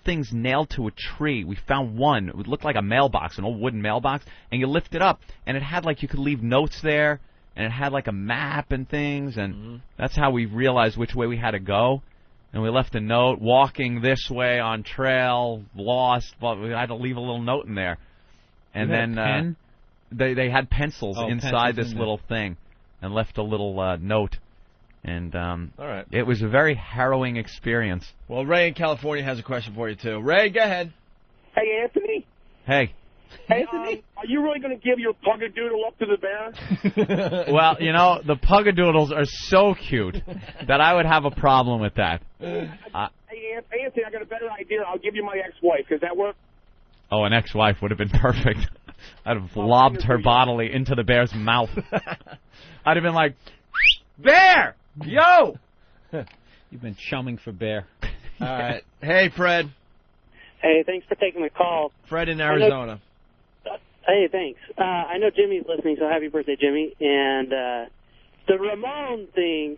things nailed to a tree. We found one. It would look like a mailbox, an old wooden mailbox, and you lift it up, and it had like you could leave notes there, and it had like a map and things, and that's how we realized which way we had to go. And we left a note, walking this way on trail, lost, but we had to leave a little note in there. And then they had pencils inside this little thing and left a little note. And all right. It was a very harrowing experience. Well, Ray in California has a question for you, too. Ray, go ahead. Hey, Anthony. Hey. Anthony, are you really going to give your pug-a-doodle up to the bear? Well, the pug-a-doodles are so cute that I would have a problem with that. Hey, Anthony, I got a better idea. I'll give you my ex-wife. Does that work? Oh, an ex-wife would have been perfect. I'd have lobbed her bodily into the bear's mouth. I'd have been like, Bear! Yo! You've been chumming for Bear. All right. Hey, Fred. Hey, thanks for taking the call. Fred in Arizona. Hey, thanks. I know Jimmy's listening, so happy birthday, Jimmy. And the Ramon thing,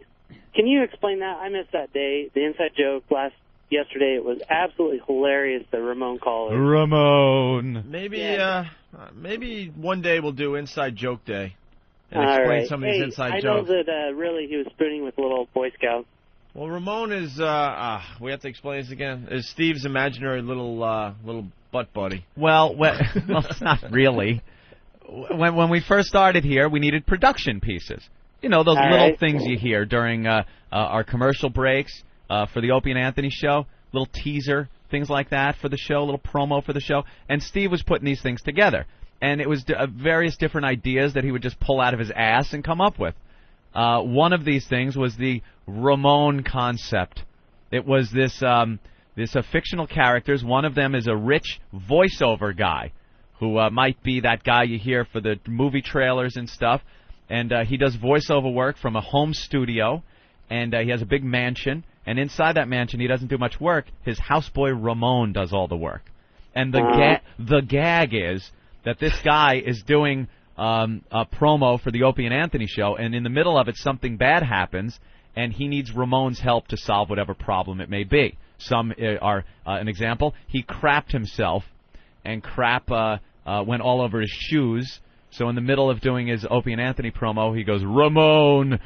can you explain that? I missed that day. The inside joke yesterday, it was absolutely hilarious, the Ramon caller. Ramon. Maybe one day we'll do Inside Joke Day and All explain right. some of these inside jokes. I know that really he was spooning with a little Boy Scout. Well, Ramon is, we have to explain this again, is Steve's imaginary little butt buddy. Well, it's not really. When we first started here, we needed production pieces. Those little things you hear during our commercial breaks for the Opie and Anthony show, little teaser, things like that for the show, little promo for the show. And Steve was putting these things together. And it was various different ideas that he would just pull out of his ass and come up with. One of these things was the Ramon concept. It was this fictional characters. One of them is a rich voiceover guy who might be that guy you hear for the movie trailers and stuff. And he does voiceover work from a home studio, and he has a big mansion. And inside that mansion, he doesn't do much work. His houseboy Ramon does all the work. And the gag is that this guy is doing a promo for the Opie and Anthony show, and in the middle of it, something bad happens, and he needs Ramon's help to solve whatever problem it may be. Some are, an example, he crapped himself, and crap went all over his shoes. So in the middle of doing his Opie and Anthony promo, he goes, Ramon,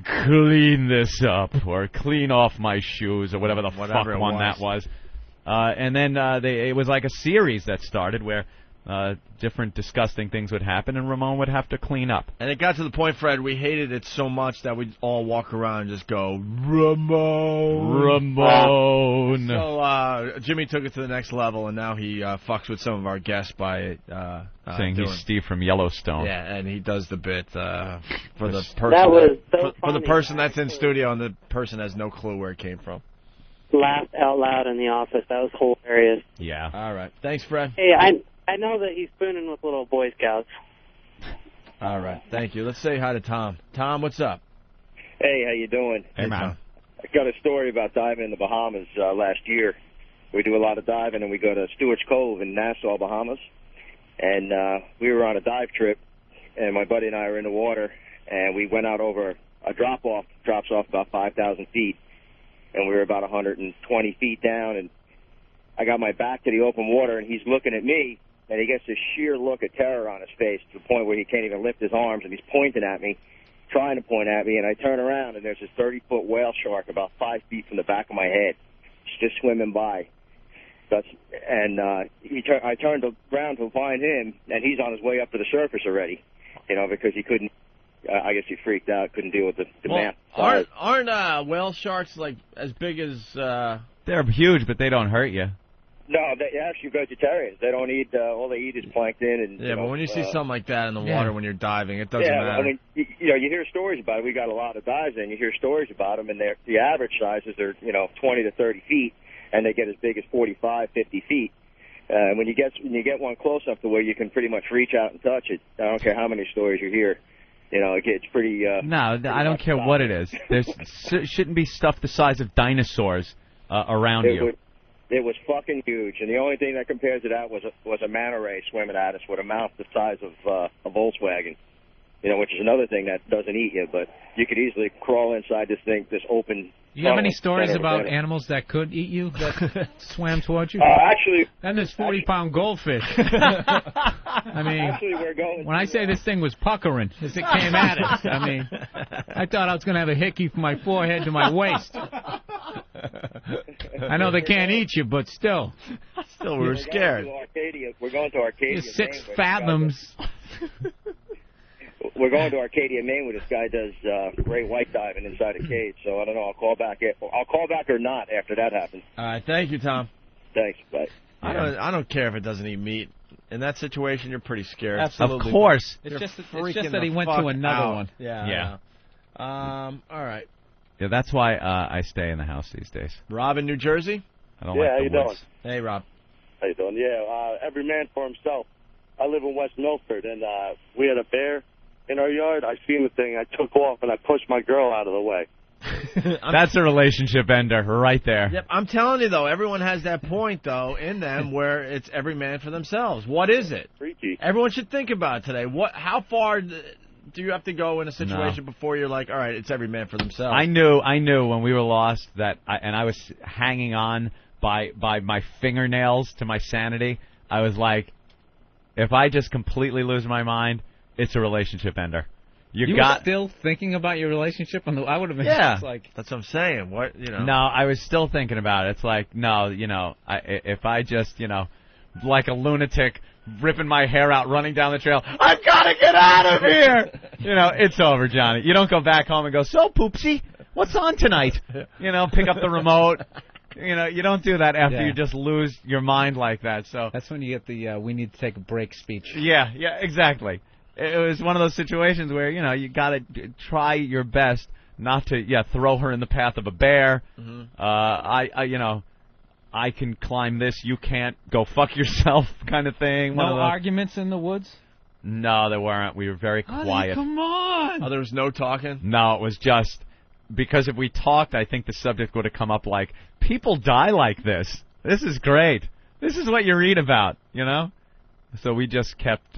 clean this up, or clean off my shoes, or whatever fuck one that was. And then it was like a series that started where different disgusting things would happen, and Ramon would have to clean up. And it got to the point, Fred, we hated it so much that we'd all walk around and just go, Ramon! Ramon! So Jimmy took it to the next level, and now he fucks with some of our guests by saying he's Steve from Yellowstone. Yeah, and he does the bit for the person for the person that's in studio, and the person has no clue where it came from. Laughed out loud in the office. That was hilarious. Yeah. All right. Thanks, Fred. Hey, I know that he's spooning with little Boy Scouts. All right. Thank you. Let's say hi to Tom. Tom, what's up? Hey, how you doing? Hey, man. I got a story about diving in the Bahamas last year. We do a lot of diving, and we go to Stewart's Cove in Nassau, Bahamas. And we were on a dive trip, and my buddy and I were in the water, and we went out over a drop-off, drops off about 5,000 feet, and we were about 120 feet down, and I got my back to the open water, and he's looking at me, and he gets this sheer look of terror on his face to the point where he can't even lift his arms, and he's pointing at me, trying to point at me, and I turn around, and there's this 30-foot whale shark about 5 feet from the back of my head. It's just swimming by. I turned around to find him, and he's on his way up to the surface already, because he couldn't I guess he freaked out, couldn't deal with the Well, mass. aren't whale sharks like as big as? They're huge, but they don't hurt you. No, they're actually vegetarians. They don't eat. All they eat is plankton and. Yeah, but when you see something like that in the water when you're diving, it doesn't matter. I mean, you hear stories about it. We got a lot of dives in. You hear stories about them, and the average sizes are 20 to 30 feet, and they get as big as 45, 50 feet. When you get one close enough to where you can pretty much reach out and touch it, I don't care how many stories you hear. It gets pretty. No, I don't care what it is. There shouldn't be stuff the size of dinosaurs around you. It was fucking huge, and the only thing that compared to that was a manta ray swimming at us with a mouth the size of a Volkswagen. Which is another thing that doesn't eat you, but you could easily crawl inside this thing, this open. Do you have any stories about animals that could eat you that swam towards you? Actually, then there's 40-pound goldfish. I mean, actually, we're going. When I say this thing was puckering as it came at us, I mean, I thought I was going to have a hickey from my forehead to my waist. I know they can't eat you, but still. Still, we were scared. We're going to Arcadia. You're 6 fathoms. We're going to Arcadia, Maine, where this guy does great white diving inside a cage. So I don't know. I'll call back or not after that happens. All right, thank you, Tom. Thanks. Bye. I don't care if it doesn't eat meat. In that situation, you're pretty scared. Absolutely. Of course. It's just that he went to another one. Yeah. All right. Yeah, that's why I stay in the house these days. Rob in New Jersey? I don't like how the you woods. doing? Hey, Rob. How you doing? Yeah, every man for himself. I live in West Milford, and we had a bear in our yard. I seen the thing. I took off, and I pushed my girl out of the way. That's a relationship ender right there. Yep, I'm telling you, though, everyone has that point, though, in them where it's every man for themselves. What is it? Freaky. Everyone should think about it today. How far do you have to go in a situation before you're like, all right, it's every man for themselves? I knew when we were lost that, I was hanging on by my fingernails to my sanity. I was like, if I just completely lose my mind, it's a relationship ender. You were still thinking about your relationship? I would have been just like... That's what I'm saying. No, I was still thinking about it. It's like, no, if I just, like a lunatic, ripping my hair out, running down the trail, I've got to get out of here! It's over, Johnny. You don't go back home and go, so, Poopsie, what's on tonight? Pick up the remote. You don't do that after you just lose your mind like that. So that's when you get the we need to take a break speech. Yeah, exactly. It was one of those situations where, you got to try your best not to, throw her in the path of a bear. Mm-hmm. I can climb this, you can't, go fuck yourself kind of thing. No arguments in the woods? No, there weren't. We were very quiet. Come on! Oh, there was no talking? No, it was just, because if we talked, I think the subject would have come up like, people die like this. This is great. This is what you read about, So we just kept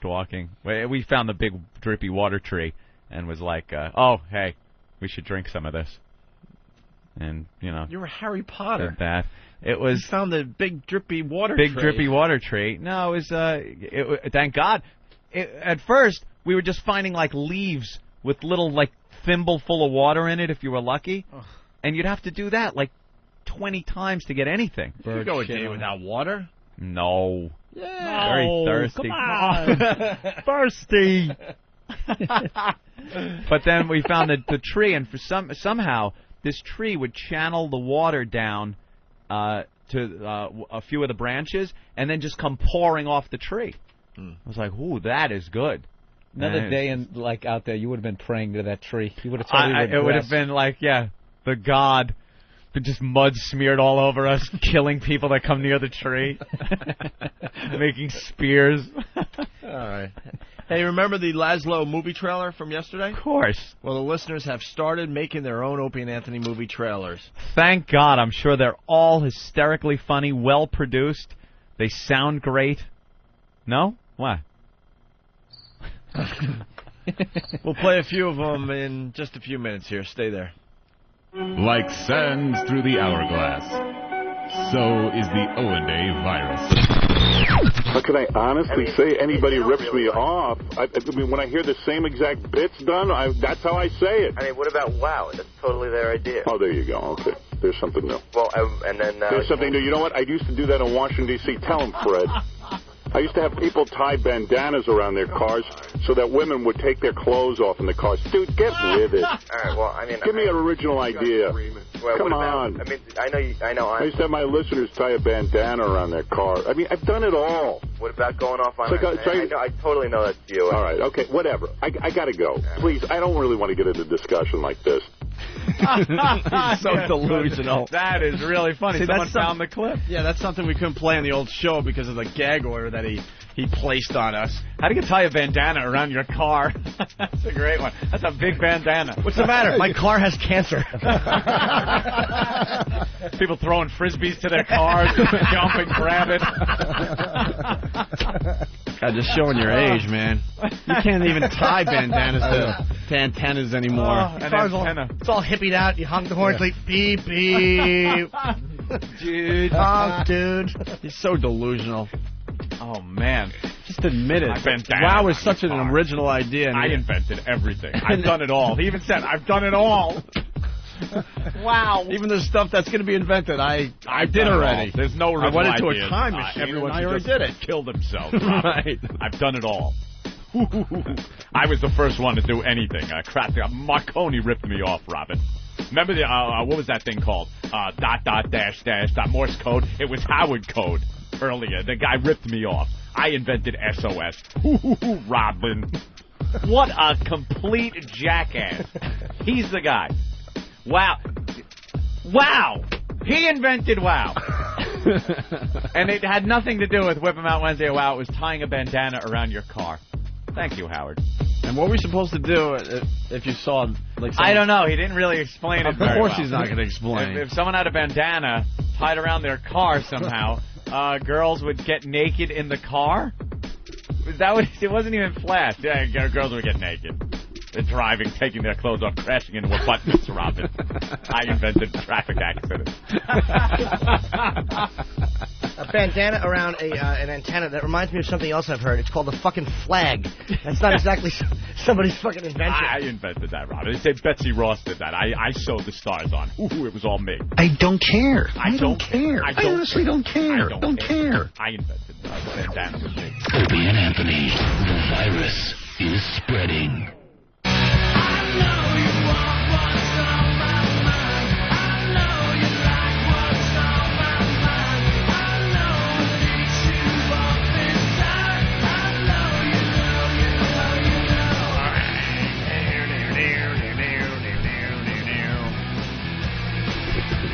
walking. We found the big drippy water tree and was like, oh, hey, we should drink some of this. And, You were Harry Potter. Did that. It was... You found the big drippy water tree. Big drippy water tree. No, it was, thank God. At first, we were just finding, like, leaves with little, like, thimble full of water in it if you were lucky. Ugh. And you'd have to do that, like, 20 times to get anything. You could go a day without water? No. Yeah. Very thirsty. Come on. Thirsty. But then we found the tree, and for somehow this tree would channel the water down to a few of the branches, and then just come pouring off the tree. I was like, "Ooh, that is good." Another day out there, you would have been praying to that tree. You would have totally it would have been like, the god. Just mud smeared all over us, killing people that come near the tree, making spears. All right. Hey, remember the Laszlo movie trailer from yesterday? Of course. Well, the listeners have started making their own Opie and Anthony movie trailers. Thank God. I'm sure they're all hysterically funny, well-produced. They sound great. No? What? We'll play a few of them in just a few minutes here. Stay there. Like sands through the hourglass, so is the Owenday virus. How can I honestly say anybody rips me off? I mean, when I hear the same exact bits done, that's how I say it. I mean, what about wow? That's totally their idea. Oh, there you go. Okay. There's something new. Well, and then... There's something new. You know what? I used to do that in Washington, D.C. Tell him, Fred. I used to have people tie bandanas around their cars so that women would take their clothes off in the cars. Dude, get with it. All right, well, I mean... Give me an original idea. Well, Come what about, on. I mean, I know. I used to have my listeners tie a bandana around their car. I mean, I've done it all. What about going off on... I totally know that's you. All right, okay, whatever. I got to go. Please, I don't really want to get into a discussion like this. So delusional. That is really funny. See, Someone found the clip. Yeah, that's something we couldn't play on the old show because of the gag order that he placed on us. How do you tie a bandana around your car? That's a great one. That's a big bandana. What's the matter? My car has cancer. People throwing frisbees to their cars, jump and grab it. God, just showing your age, man. You can't even tie bandanas to antennas anymore. It's all hippied out. You honk the horn, like beep, beep. Dude. Honk, dude. He's so delusional. Oh, man. Just admit it. My bandana WOW is on such your an car. original idea. I invented everything. I've done it all. He even said, I've done it all. Wow. Even the stuff that's going to be invented, I did already. There's no I went into ideas. a time machine Everyone and I already did it. Kill themselves. Right. I've done it all. I was the first one to do anything. Marconi ripped me off, Robin. Remember the what was that thing called? Dot dash dash dot Morse code. It was Howard code earlier. The guy ripped me off. I invented SOS. Robin. What a complete jackass. He's the guy. Wow. Wow. He invented WOW. And it had nothing to do with Whip 'em Out Wednesday or WOW. It was tying a bandana around your car. Thank you, Howard. And what were we supposed to do if you saw, like, I don't know. He didn't really explain it very well. Of course he's not going to explain. If someone had a bandana tied around their car somehow, girls would get naked in the car? It wasn't even flash. Yeah, girls would get naked. They're driving, taking their clothes off, crashing into abutments, Robin. I invented traffic accidents. A bandana around an antenna. That reminds me of something else I've heard. It's called the fucking flag. That's not exactly somebody's fucking invention. I invented that, Robin. They say Betsy Ross did that. I sewed the stars on. Ooh, it was all me. I don't care. I don't care. I honestly don't care. Don't care. I invented the bandana with me. Opie and Anthony, the virus is spreading.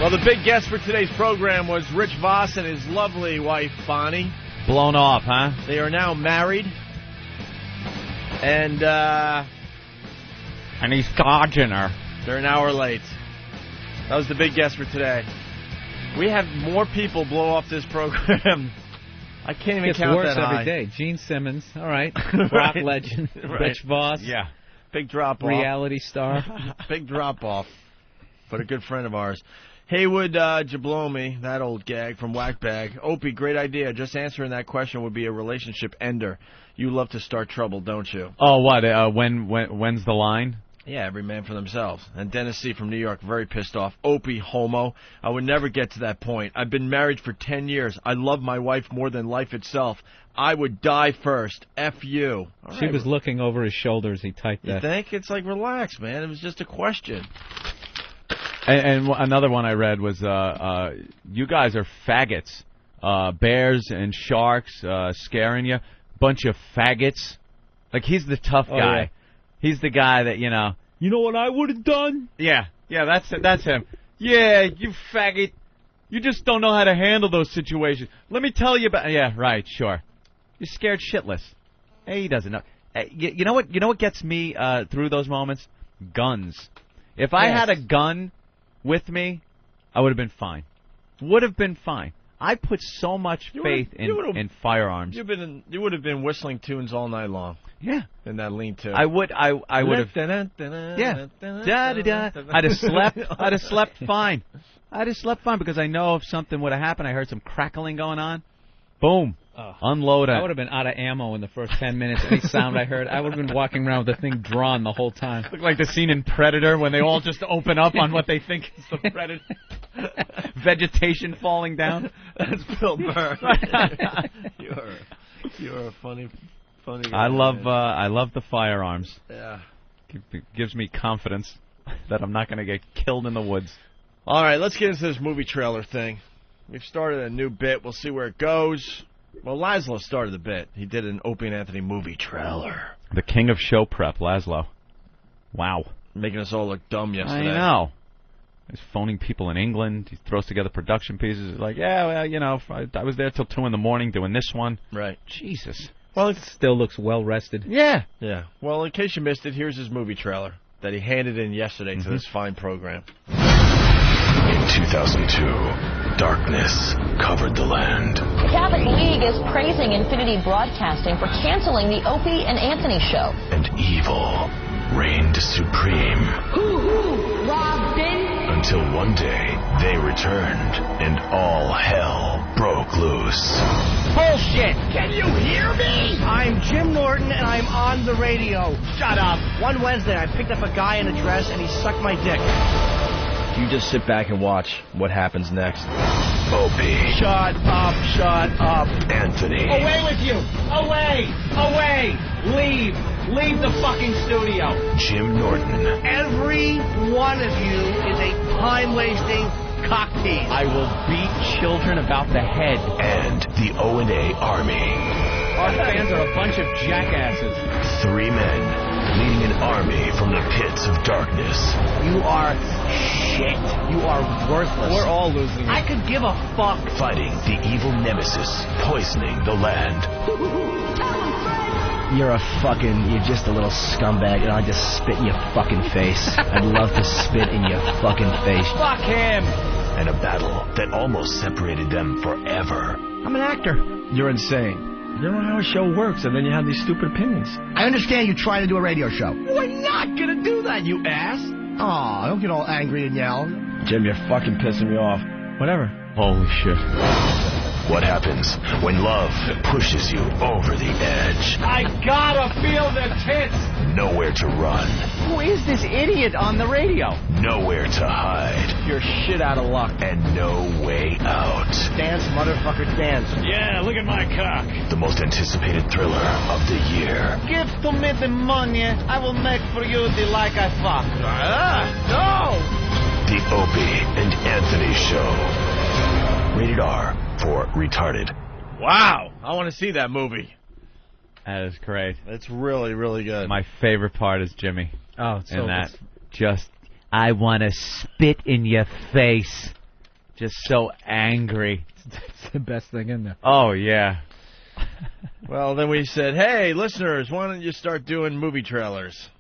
Well, the big guest for today's program was Rich Voss and his lovely wife, Bonnie. Blown off, huh? They are now married. And he's dodging her. They're an hour late. That was the big guest for today. We have more people blow off this program. I can't even count that high. It gets worse every day. Gene Simmons, all right. Rock legend. Right. Rich Voss. Yeah. Big drop-off. Reality star. Big drop-off. But a good friend of ours. Haywood Jablomi, that old gag from Whackbag. Opie, great idea. Just answering that question would be a relationship ender. You love to start trouble, don't you? Oh, what? When's the line? Yeah, every man for themselves. And Dennis C. from New York, very pissed off. Opie, homo. I would never get to that point. I've been married for 10 years. I love my wife more than life itself. I would die first. F you. All She right. was looking over his shoulder as he typed You that. think? It's like, relax, man. It was just a question. And another one I read was, you guys are faggots. Bears and sharks scaring you. Bunch of faggots. Like, he's the tough guy. Yeah. He's the guy that, you know what I would have done? Yeah, that's him. Yeah, you faggot. You just don't know how to handle those situations. Let me tell you about... Yeah, right, sure. You're scared shitless. Hey, he doesn't know. You know what gets me through those moments? Guns. If I had a gun with me, I would have been fine. Would have been fine. I put so much faith in firearms. You would have been whistling tunes all night long. Yeah. In that lean-to. I would have. Yeah. Da-da-da. I'd have slept fine. I'd have slept fine because I know if something would have happened, I heard some crackling going on. Boom. Unload it. I would have been out of ammo in the first 10 minutes. Any sound I heard, I would have been walking around with the thing drawn the whole time. Look like the scene in Predator when they all just open up on what they think is the predator. Vegetation falling down. That's Bill Burr. You're a funny guy. I love the firearms. Yeah. Gives me confidence that I'm not going to get killed in the woods. All right, let's get into this movie trailer thing. We've started a new bit. We'll see where it goes. Well, Laszlo started the bit. He did an Opie and Anthony movie trailer. The king of show prep, Laszlo. Wow. Making us all look dumb yesterday. I know. He's phoning people in England. He throws together production pieces. He's like, yeah, well, you know, I was there till 2 in the morning doing this one. Right. Jesus. Well, it still looks well rested. Yeah. Yeah. Well, in case you missed it, here's his movie trailer that he handed in yesterday to this fine program. In 2002, darkness covered the land. The Catholic League is praising Infinity Broadcasting for canceling the Opie and Anthony show. And evil reigned supreme. Robin? Until one day, they returned, and all hell broke loose. Bullshit! Can you hear me? I'm Jim Norton, and I'm on the radio. Shut up. One Wednesday, I picked up a guy in a dress, and he sucked my dick. You just sit back and watch what happens next. Opie. Shut up, shut up. Anthony. Away with you! Away! Away! Leave! Leave the fucking studio! Jim Norton. Every one of you is a time-wasting cocktease. I will beat children about the head. And the O&A Army. Our fans are a bunch of jackasses. 3 men leading an army from the pits of darkness. You are shit. You are worthless. We're all losing. I could give a fuck. Fighting the evil nemesis, poisoning the land. You're just a little scumbag, and I'll just spit in your fucking face. I'd love to spit in your fucking face. Fuck him! And a battle that almost separated them forever. I'm an actor. You're insane. You don't know how a show works, and then you have these stupid opinions. I understand you're trying to do a radio show. We're not gonna do that, you ass! Aw, don't get all angry and yell. Jim, you're fucking pissing me off. Whatever. Holy shit. What happens when love pushes you over the edge? I gotta feel the tits! Nowhere to run. Who is this idiot on the radio? Nowhere to hide. You're shit out of luck. And no way out. Dance, motherfucker, dance. Yeah, look at my cock. The most anticipated thriller of the year. Give to me the money, I will make for you the like I fuck. No! The Opie and Anthony Show. Rated R for retarded. Wow. I want to see that movie. That is great. It's really, really good. My favorite part is Jimmy. Oh, it's so and that good. just, I want to spit in your face. Just so angry. It's the best thing in there. Oh, yeah. Well, then we said, hey, listeners, why don't you start doing movie trailers?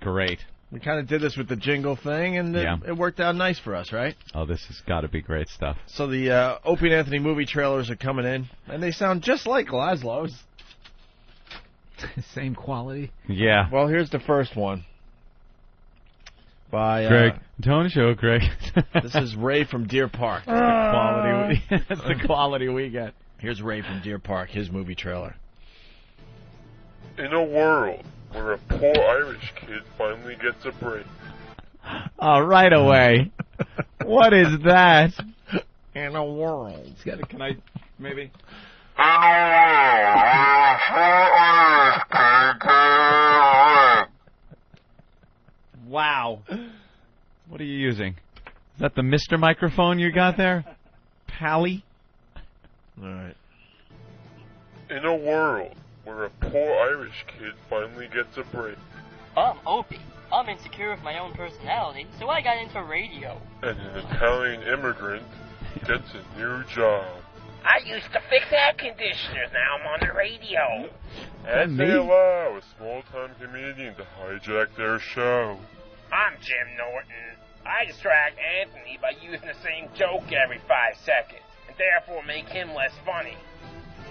Great. We kind of did this with the jingle thing, and it worked out nice for us, right? Oh, this has got to be great stuff. So the Opie and Anthony movie trailers are coming in, and they sound just like Laszlo's. Same quality. Yeah. Well, here's the first one. By Greg. Tony Show, Greg. This is Ray from Deer Park. That's the quality we get. Here's Ray from Deer Park, his movie trailer. In a world where a poor Irish kid finally gets a break. Oh, right away. What is that? In a world. Can I, maybe? Wow. What are you using? Is that the Mr. microphone you got there? Pally? All right. In a world where a poor Irish kid finally gets a break. I'm Opie. I'm insecure of my own personality, so I got into radio. And an Italian immigrant gets a new job. I used to fix air conditioners, now I'm on the radio. As they allow a small-time comedian to hijack their show. I'm Jim Norton. I distract Anthony by using the same joke every 5 seconds, and therefore make him less funny.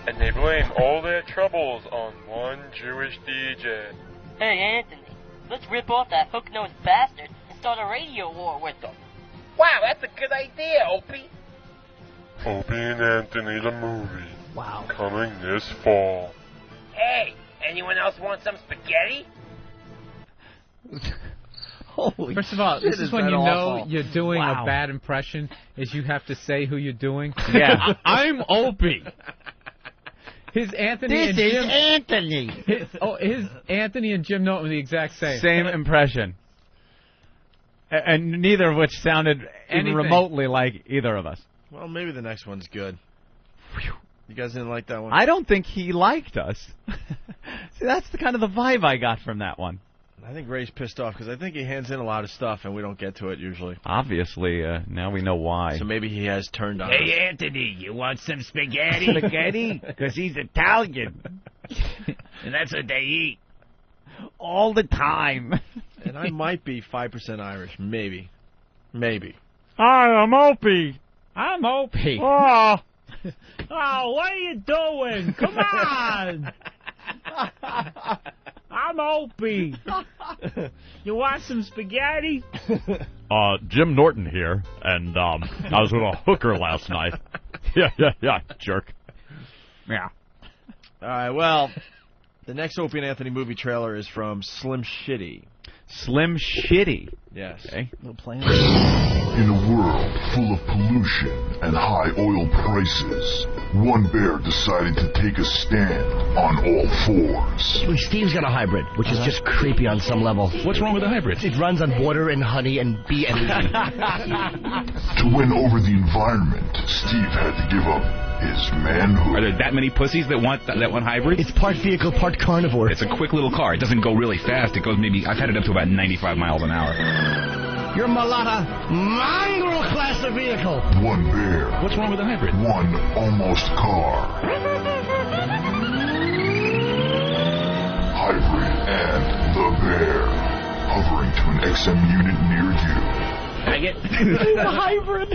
And they blame all their troubles on one Jewish DJ. Hey, Anthony, let's rip off that hook-nosed bastard and start a radio war with him. Wow, that's a good idea, Opie. Opie and Anthony the movie. Wow. Coming this fall. Hey, anyone else want some spaghetti? Holy First of all, shit, this is when you know awful. you're doing Wow. a bad impression, is you have to say who you're doing. Yeah. I'm Opie. His Anthony This and is Jim. Anthony. His Anthony and Jim Norton were the exact same. Same impression. And neither of which sounded even Anything. remotely like either of us. Well, maybe the next one's good. You guys didn't like that one? I don't think he liked us. See, that's the kind of the vibe I got from that one. I think Ray's pissed off because I think he hands in a lot of stuff and we don't get to it usually. Obviously, now we know why. So maybe he has turned on. Hey, Anthony, you want some spaghetti? Spaghetti? Because he's Italian. And that's what they eat. All the time. And I might be 5% Irish. Maybe. Maybe. Hi, I'm Opie. I'm Opie. Oh. Oh, what are you doing? Come on. I'm Opie. You want some spaghetti? Jim Norton here, and I was with a hooker last night. Yeah, jerk. Yeah. All right, well, the next Opie and Anthony movie trailer is from Slim Shitty. Slim Shitty. Yes. Okay. No plan. In a world full of pollution and high oil prices, one bear decided to take a stand on all fours. Well, Steve's got a hybrid, which is just creepy on some level. What's wrong with the hybrid? It runs on water and honey and bee energy. To win over the environment, Steve had to give up his manhood. Are there that many pussies that want hybrid? It's part vehicle, part carnivore. It's a quick little car. It doesn't go really fast. It goes I've had it up to about 95 miles an hour. Your Malata mongrel class of vehicle. One bear. What's wrong with the hybrid? One almost car. Hybrid and the bear. Hovering to an XM unit near you. I get the hybrid.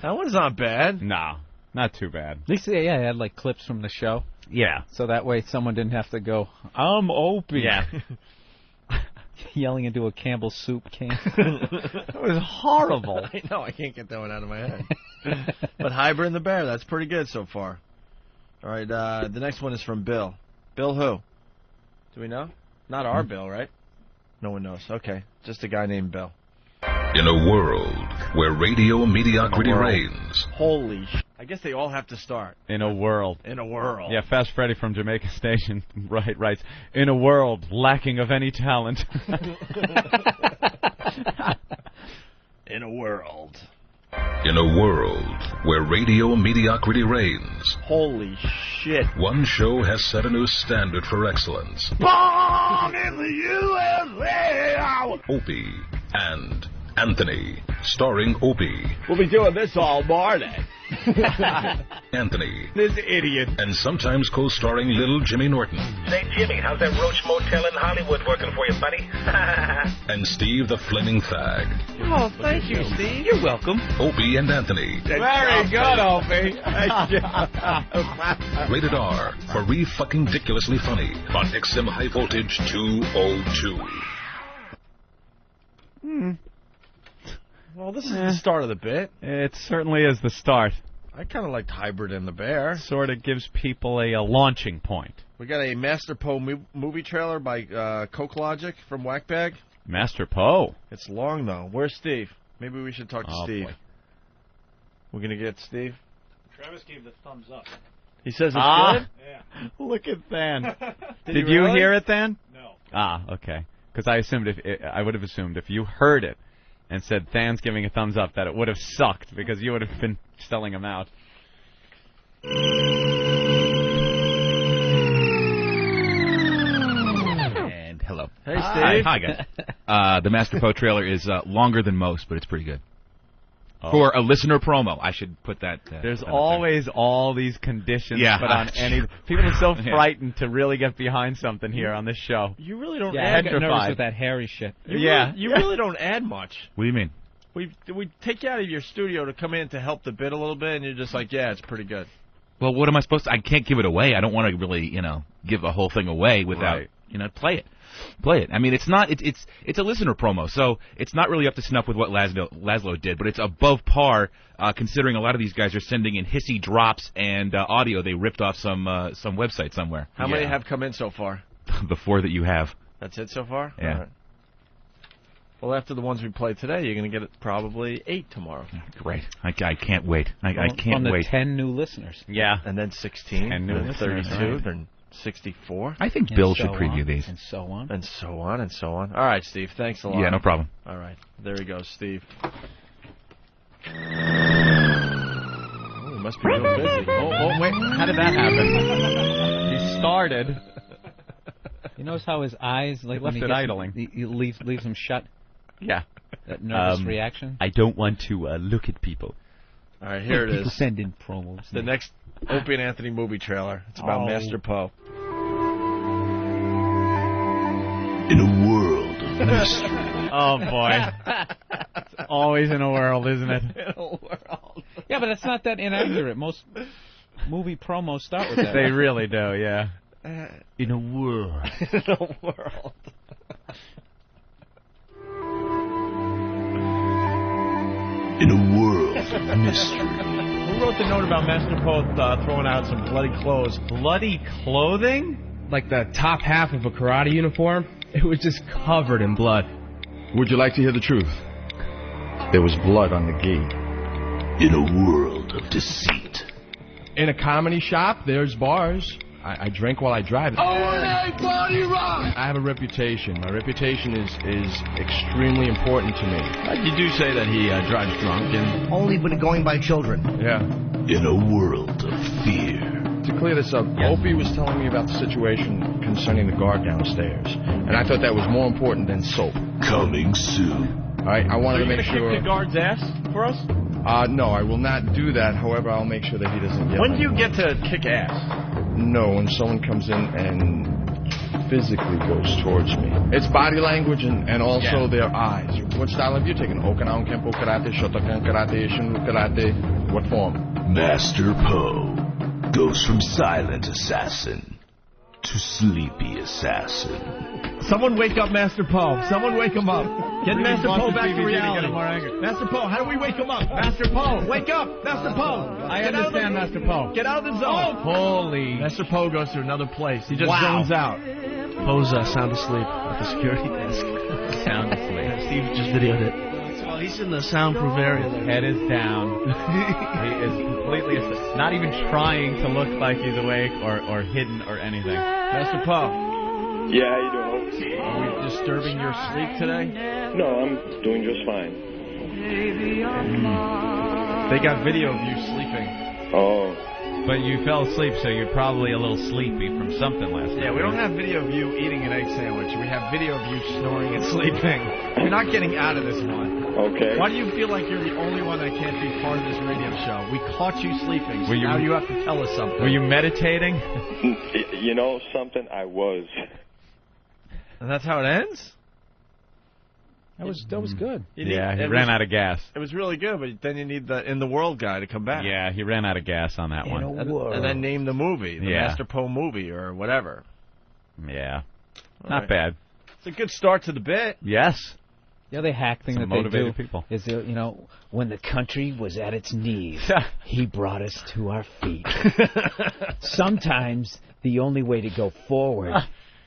That one's not bad. No, not too bad. At least, yeah, I had like clips from the show. Yeah. So that way someone didn't have to go, I'm Opie. Yeah. Yelling into a Campbell's soup can. It was horrible. I know, I can't get that one out of my head. But Hybrid and the Bear, that's pretty good so far. All right, the next one is from Bill. Bill who? Do we know? Not our Bill, right? No one knows. Okay, just a guy named Bill. In a world where radio mediocrity reigns. Holy sh**. I guess they all have to start. In a world. In a world. Yeah, Fast Freddy from Jamaica Station writes, in a world lacking of any talent. In a world. In a world where radio mediocrity reigns. Holy shit. One show has set a new standard for excellence. Born in the USA! Opie and Anthony, starring Opie. We'll be doing this all morning. Anthony. This idiot. And sometimes co-starring little Jimmy Norton. Say, Jimmy, how's that Roach Motel in Hollywood working for you, buddy? And Steve the Flaming Fag. Oh, thank you, Steve. You're welcome. Opie and Anthony. Very good, Opie. Rated R for re-fucking ridiculously funny on XM High Voltage 202. Well, this is the start of the bit. It certainly is the start. I kind of liked Hybrid and the Bear. Sort of gives people a launching point. We got a Master Poe movie trailer by Coke Logic from Whackbag. Master Poe. It's long, though. Where's Steve? Maybe we should talk to Steve. Boy. We're going to get Steve? Travis gave the thumbs up. He says it's good? Yeah. Look at Than. Did you really? hear it, Than? No. Okay. Because I would have assumed if you heard it and said Than's giving a thumbs up that it would have sucked because you would have been selling him out. And hello. Hey, Steve. Hi, guys. The Master Poe trailer is longer than most, but it's pretty good. Oh. For a listener promo, I should put that. There's always all these conditions put on any. People are so Yeah. frightened to really get behind something here on this show. You really don't Yeah, I add get nervous with that hairy shit. You really don't add much. What do you mean? We take you out of your studio to come in to help the bit a little bit, and you're just like, yeah, it's pretty good. Well, what am I supposed to? I can't give it away. I don't want to really, give a whole thing away without, play it. Play it. I mean, it's not. It's a listener promo, so it's not really up to snuff with what Laszlo did, but it's above par considering a lot of these guys are sending in hissy drops and audio they ripped off some website somewhere. How many have come in so far? The 4 that you have. That's it so far? Yeah. All right. Well, after the ones we played today, you're going to get probably 8 tomorrow. Great. I can't wait. I can't from the wait. 10 new listeners. Yeah. And then 16, 10 new then listeners, 32, right. then 64. I think Bill should preview these. And so on. And so on and so on. All right, Steve. Thanks a lot. Yeah, no problem. All right. There he goes, Steve. Oh, he must be real busy. Oh, wait. How did that happen? He started. You notice how his eyes, like when left he it gets, idling. he leaves them shut? Yeah. That nervous reaction? I don't want to look at people. All right, here it People is. send in promos. The next Opie and Anthony movie trailer. It's about Master Poe. In a world of mystery. Oh, boy. It's always in a world, isn't it? In a world. Yeah, but it's not that inaccurate. Most movie promos start with that. They really do, yeah. In a world. In a world. In a world of mystery. Who wrote the note about Master Poe throwing out some bloody clothes? Bloody clothing? Like the top half of a karate uniform, it was just covered in blood. Would you like to hear the truth? There was blood on the gi. In a world of deceit. In a comedy shop, there's bars. I drink while I drive. I have a reputation. My reputation is extremely important to me. You do say that he drives drunk and Only when going by children. Yeah. In a world of fear. To clear this up, Opie was telling me about the situation concerning the guard downstairs, and I thought that was more important than soap. Coming soon. All right, I wanted to make sure. Are you going to kick the guard's ass for us? No, I will not do that. However, I'll make sure that he doesn't yell. When do you get to kick ass? No, when someone comes in and physically goes towards me. It's body language and also their eyes. What style have you taken? Okinawan Kempo Karate, Shotokan Karate, Shinru Karate? What form? Master Poe goes from silent assassin to sleepy assassin. Someone wake up Master Poe. Someone wake him up. Get Master Poe back to reality. Master Poe, how do we wake him up? Master Poe, wake up! Master Poe! I understand, Master Poe. Get out of the zone! Holy. Master Poe goes to another place. He just Wow. zones out. Poe's sound asleep at the security desk. Sound asleep. Steve just videoed it. Well, he's in the soundproof area there. Head is down. He is completely asleep. Not even trying to look like he's awake or hidden or anything. Master Poe. Yeah, how you doing? Are we disturbing your sleep today? No, I'm doing just fine. They got video of you sleeping. Oh. But you fell asleep, so you're probably a little sleepy from something last night. Yeah, we don't have video of you eating an egg sandwich. We have video of you snoring and sleeping. You're not getting out of this one. Okay. Why do you feel like you're the only one that can't be part of this radio show? We caught you sleeping, so Were you- now you have to tell us something. Were you meditating? You know something? I was. And that's how it ends? That was good. He ran out of gas. It was really good, but then you need the In the World guy to come back. Yeah, he ran out of gas on that one. And then name the movie, the Yeah. Master Poe movie or whatever. Yeah. All Not right. bad. It's a good start to the bit. Yes. The other hack thing Some that they do motivated people. is, when the country was at its knees, he brought us to our feet. Sometimes the only way to go forward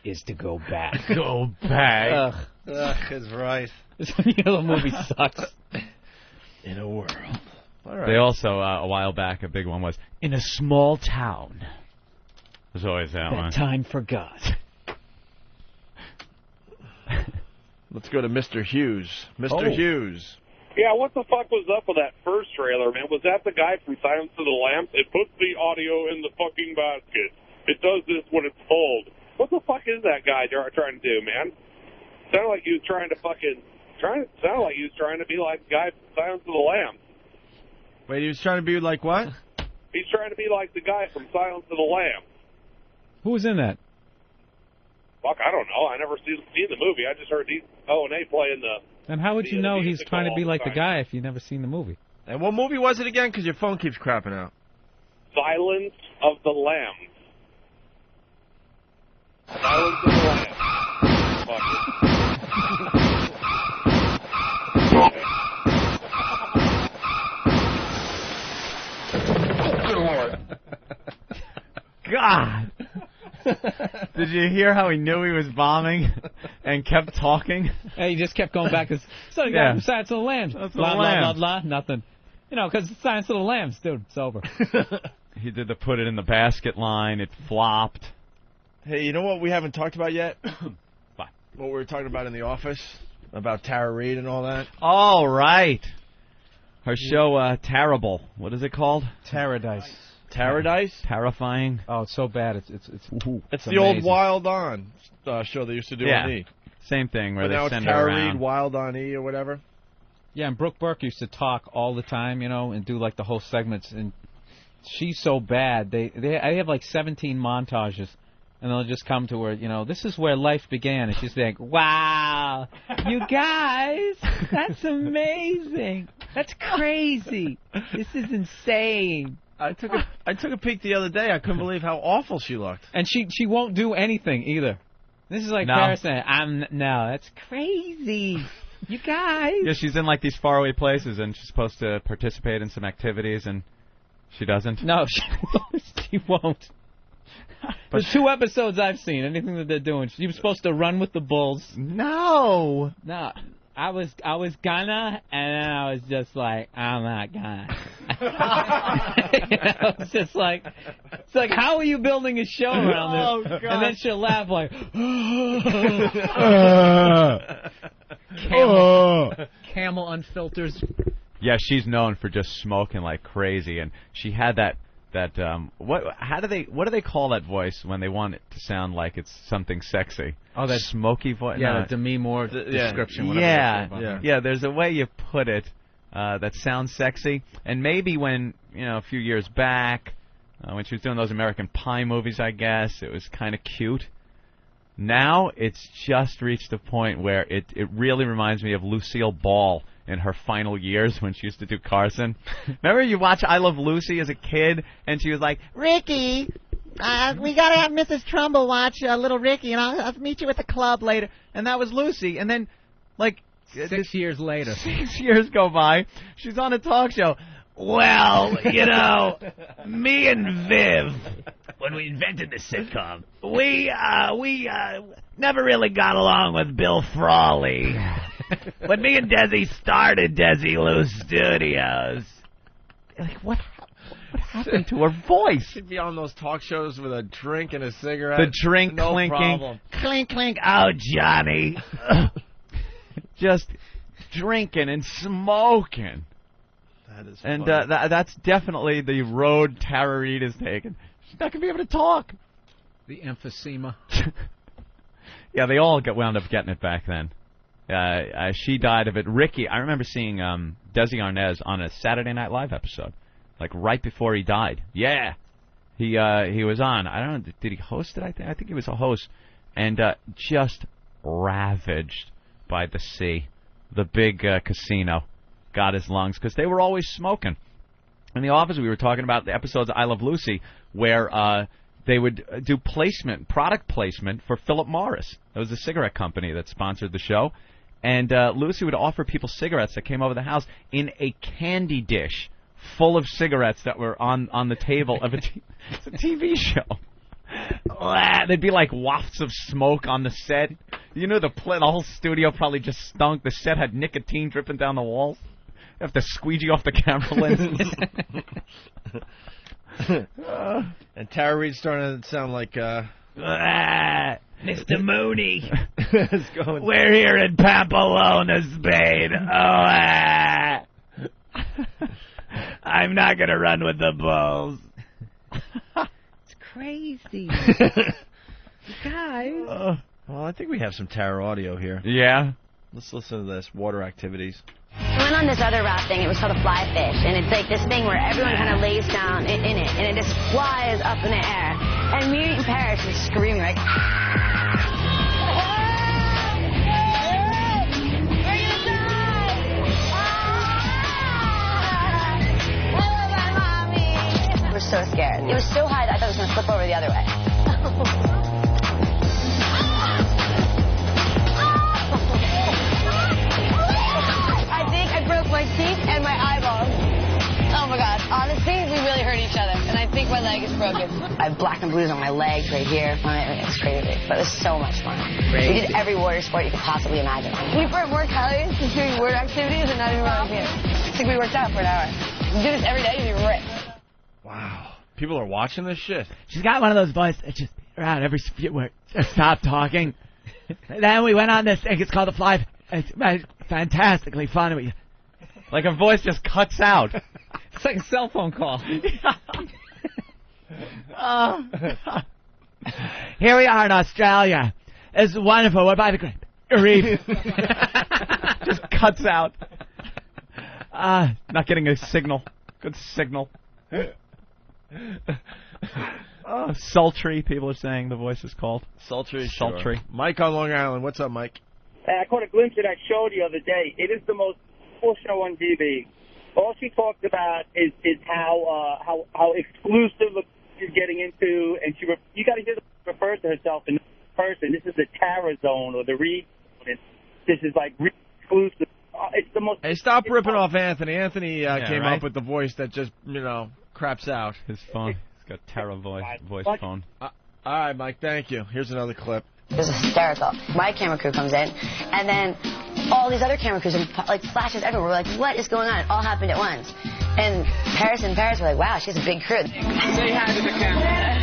is to go back. Go back. Ugh, is right. The movie sucks. In a world. All right. They also, a while back, a big one was, in a small town. There's always that one. That time forgot. Let's go to Mr. Hughes. Mr. Oh. Hughes. Yeah, what the fuck was up with that first trailer, man? Was that the guy from Silence of the Lambs? It puts the audio in the fucking basket. It does this when it's cold. What the fuck is that guy trying to do, man? Sounded like he was trying to be like the guy from Silence of the Lambs. Wait, he was trying to be like what? He's trying to be like the guy from Silence of the Lambs. Who was in that? Fuck, I don't know. I never seen the movie. I just heard O&A playing the... And how would you know he's musical trying to be all like the the time. guy if you've never seen the movie? And what movie was it again? Because your phone keeps crapping out. Silence of the Lambs. Silence of the Lambs. Fuck God. Did you hear how he knew he was bombing and kept talking? And he just kept going back to Silence of the Lambs. Blah, blah, blah, blah, nothing. You know, because Silence of the Lambs, dude, it's over. He did the put it in the basket line. It flopped. Hey, you know what we haven't talked about yet? What we were talking about in the office? About Tara Reid and all that? Oh, right. Her show, Terrible. What is it called? Paradise. Paradise? Terrifying. Oh, it's so bad. It's the old Wild On show they used to do on E. Same thing where but they now send it's her Tara around. Reid, Wild On E or whatever. Yeah, and Brooke Burke used to talk all the time, you know, and do like the whole segments. And she's so bad. I have like 17 montages, and they'll just come to her, you know, this is where life began. And she's like, wow, you guys, that's amazing. That's crazy. This is insane. I took a peek the other day. I couldn't believe how awful she looked. And she won't do anything either. This is like Paris saying, no, that's crazy. You guys. Yeah, she's in like these faraway places, and she's supposed to participate in some activities, and she doesn't. No, she won't. There's 2 episodes I've seen. Anything that they're doing, she was supposed to run with the bulls. No. No, I was gonna, and then I was just like, I'm not gonna. It's just like, how are you building a show around this? God. And then she'll laugh like, Camel Unfilters. Yeah, she's known for just smoking like crazy, and she had that what do they call that voice when they want it to sound like it's something sexy? Oh, that smoky voice. Yeah, the Demi Moore description. Yeah. There's a way you put it that sounds sexy, and maybe when a few years back when she was doing those American Pie movies, I guess it was kind of cute. Now it's just reached a point where it really reminds me of Lucille Ball in her final years when she used to do Carson. Remember you watch I Love Lucy as a kid, and she was like, Ricky, we gotta have Mrs. Trumbull watch Little Ricky, and I'll meet you at the club later. And that was Lucy. And then, like, 6 years later. 6 years go by. She's on a talk show. Well, me and Viv, when we invented the sitcom, we never really got along with Bill Frawley. When me and Desi started Desi Lou Studios, like, what happened to her voice? She'd be on those talk shows with a drink and a cigarette. The drink no clinking. Problem. Clink, clink. Oh, Johnny. Just drinking and smoking. That is and funny. that's definitely the road Tara Reid is taking. She's not going to be able to talk. The emphysema. Yeah, they all wound up getting it back then. She died of it. Ricky, I remember seeing Desi Arnaz on a Saturday Night Live episode, like right before he died. Yeah, he was on. I don't know. Did he host it? I think he was a host, and just ravaged by the sea, the big casino. Got his lungs because they were always smoking. In the office, we were talking about the episodes of I Love Lucy where they would do product placement for Philip Morris. That was the cigarette company that sponsored the show. And Lucy would offer people cigarettes that came over the house in a candy dish full of cigarettes that were on the table of it's a TV show. There'd be like wafts of smoke on the set. The whole studio probably just stunk. The set had nicotine dripping down the walls. You have to squeegee off the camera lenses. And Tara Reid's starting to sound like Mr. Mooney. It's going. We're here in Pamplona, Spain. I'm not going to run with the bulls. It's crazy. Guys. Well, I think we have some Tara audio here. Yeah. Let's listen to this. Water activities. We went on this other raft thing. It was called a fly fish, and it's like this thing where everyone kind of lays down in it, and it just flies up in the air. And me and Paris is screaming like, we're so scared. It was so high that I thought it was going to flip over the other way. My teeth and my eyeballs. Oh my god. Honestly, we really hurt each other. And I think we're like leg is broken. I have black and blues on my legs right here. It's crazy, but it was so much fun. We did every water sport you could possibly imagine. We burned more calories just doing water activities than not even running games. I think we worked out for an hour. You do this every day, you'd be ripped. Wow. People are watching this shit. She's got one of those voices that just around every few words. Just stop talking. Then we went on this thing. It's called The Fly. It's fantastically funny. Like her voice just cuts out. It's like a cell phone call. Here we are in Australia. It's wonderful. We're by the Great Reef. Just cuts out. Not getting a signal. Good signal. Sultry, people are saying the voice is called. Sultry. Sultry. Sure. Mike on Long Island. What's up, Mike? I caught a glimpse of that show the other day. It is the most cool show on TV. All she talks about is how exclusive she's getting into, and you got to hear her refer to herself in person. This is the Tara Zone or the Reed Zone. This is like really exclusive. It's the most. Hey, stop ripping off Anthony. Anthony came right? up with the voice that just craps out. His phone. He's got Tara voice phone. All right, Mike. Thank you. Here's another clip. It was hysterical. My camera crew comes in, and then all these other camera crews, and like flashes everywhere. We're like, what is going on? It all happened at once. And Paris were like, wow, she has a big crew. Say hi to the camera.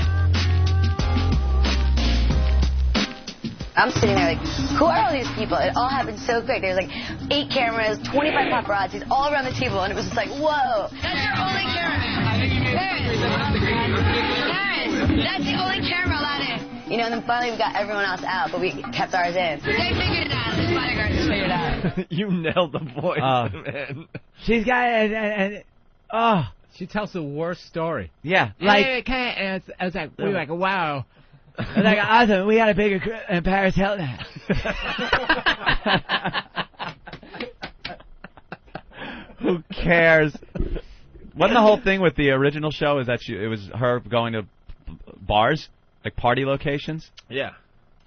I'm sitting there like, who are all these people? It all happened so quick. There was like 8 cameras, 25 paparazzis all around the table, and it was just like, whoa. That's your only camera. Paris, that's the only camera allowed in. You know, and then finally we got everyone else out, but we kept ours in. They figured it out. The bodyguard just figured it out. You nailed the voice, man. She's got She tells the worst story. Yeah, like I was like, we were like, wow. I was like, awesome. We got a bigger crew than Paris Hilton. Who cares? Wasn't the whole thing with the original show is that it was her going to bars, like party locations? Yeah.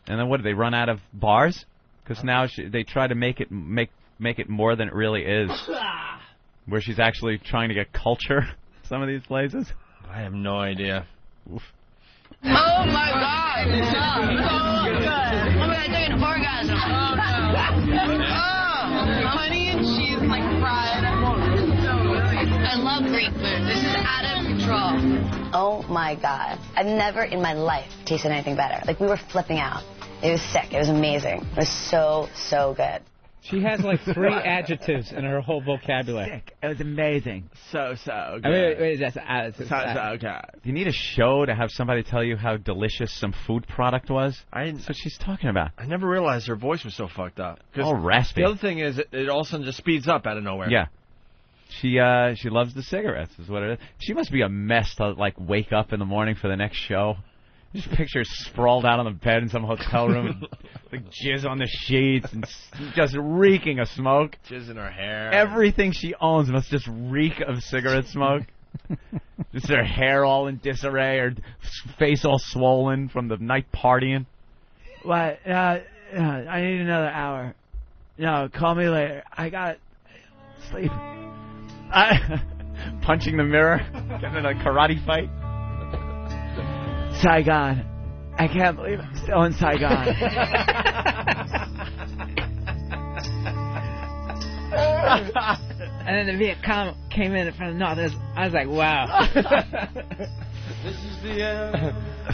And then what, did they run out of bars? Because now they try to make it more than it really is. Where she's actually trying to get culture some of these places. I have no idea. Oh my God! It's so good. Oh my God, I took an orgasm. Oh, honey and cheese like fried. I love Greek food. This is out of control. Oh my God! I've never in my life tasted anything better. Like we were flipping out. It was sick. It was amazing. It was so good. She has like 3 adjectives in her whole vocabulary. Sick. It was amazing. So good. I mean, so good. You need a show to have somebody tell you how delicious some food product was. That's what she's talking about. I never realized her voice was so fucked up. All raspy. The other thing is, it all of a sudden just speeds up out of nowhere. Yeah. She loves the cigarettes, is what it is. She must be a mess to like wake up in the morning for the next show. Just picture her sprawled out on the bed in some hotel room, like jizz on the sheets, and just reeking of smoke. Jizz in her hair. Everything she owns must just reek of cigarette smoke. Just her hair all in disarray, her face all swollen from the night partying. What? I need another hour. No, call me later. I got sleep. Punching the mirror, getting in a karate fight. Saigon. I can't believe I'm still in Saigon. And then the Viet Cong came in from the north. I was like, wow. This is the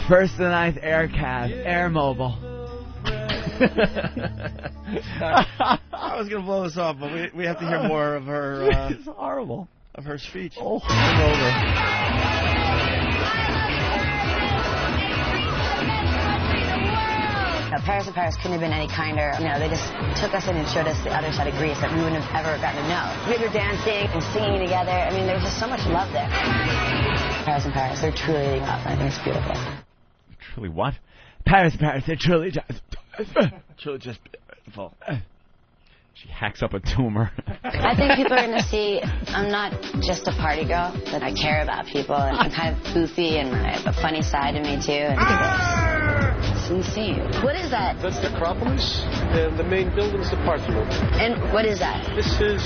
1st to the 9th Air Cav, Air Mobile. I was gonna blow this off, but we have to hear more of her. It's horrible. Of her speech. Oh, over. Paris and Paris couldn't have been any kinder. You know, they just took us in and showed us the other side of Greece that we wouldn't have ever gotten to know. We were dancing and singing together. I mean, there was just so much love there. Paris and Paris, they're truly leading up. I think it's beautiful. Truly what? Paris, they're truly just beautiful. She hacks up a tumor. I think people are going to see I'm not just a party girl, that I care about people, and I'm kind of goofy, and I have a funny side to me, too. And it's insane. What is that? That's the Acropolis, and the main building is the Parthenon. And what is that? This is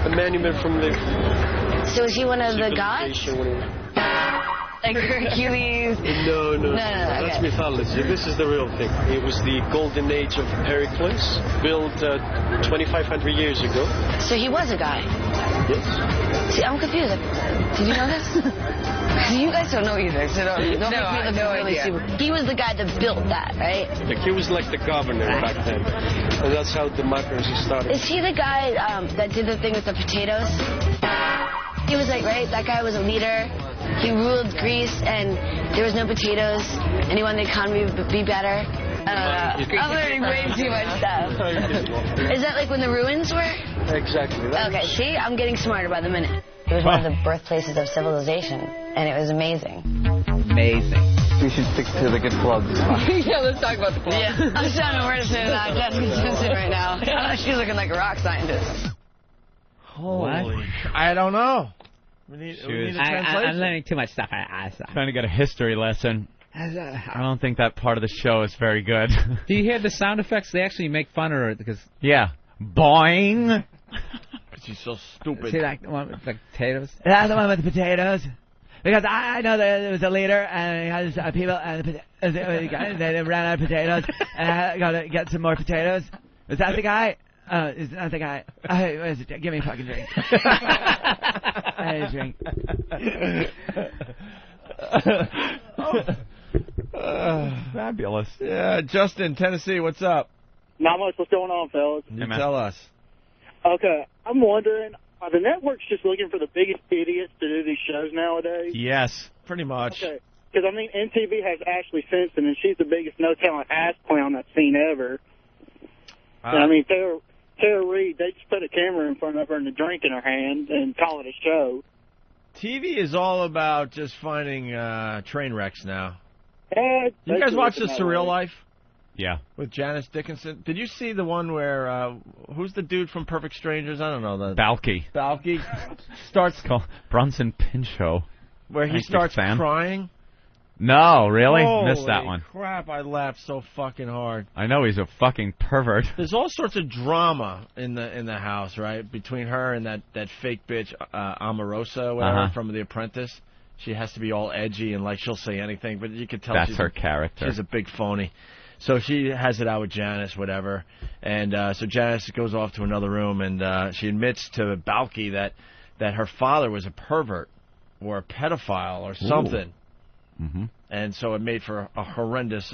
a monument from the... So is he one of the gods? Like Hercules? No, okay. that's mythology. This is the real thing. It was the golden age of Heracles, built 2,500 years ago. So he was a guy? Yes. See, I'm confused. Did you know this? You guys don't know either, so don't make me look really stupid. He was the guy that built that, right? Like, he was like the governor back then. And that's how democracy started. Is he the guy that did the thing with the potatoes? He was like, right? That guy was a leader. He ruled Greece, and there was no potatoes, and he wanted the economy to be better. I don't know. I'm learning way too much stuff. Is that like when the ruins were? Exactly. Okay, see? I'm getting smarter by the minute. It was one of the birthplaces of civilization, and it was amazing. Amazing. We should stick to the good clubs. Yeah, let's talk about the club. Yeah. I'm trying to word it out. Jessica Simpson right now. I don't know, she's looking like a rock scientist. Holy. I don't know. We need a translation. I'm learning too much stuff. Trying to get a history lesson. I don't think that part of the show is very good. Do you hear the sound effects? They actually make fun of her because. Yeah. Boing. She's so stupid. See that one with the potatoes? That's the one with the potatoes. Because I know that there was a leader and he has people and they ran out of potatoes and I got to get some more potatoes. Is that the guy? Is that the guy? Give me a fucking drink. I need a drink. Fabulous. Yeah, Justin, Tennessee, what's up? Not much. What's going on, fellas? You tell us. Okay, I'm wondering, are the networks just looking for the biggest idiots to do these shows nowadays? Yes, pretty much. Okay, because, I mean, MTV has Ashley Simpson, and she's the biggest no-talent ass clown I've seen ever. And, I mean, Tara Reid, they just put a camera in front of her and a drink in her hand and call it a show. TV is all about just finding train wrecks now. You guys watch The Surreal Life? Yeah. With Janice Dickinson? Did you see the one where, who's the dude from Perfect Strangers? I don't know. Balky. Balky starts... Bronson Pinchot. Where he starts crying? No, really? Holy Missed that one. Crap, I laughed so fucking hard. I know he's a fucking pervert. There's all sorts of drama in the house, right? Between her and that fake bitch Omarosa, whatever, from The Apprentice. She has to be all edgy and like she'll say anything, but you can tell that's her character. She's a big phony. So she has it out with Janice, whatever, and so Janice goes off to another room and she admits to Balky that her father was a pervert or a pedophile or something. Mm-hmm. And so it made for a horrendous,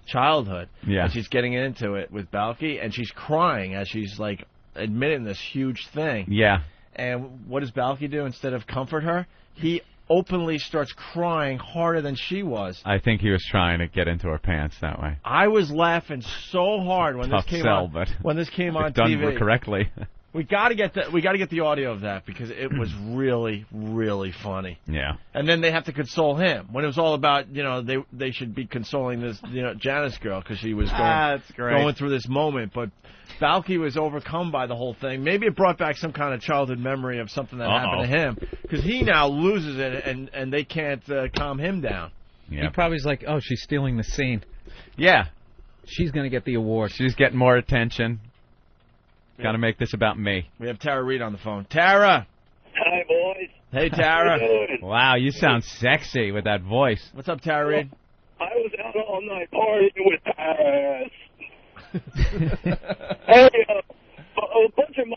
childhood. Yeah. And she's getting into it with Balky, and she's crying as she's, like, admitting this huge thing. Yeah. And what does Balky do instead of comfort her? He openly starts crying harder than she was. I think he was trying to get into her pants that way. I was laughing so hard when Tough this came sell, on. but When this came on done TV. correctly. We got to get the audio of that because it was really, really funny. Yeah. And then they have to console him when it was all about they should be consoling this Janice girl because she was going through this moment, but Balky was overcome by the whole thing. Maybe it brought back some kind of childhood memory of something that happened to him because he now loses it and they can't calm him down. Yeah. He probably's like, oh, she's stealing the scene. Yeah. She's gonna get the award. She's getting more attention. Got to make this about me. We have Tara Reid on the phone. Tara! Hi, boys. Hey, Tara. Wow, you sound sexy with that voice. What's up, Tara Reid? I was out all night partying with ass. Hey, a bunch of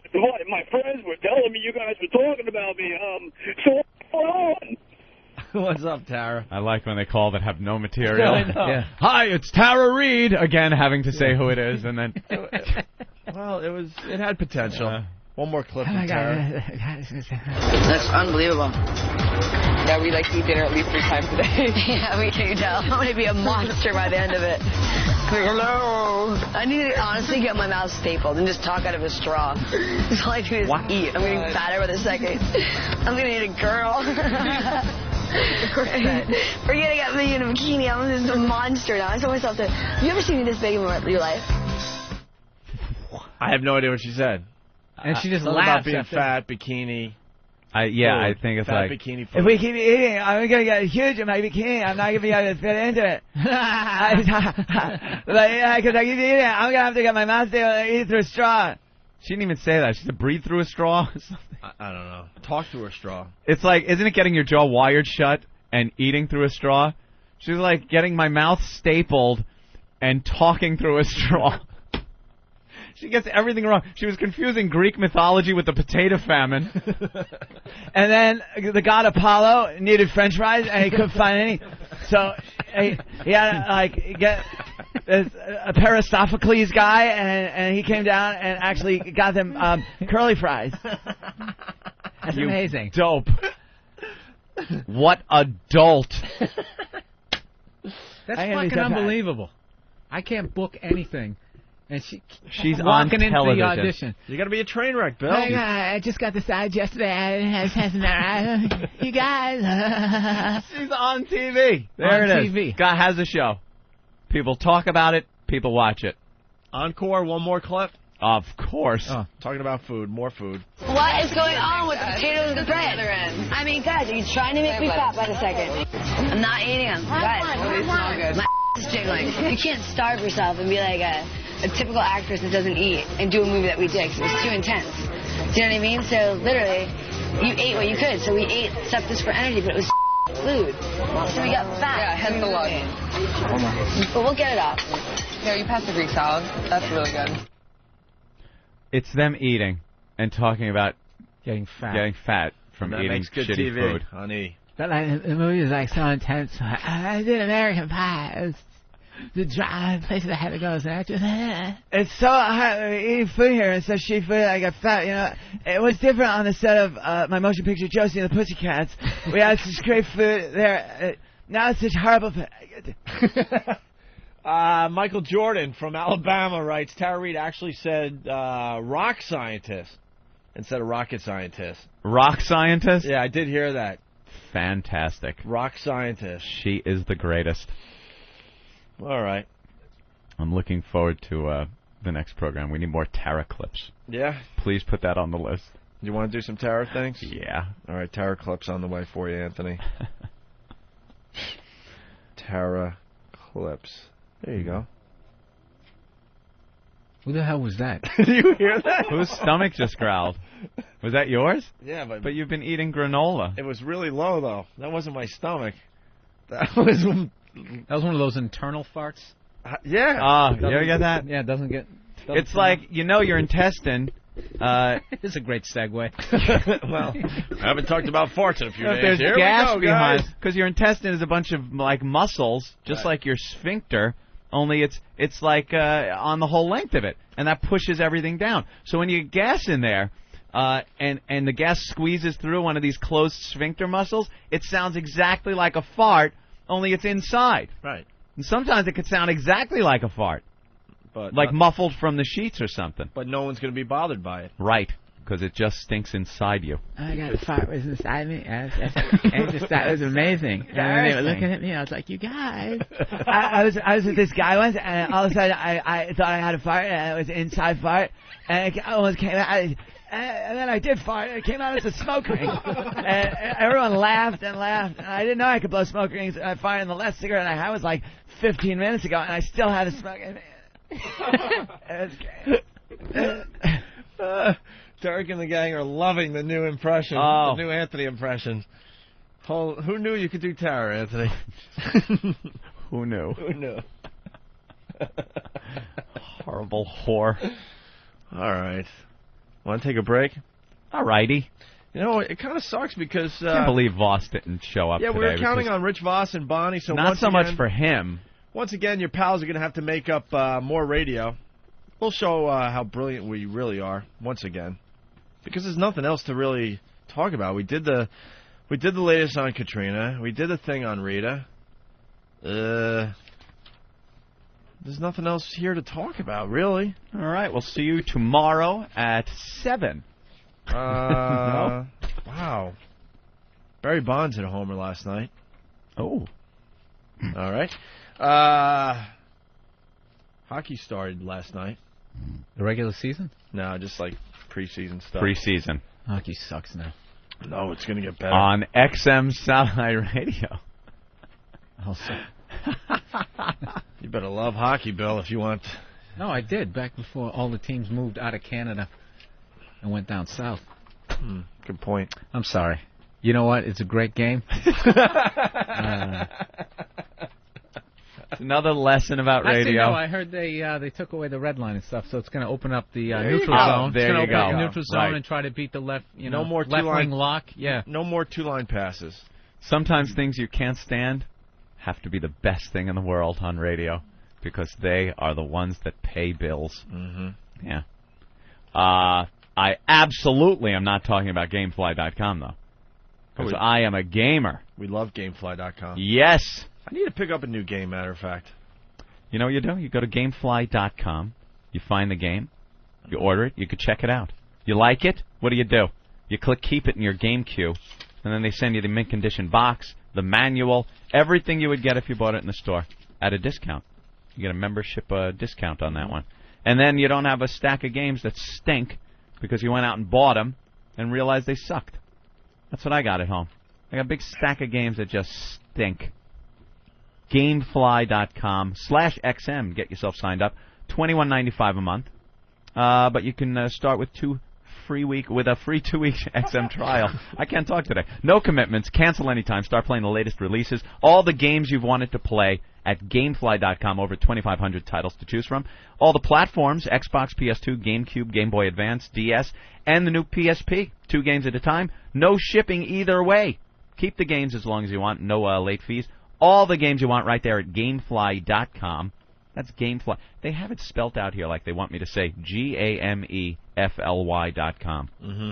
my friends were telling me you guys were talking about me. So what's going on? What's up, Tara? I like when they call that have no material. I know. Yeah. Hi, it's Tara Reid. Again, having to say who it is, and then... Well, it had potential. One more clip from Tara. That's unbelievable. Yeah, we eat dinner at least 3 times a day. Yeah, we can tell. I'm going to be a monster by the end of it. Hello. I need to honestly get my mouth stapled and just talk out of a straw. That's all I do is eat. I'm getting fatter with a second. I'm going to need a girl. Forgetting about me in a bikini. I'm just a monster now. I told myself that. Have you ever seen me this big in your life? I have no idea what she said. And she just Something laughs about being after. fat, bikini. I think it's fat like... bikini food. If we keep eating, I'm going to get huge in my bikini. I'm not going to be able to fit into it. Because I keep eating, I'm going to have to get my mouth to eat through a straw. She didn't even say that. She said breathe through a straw. I don't know. Talk through a straw. It's like, isn't it getting your jaw wired shut and eating through a straw. She was like getting my mouth stapled and talking through a straw. She gets everything wrong. She was confusing Greek mythology with the potato famine. And then the god Apollo needed French fries, and he couldn't find any. So he had to, like, get a Peristophocles guy, and he came down and actually got them curly fries. That's amazing. Dope. What a dolt. That's I fucking unbelievable. I can't book anything. And she's walking on into television. the audition. You got to be a train wreck, Bill. I just got the side yesterday. You guys. She's on TV. There On it is. TV. Guy has a show. People talk about it. People watch it. Encore, one more clip. Of course. Talking about food, more food. What is going on with the potatoes and the bread? I mean, guys, are you trying to make me fat by the second? I'm not eating them. Guys, my is jiggling. You can't starve yourself and be like a typical actress that doesn't eat and do a movie that we did because it was too intense. Do you know what I mean? So literally, you ate what you could. So we ate stuff just for energy, but it was food. So we got fat. Yeah, hence the lug. But we'll get it off. Here, you pass the Greek salad. That's really good. It's them eating and talking about getting fat from That eating makes good shitty TV, food. honey. But like, the movie was like so intense. I did American Pie. It was the drive places I had to go. So I just, It's so hard eating food here and such cheap food. I got fat. You know, it was different on the set of my motion picture Josie and the Pussycats. We had such great food there. Now it's such horrible. Michael Jordan from Alabama writes, Tara Reid actually said rock scientist instead of rocket scientist. Rock scientist? Yeah, I did hear that. Fantastic. Rock scientist. She is the greatest. All right. I'm looking forward to the next program. We need more Tara clips. Yeah? Please put that on the list. You want to do some Tara things? Yeah. All right, Tara clips on the way for you, Anthony. Tara clips. There you go. Who the hell was that? Did you hear that? Whose stomach just growled? Was that yours? Yeah, but you've been eating granola. It was really low, though. That wasn't my stomach. That was one of those internal farts. Yeah. Oh, you ever get that? Yeah, it doesn't get. It's like, you know, your intestine. It's a great segue. Well, I haven't talked about farts in a few days. There's Here gas we go, behind, guys. because your intestine is a bunch of like muscles, just like your sphincter. Only it's like on the whole length of it, and that pushes everything down. So when you get gas in there, and the gas squeezes through one of these closed sphincter muscles, it sounds exactly like a fart, only it's inside. Right. And sometimes it could sound exactly like a fart, But like muffled from the sheets or something. But no one's going to be bothered by it. Right, because it just stinks inside you. I got a fart was inside me. I just thought it was amazing. And when they were looking at me, I was like, you guys. I was with this guy once, and all of a sudden I thought I had a fart, and it was an inside fart, and it almost came out. And then I did fart, and it came out as a smoke ring. And everyone laughed and laughed. And I didn't know I could blow smoke rings. And I fired, and the last cigarette I had was like 15 minutes ago, and I still had a smoke. It was great. Derek and the gang are loving the new impression, the new Anthony impression. Who knew you could do Tara, Anthony? Who knew? Who knew? Horrible whore. All right. Want to take a break? All righty. You know, it kind of sucks because... I can't believe Voss didn't show up yeah, today. we were counting on Rich Voss and Bonnie. So not once so again, much for him. Once again, your pals are going to have to make up more radio. We'll show how brilliant we really are once again, because there's nothing else to really talk about. We did the latest on Katrina. We did the thing on Rita. There's nothing else here to talk about, really. All right, we'll see you tomorrow at 7. No? Wow. Barry Bonds hit a homer last night. Oh. All right. Hockey started last night. The regular season? No, just like preseason stuff. Preseason. Hockey sucks now. No, it's going to get better. On XM Satellite Radio. Also. You better love hockey, Bill, if you want. No, I did back before all the teams moved out of Canada and went down south. Good point. I'm sorry. You know what? It's a great game. It's another lesson about radio. Actually, no, I heard they took away the red line and stuff, so it's going to open up the neutral zone. There it's going you to open up go. the neutral zone Right. and try to beat the left, No more left two-line wing lock. Yeah. No more two-line passes. Sometimes things you can't stand have to be the best thing in the world on radio because they are the ones that pay bills. Mm-hmm. Yeah. I absolutely am not talking about GameFly.com, though, because I am a gamer. We love GameFly.com. Yes. I need to pick up a new game, matter of fact. You know what you do? You go to GameFly.com, you find the game, you order it, you can check it out. You like it? What do? You click Keep It in your game queue, and then they send you the mint condition box, the manual, everything you would get if you bought it in the store at a discount. You get a membership discount on that one. And then you don't have a stack of games that stink because you went out and bought them and realized they sucked. That's what I got at home. I got a big stack of games that just stink. Gamefly.com/XM. Get yourself signed up. $21.95 a month. But you can start with a free 2-week XM trial. I can't talk today. No commitments. Cancel anytime. Start playing the latest releases. All the games you've wanted to play at Gamefly.com. Over 2,500 titles to choose from. All the platforms, Xbox, PS2, GameCube, Game Boy Advance, DS, and the new PSP. 2 games at a time. No shipping either way. Keep the games as long as you want. No late fees. All the games you want right there at Gamefly.com. That's Gamefly. They have it spelt out here like they want me to say GAMEFLY.com. Mm-hmm.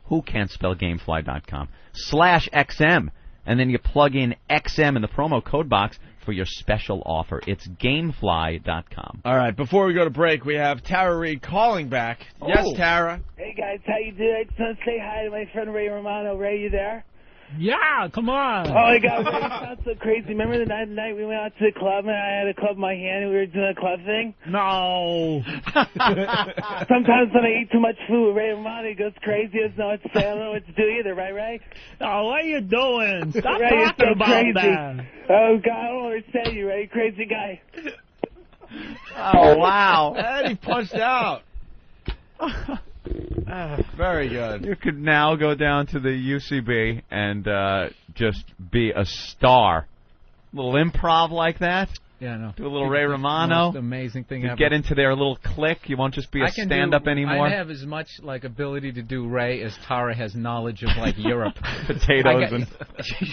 Who can't spell Gamefly.com? /XM. And then you plug in XM in the promo code box for your special offer. It's Gamefly.com. All right, before we go to break, we have Tara Reid calling back. Yes, Tara. Hey, guys, how you doing? I just want to say hi to my friend Ray Romano. Ray, you there? Yeah, come on. Oh, my God, Ray, it sounds so crazy. Remember the night we went out to the club and I had a club in my hand and we were doing a club thing? No. Sometimes when I eat too much food, Ray Romano, he goes crazy. He doesn't know what to say. I don't know what to do either, right, Ray? Oh, what are you doing? Stop Ray, talking you're so about crazy. that. Oh, God, I don't understand you, Ray. Crazy guy. Oh, wow. And he punched out. Very good. You could now go down to the UCB and just be a star. A little improv like that. Yeah, no. Do a little Ray Romano. Most amazing thing ever. Get into their little clique. You won't just be a stand-up anymore. I have as much ability to do Ray as Tara has knowledge of Europe. Potatoes and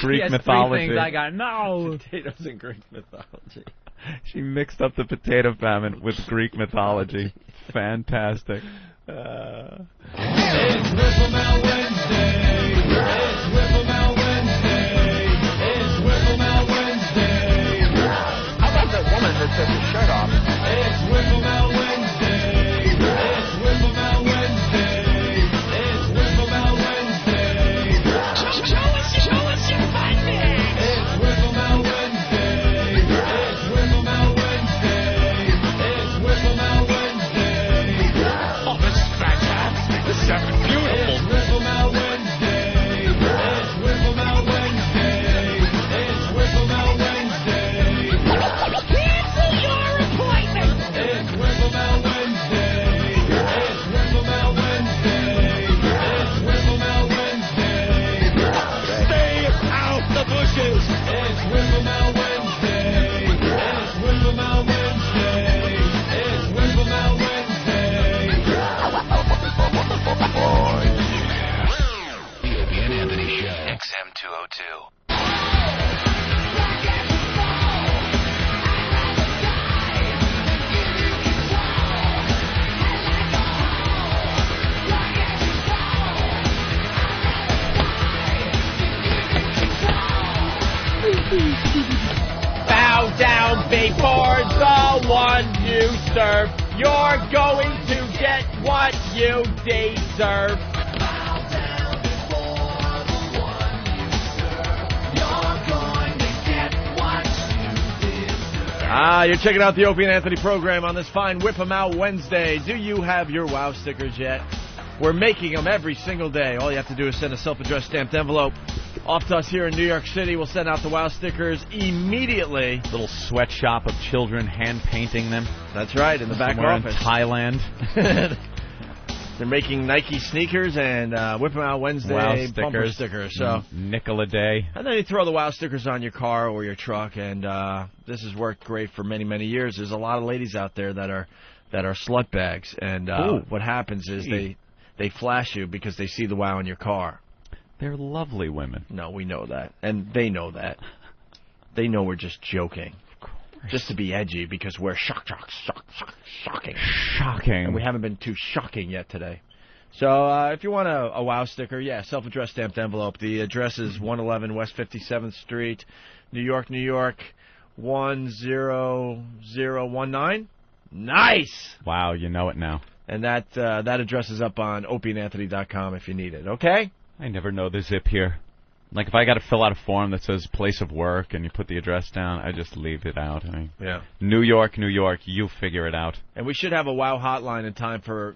Greek mythology. 3 things I got. No. Potatoes and Greek mythology. She mixed up the potato famine with Greek mythology. Fantastic. It's Whipple Wednesday. It's Whipple Wednesday. It's Whipple Wednesday. How about that woman that took her shirt off? It's Whipple Wednesday. It's Whipple Wednesday. It's Whipple Wednesday. Show us your findings. It's Whipple Wednesday. It's Whipple Wednesday. It's Whipple Wednesday. Oh, this is fantastic. This is beautiful. It's Whipple Wednesday. It's Whipple Wednesday. It's Whipple Wednesday. Cancel your appointment. It's Whipple Wednesday. It's Whipple Wednesday. It's Whipple Wednesday. Stay out the bushes. It's Whipple Wednesday. It's Whipple Wednesday. It's Whipple Wednesday. The Opie and Anthony Show. XM202. Bow down before the one you serve. You're going to get what you deserve. You're checking out the Opie and Anthony program on this fine Whip 'em Out Wednesday. Do you have your WOW stickers yet? We're making them every single day. All you have to do is send a self-addressed stamped envelope off to us here in New York City. We'll send out the WOW stickers immediately. Little sweatshop of children hand-painting them. That's right, in the back Somewhere office. in Thailand. They're making Nike sneakers and Whip 'em Out Wednesday Wow bumper stickers. stickers. So nickel a day. and then you throw the Wow stickers on your car or your truck, and this has worked great for many, many years. There's a lot of ladies out there that are slut bags, and what happens is they flash you because they see the Wow in your car. They're lovely women. No, we know that, and they know that. They know we're just joking, just to be edgy because we're shocking. Shocking. And we haven't been too shocking yet today. So if you want a Wow sticker, self-addressed stamped envelope. The address is 111 West 57th Street, New York, 10019. Nice! Wow, you know it now. And that address is up on opieandanthony.com if you need it, okay? I never know the zip here. Like, if I got to fill out a form that says place of work and you put the address down, I just leave it out. I mean, Yeah. New York, you figure it out. And we should have a Wow hotline in time for,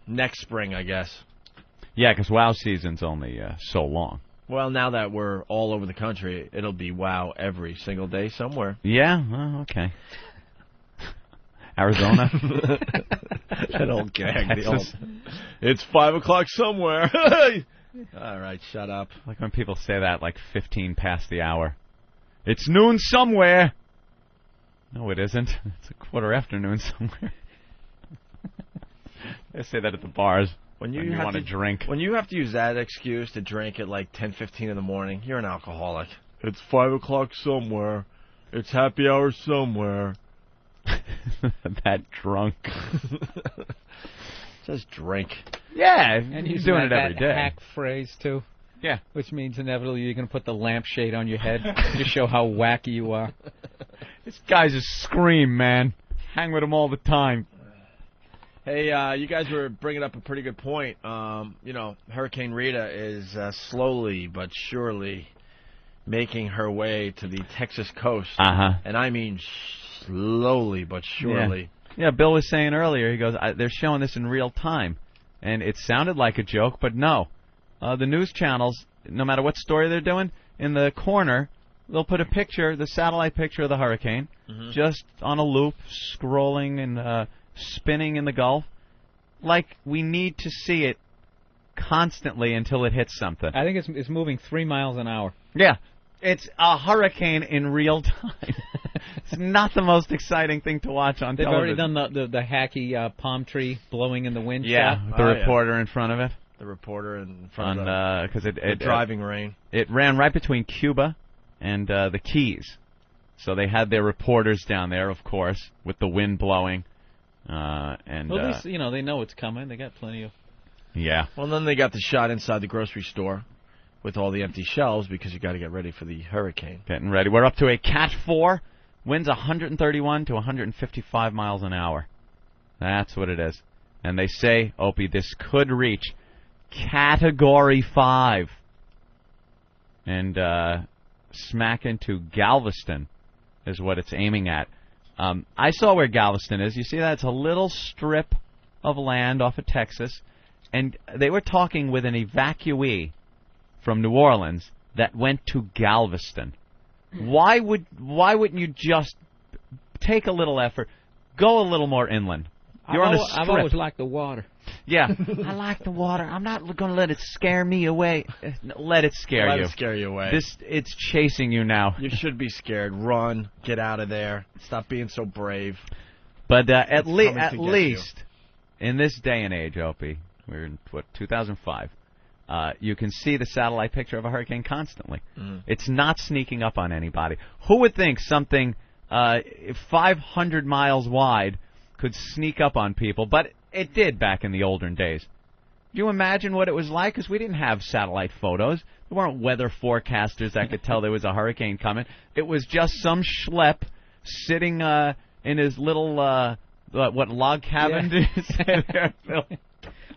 next spring, I guess. Yeah, because Wow season's only so long. Well, now that we're all over the country, it'll be Wow every single day somewhere. Yeah? Oh, okay. Arizona? That old gag. Texas. It's 5 o'clock somewhere. All right, shut up. Like when people say that, like 15 past the hour. It's noon somewhere. No, it isn't. It's a quarter after noon somewhere. They say that at the bars when you want to drink. When you have to use that excuse to drink at like 10:15 in the morning, you're an alcoholic. It's 5 o'clock somewhere. It's happy hour somewhere. That drunk. Just drink. Yeah, and you're using doing it every that day. hack phrase too. Yeah, which means inevitably you're going to put the lampshade on your head to show how wacky you are. This guy's a scream, man. Hang with him all the time. Hey, you guys were bringing up a pretty good point. Hurricane Rita is slowly but surely making her way to the Texas coast. And I mean slowly but surely. Yeah, Bill was saying earlier, he goes, they're showing this in real time. And it sounded like a joke, but no. The news channels, no matter what story they're doing, in the corner, they'll put a picture, the satellite picture of the hurricane, just on a loop, scrolling and spinning in the Gulf. Like, we need to see it constantly until it hits something. I think it's moving 3 miles an hour. Yeah. It's a hurricane in real time. It's not the most exciting thing to watch on They've television. already done the hacky palm tree blowing in the wind. Yeah, shot. the reporter in front of it. The reporter in front of because the driving rain. It ran right between Cuba and the Keys. So they had their reporters down there, of course, with the wind blowing. And well, at least, they know it's coming. They got plenty of... Yeah. Well, then they got the shot inside the grocery store with all the empty shelves because you got to get ready for the hurricane. Getting ready. We're up to a Cat 4. Winds 131 to 155 miles an hour. That's what it is. And they say, Opie, this could reach Category 5 and smack into Galveston is what it's aiming at. I saw where Galveston is. You see that? It's a little strip of land off of Texas. And they were talking with an evacuee from New Orleans that went to Galveston. Why wouldn't you just take a little effort, go a little more inland? You're on a strip. I've always liked the water. Yeah. I like the water. I'm not going to let it scare me away. Let it scare you. Let it scare you away. It's chasing you now. You should be scared. Run. Get out of there. Stop being so brave. But at least in this day and age, Opie, we're in, 2005, you can see the satellite picture of a hurricane constantly. It's not sneaking up on anybody. Who would think something 500 miles wide could sneak up on people? But it did back in the olden days. Do you imagine what it was like? Because we didn't have satellite photos. There weren't weather forecasters that could tell there was a hurricane coming. It was just some schlep sitting in his little, log cabin? Yeah.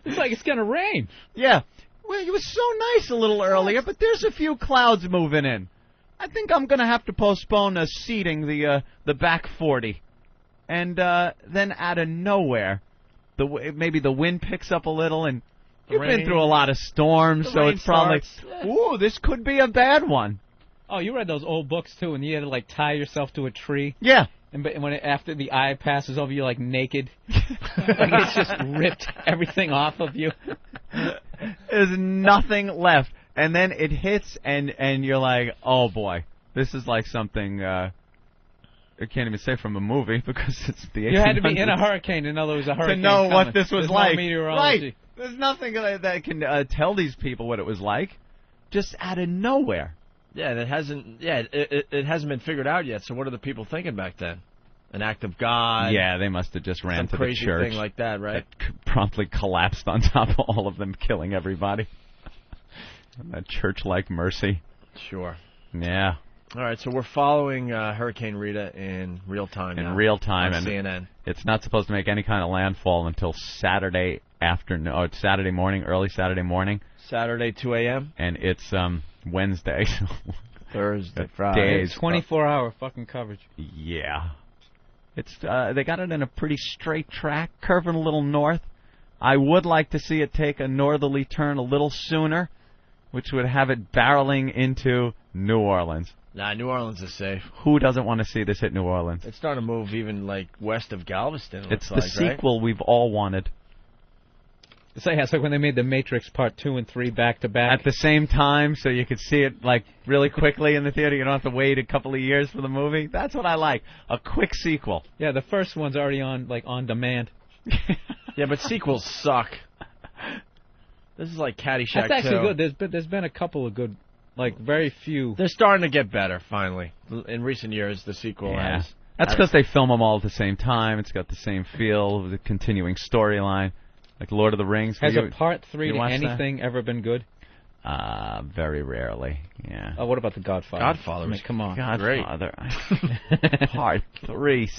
It's like it's going to rain. Yeah. Well, it was so nice a little earlier, but there's a few clouds moving in. I think I'm going to have to postpone seating the back 40. And then out of nowhere, maybe the wind picks up a little, and you've been through a lot of storms, so it's probably, ooh, this could be a bad one. Oh, you read those old books, too, and you had to, tie yourself to a tree? Yeah. And after the eye passes over you, like naked, like it's just ripped everything off of you. There's nothing left, and then it hits, and you're like, oh boy, this is like something I can't even say from a movie because it's the 1800s. You had to be in a hurricane to know there was a hurricane to know coming. what this was There's like. No meteorology. Right. There's nothing that can tell these people what it was like, just out of nowhere. Yeah, it hasn't been figured out yet. So what are the people thinking back then? An act of God? Yeah, they must have just ran to the crazy church. Thing like that, right? That promptly collapsed on top of all of them, killing everybody. That church-like mercy. Sure. Yeah. All right, so we're following Hurricane Rita in real time now. In real time. On and CNN. It's not supposed to make any kind of landfall until Saturday afternoon. Oh, it's Saturday morning, early Saturday morning. Saturday, 2 a.m.? And it's Wednesday. Thursday, Friday. It's 24-hour fucking coverage. Yeah. It's they got it in a pretty straight track, curving a little north. I would like to see it take a northerly turn a little sooner, which would have it barreling into New Orleans. Nah, New Orleans is safe. Who doesn't want to see this hit New Orleans? It's starting to move even like west of Galveston. It's the sequel we've all wanted. It's like when they made The Matrix Part 2 and 3 back-to-back. At the same time, so you could see it like really quickly in the theater. You don't have to wait a couple of years for the movie. That's what I like. A quick sequel. Yeah, the first one's already on demand. Yeah, but sequels suck. This is like Caddyshack. That's actually good. There's been a couple of good, like very few. They're starting to get better finally. In recent years, the sequel has. That's because they film them all at the same time. It's got the same feel, the continuing storyline. Like Lord of the Rings. Has a Part 3 to anything ever been good? Very rarely, yeah. Oh, what about The Godfather? Godfather. I mean, come on. Godfather. Part 3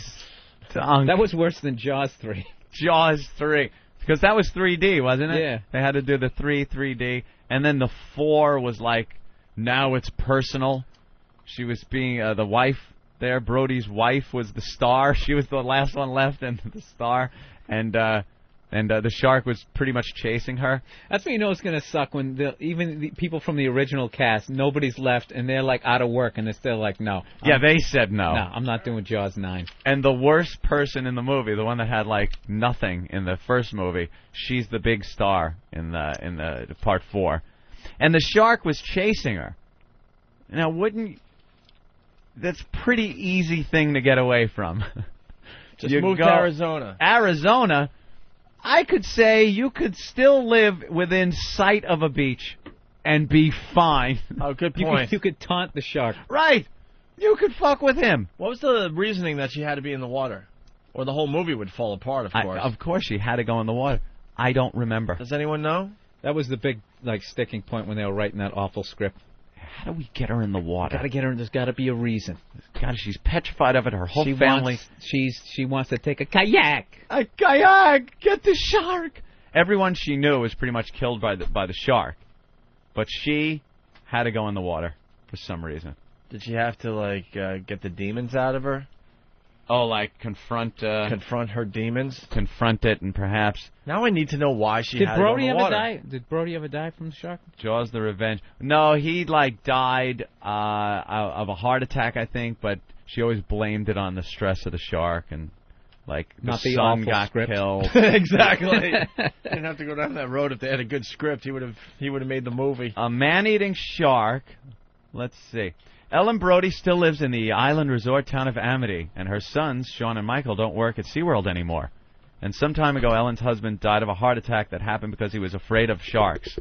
stunk. That was worse than Jaws 3. Jaws 3. Because that was 3D, wasn't it? Yeah. They had to do the 3D. And then the 4 was like, now it's personal. She was being the wife there. Brody's wife was the star. She was the last one left and the star. And the shark was pretty much chasing her. That's when you know it's going to suck when even the people from the original cast, nobody's left, and they're like out of work, and they're still like, no. Yeah, they said no. No, I'm not doing Jaws 9. And the worst person in the movie, the one that had like nothing in the first movie, she's the big star in the Part 4. And the shark was chasing her. Now, that's a pretty easy thing to get away from. Just move to Arizona. Arizona? I could say you could still live within sight of a beach and be fine. Oh, good point. You could taunt the shark. Right. You could fuck with him. What was the reasoning that she had to be in the water? Or the whole movie would fall apart, of course. Of course she had to go in the water. I don't remember. Does anyone know? That was the big sticking point when they were writing that awful script. How do we get her in the water? Gotta get her. There's got to be a reason. God, she's petrified of it. Her whole family. She wants to take a kayak. A kayak. Get the shark. Everyone she knew was pretty much killed by the shark, but she had to go in the water for some reason. Did she have to get the demons out of her? Oh, like confront her demons? Confront it, and perhaps... Now I need to know why she had to go in the water. Did Brody ever die from the shark? Jaws the Revenge. No, he died of a heart attack, I think, but she always blamed it on the stress of the shark, and Not the son awful got script. killed. Exactly. Didn't have to go down that road if they had a good script. He would have made the movie. A man-eating shark. Let's see. Ellen Brody still lives in the island resort town of Amity, and her sons, Sean and Michael, don't work at SeaWorld anymore. And some time ago, Ellen's husband died of a heart attack that happened because he was afraid of sharks.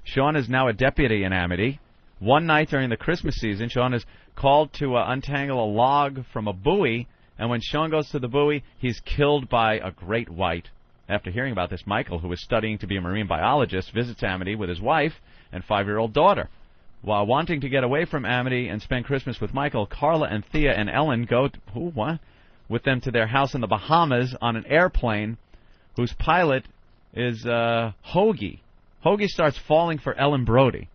Sean is now a deputy in Amity. One night during the Christmas season, Sean is called to untangle a log from a buoy, and when Sean goes to the buoy, he's killed by a great white. After hearing about this, Michael, who is studying to be a marine biologist, visits Amity with his wife and 5-year-old daughter. While wanting to get away from Amity and spend Christmas with Michael, Carla and Thea and Ellen go with them to their house in the Bahamas on an airplane whose pilot is Hoagie. Hoagie starts falling for Ellen Brody.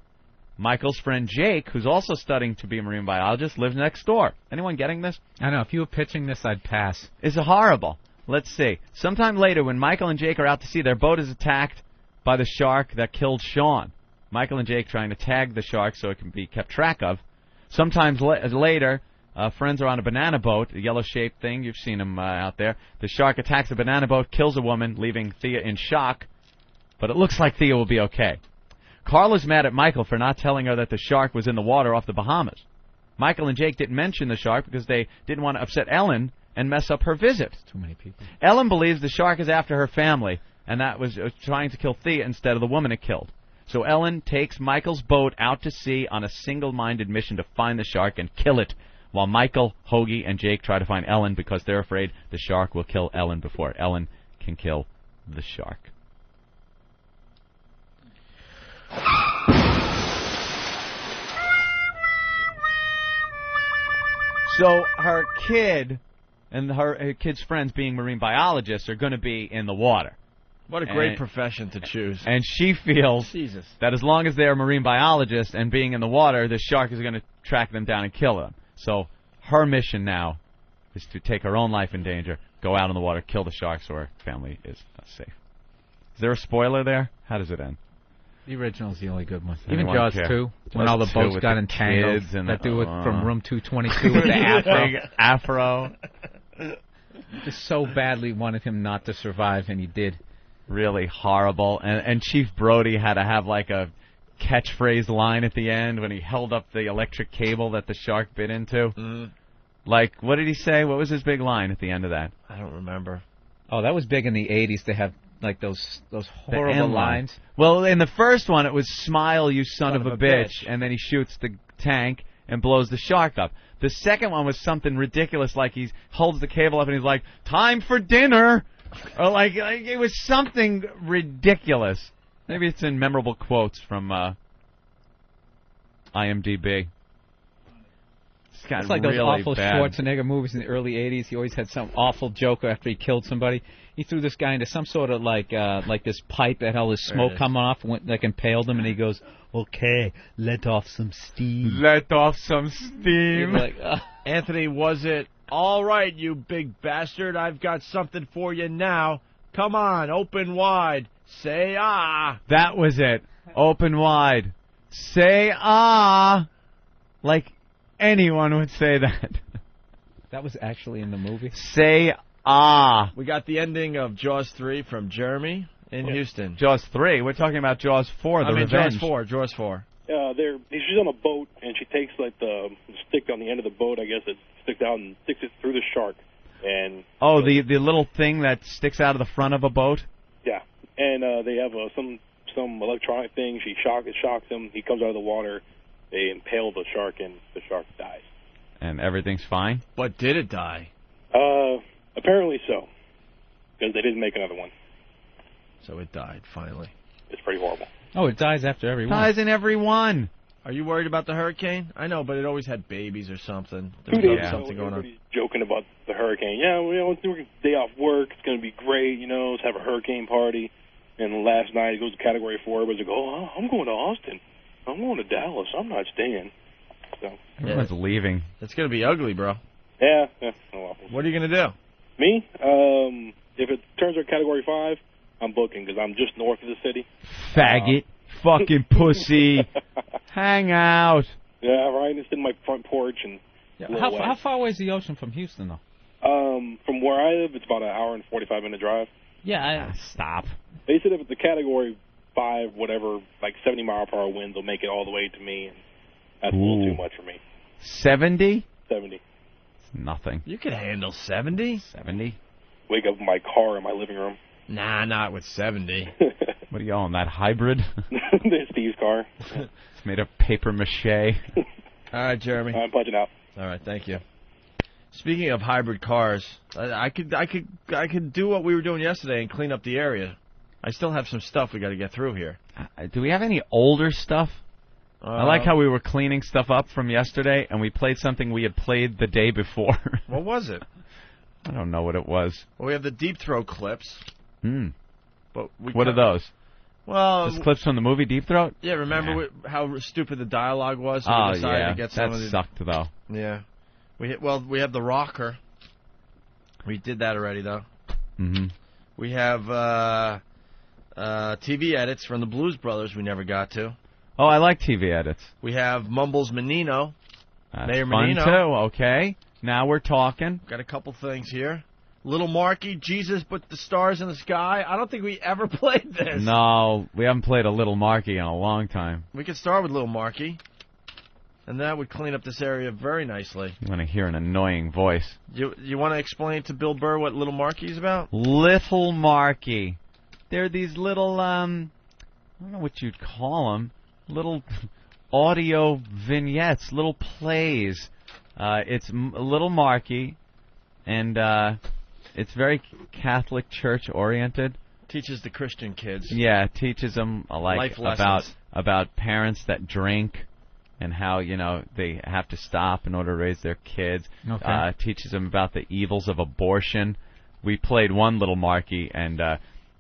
Michael's friend Jake, who's also studying to be a marine biologist, lives next door. Anyone getting this? I know. If you were pitching this, I'd pass. It's horrible. Let's see. Sometime later, when Michael and Jake are out to sea, their boat is attacked by the shark that killed Sean. Michael and Jake trying to tag the shark so it can be kept track of. Sometimes later, Friends are on a banana boat, a yellow-shaped thing. You've seen them out there. The shark attacks the banana boat, kills a woman, leaving Thea in shock. But it looks like Thea will be okay. Carla's mad at Michael for not telling her that the shark was in the water off the Bahamas. Michael and Jake didn't mention the shark because they didn't want to upset Ellen and mess up her visit. Too many people. Ellen believes the shark is after her family, and that was trying to kill Thea instead of the woman it killed. So Ellen takes Michael's boat out to sea on a single-minded mission to find the shark and kill it, while Michael, Hoagie, and Jake try to find Ellen because they're afraid the shark will kill Ellen before Ellen can kill the shark. So her kid and her kid's friends, being marine biologists, are going to be in the water. What a great profession to choose. And she feels that as long as they're marine biologists and being in the water, the shark is going to track them down and kill them. So her mission now is to take her own life in danger, go out in the water, kill the shark so her family is safe. Is there a spoiler there? How does it end? The original's the only good one. Anyone Even Jaws care? 2, when Jaws all the 2 boats with got the entangled. kids and That the- dude from Room 222 with the afro. Big afro. Just so badly wanted him not to survive, and he did. Really horrible. And Chief Brody had to have like a catchphrase line at the end when he held up the electric cable that the shark bit into. Mm. Like, what did he say? What was his big line at the end of that? I don't remember. Oh, that was big in the 80s to have like those The horrible end line. lines. Well, in the first one, it was "Smile, you son of a bitch," and then he shoots the tank and blows the shark up. The second one was something ridiculous, like he holds the cable up and he's like, "Time for dinner," or like it was something ridiculous. Maybe it's in memorable quotes from IMDb. It's like those really awful bad. Schwarzenegger movies in the early 80s. He always had some awful joke after he killed somebody. He threw this guy into some sort of like this pipe that had all this There smoke it is. coming off, went, like impaled him, and he goes, "Okay, let off some steam." Let off some steam. He'd be like, Anthony, was it all right, you big bastard? I've got something for you now. Come on, open wide. Say ah. That was it. Open wide. Say ah. Like anyone would say that. That was actually in the movie. Say ah. We got the ending of Jaws 3 from Jeremy in Houston. Jaws 3. We're talking about Jaws 4, The Revenge. Jaws 4. Jaws 4. She's on a boat, and she takes like the stick on the end of the boat, I guess, it sticks out and sticks it through the shark. And Oh, the little thing that sticks out of the front of a boat? yeah, and they have some electronic thing. It shocks him. He comes out of the water. They impale the shark, and the shark dies. And everything's fine? But did it die? Apparently so, because they didn't make another one. So it died, finally. It's pretty horrible. Oh, it dies after every one. Dies in every one. Are you worried about the hurricane? I know, but it always had babies or something. 2 There's days always ago, something going on. everybody's joking about the hurricane. Yeah, it's a day off work. It's going to be great. Let's have a hurricane party. And last night it goes to Category 4. Everybody's like, "Oh, I'm going to Austin. I'm going to Dallas. I'm not staying." So Everyone's leaving. It's going to be ugly, bro. yeah. Oh, well. What are you going to do? Me? If it turns out Category 5, I'm booking because I'm just north of the city. Faggot. Fucking pussy. Hang out. Yeah, right. It's in my front porch and. a little How wet. far away is the ocean from Houston, though? From where I live, it's about an hour and 45-minute drive. Yeah, Stop. They said if it's a Category 5, whatever, like 70-mile-per-hour winds will make it all the way to me, and that's a little too much for me. 70? 70. Nothing. You can handle 70. 70? Wake up in my car in my living room. Nah, not with 70. What are you on, that hybrid? There's Steve's car. It's made of paper mache. All right, Jeremy. I'm pledging out. All right, thank you. Speaking of hybrid cars, I could do what we were doing yesterday and clean up the area. I still have some stuff we got to get through here. Do we have any older stuff? I like how we were cleaning stuff up from yesterday, and we played something we had played the day before. What was it? I don't know what it was. Well, we have the Deep Throat clips. But What are those? Well, just clips from the movie Deep Throat? Yeah, remember how stupid the dialogue was? So Oh, we decided yeah. to get some That of the... sucked, though. Yeah. We have the rocker. We did that already, though. Mm-hmm. We have TV edits from the Blues Brothers we never got to. Oh, I like TV edits. We have Mumbles Menino. That's Mayor fun, Menino. too. Okay. Now we're talking. Got a couple things here. Little Marky, Jesus Put the Stars in the Sky. I don't think we ever played this. No, we haven't played a Little Marky in a long time. We could start with Little Marky, and that would clean up this area very nicely. You want to hear an annoying voice. You want to explain to Bill Burr what Little Marky is about? Little Marky. They're these little, I don't know what you'd call them, little audio vignettes, little plays. It's Little Marky, and it's very Catholic Church oriented. Teaches the Christian kids. Yeah, it teaches them Life lessons. about parents that drink and how they have to stop in order to raise their kids. Okay. Teaches them about the evils of abortion. We played one Little Marky, and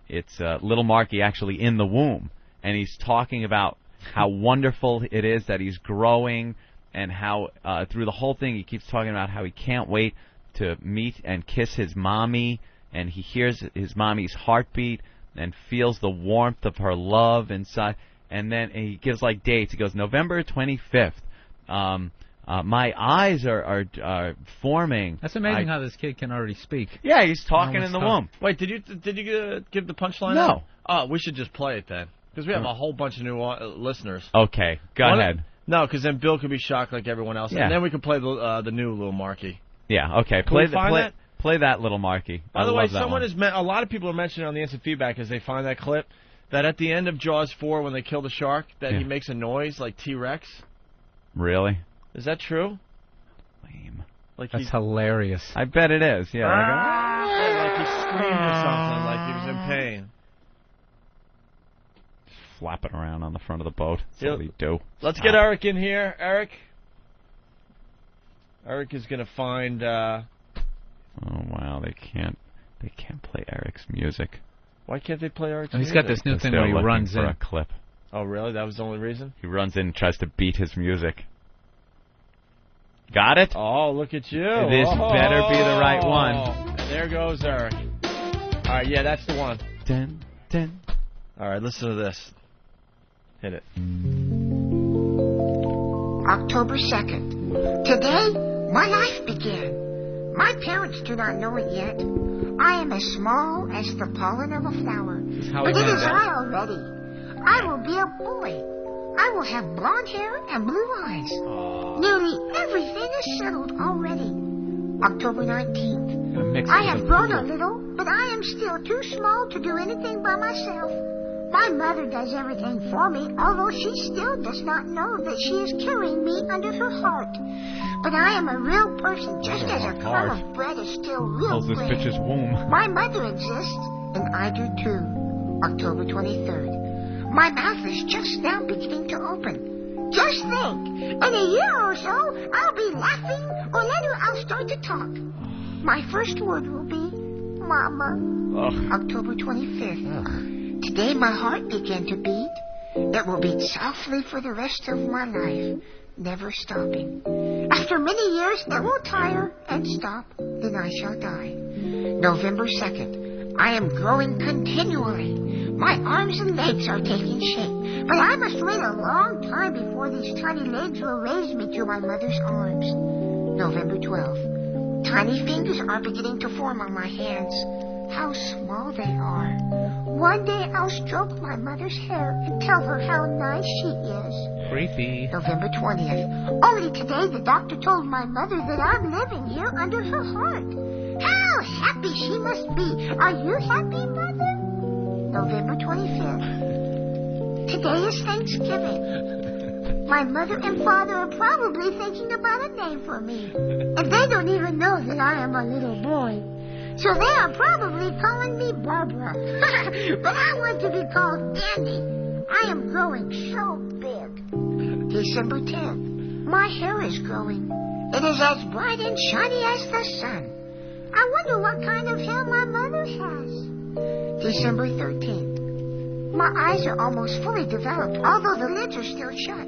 it's Little Marky actually in the womb, and he's talking about how wonderful it is that he's growing, and how through the whole thing he keeps talking about how he can't wait to meet and kiss his mommy, and he hears his mommy's heartbeat and feels the warmth of her love inside. And then he gives like dates. He goes, November 25th. My eyes are forming. That's amazing how this kid can already speak. Yeah, he's talking in the womb. Wait, did you give the punchline? No. out? Oh, we should just play it then, because we have a whole bunch of new listeners. Okay, go ahead. No, because then Bill could be shocked like everyone else, Yeah. and then we could play the new Little Marky. Yeah, okay. Can we find that? Play that Little Marky. By the I way, love that someone one. a lot of people are mentioning on the instant feedback as they find that clip that at the end of Jaws 4 when they kill the shark that he makes a noise like T-Rex. Really? Is that true? Lame. Like That's hilarious. I bet it is. Yeah. like he screamed or something, like he was in pain. Flapping around on the front of the boat. That's Yeah. what we do. Let's get Eric in here. Eric is going to find... Oh, wow. They can't play Eric's music. Why can't they play Eric's He's music? got this new thing where he runs for in. a clip. Oh, really? That was the only reason? He runs in and tries to beat his music. Got it? Oh, look at you. This better be the right one. And there goes Eric. All right, yeah, that's the one. Dun, dun. All right, listen to this. Hit it. October 2nd. Today, my life began. My parents do not know it yet. I am as small as the pollen of a flower. how But he it made is that. I already. I will be a boy. I will have blonde hair and blue eyes. Nearly everything is settled already. October 19th. I have grown a little, but I am still too small to do anything by myself. My mother does everything for me, although she still does not know that she is carrying me under her heart. But I am a real person, just as a crumb of bread is still real How's this bread. bitch's womb? My mother exists, and I do too. October 23rd. My mouth is just now beginning to open. Just think, in a year or so, I'll be laughing, or later I'll start to talk. My first word will be, Mama. October 25th. Today my heart began to beat. It will beat softly for the rest of my life, never stopping. After many years, it will tire and stop, then I shall die. November 2nd. I am growing continually. My arms and legs are taking shape, but I must wait a long time before these tiny legs will raise me to my mother's arms. November 12th. Tiny fingers are beginning to form on my hands. How small they are. One day I'll stroke my mother's hair and tell her how nice she is. Creepy. November 20th. Only today the doctor told my mother that I'm living here under her heart. How happy she must be. Are you happy, Mother? November 25th. Today is Thanksgiving. My mother and father are probably thinking about a name for me. And they don't even know that I am a little boy. So they are probably calling me Barbara. But I want to be called Andy. I am growing so big. December 10th. My hair is growing. It is as bright and shiny as the sun. I wonder what kind of hair my mother has. December 13th. My eyes are almost fully developed, although the lids are still shut.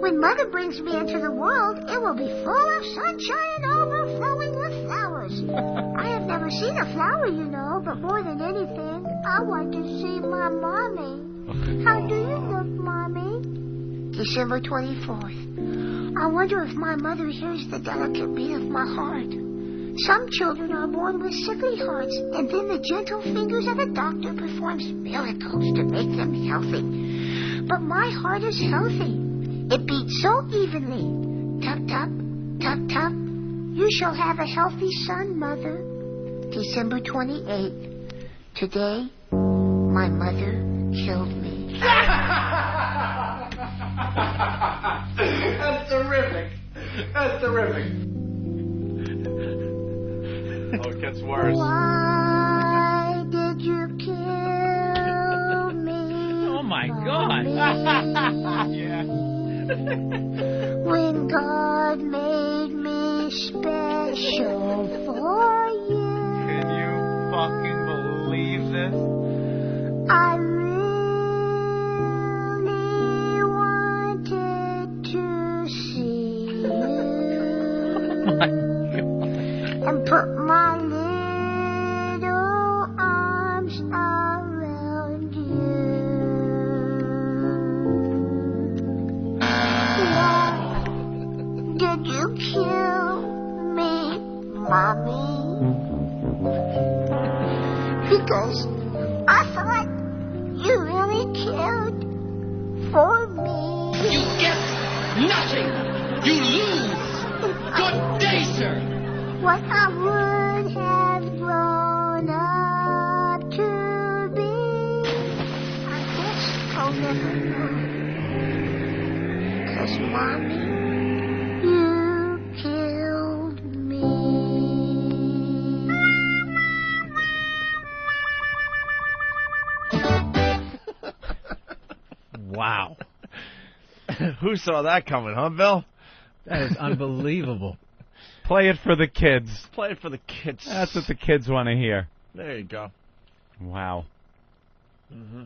When Mother brings me into the world, it will be full of sunshine and overflowing with flowers. I have never seen a flower, you know, but more than anything, I want to see my mommy. How do you look, Mommy? December 24th. I wonder if my mother hears the delicate beat of my heart. Some children are born with sickly hearts, and then the gentle fingers of a doctor performs miracles to make them healthy. But my heart is healthy. It beats so evenly. Tap, tap, tap, tap. You shall have a healthy son, Mother. December 28th. Today, my mother killed me. That's terrific. That's terrific. Oh, it gets worse. Why did you kill me? Oh my God. Yeah. When God made me special for you. Can you fucking believe this? I really wanted to see you. And put my little arms around you. Why did you kill me, Mommy? Because I thought you really cared for me. You get nothing. You lose. Good day, sir. What I would have grown up to be, I guess I'll never know. 'Cause Mommy, you killed me. Wow. Who saw that coming, huh, Bill? That is unbelievable. Play it for the kids. Play it for the kids. That's what the kids want to hear. There you go. Wow. Mm-hmm.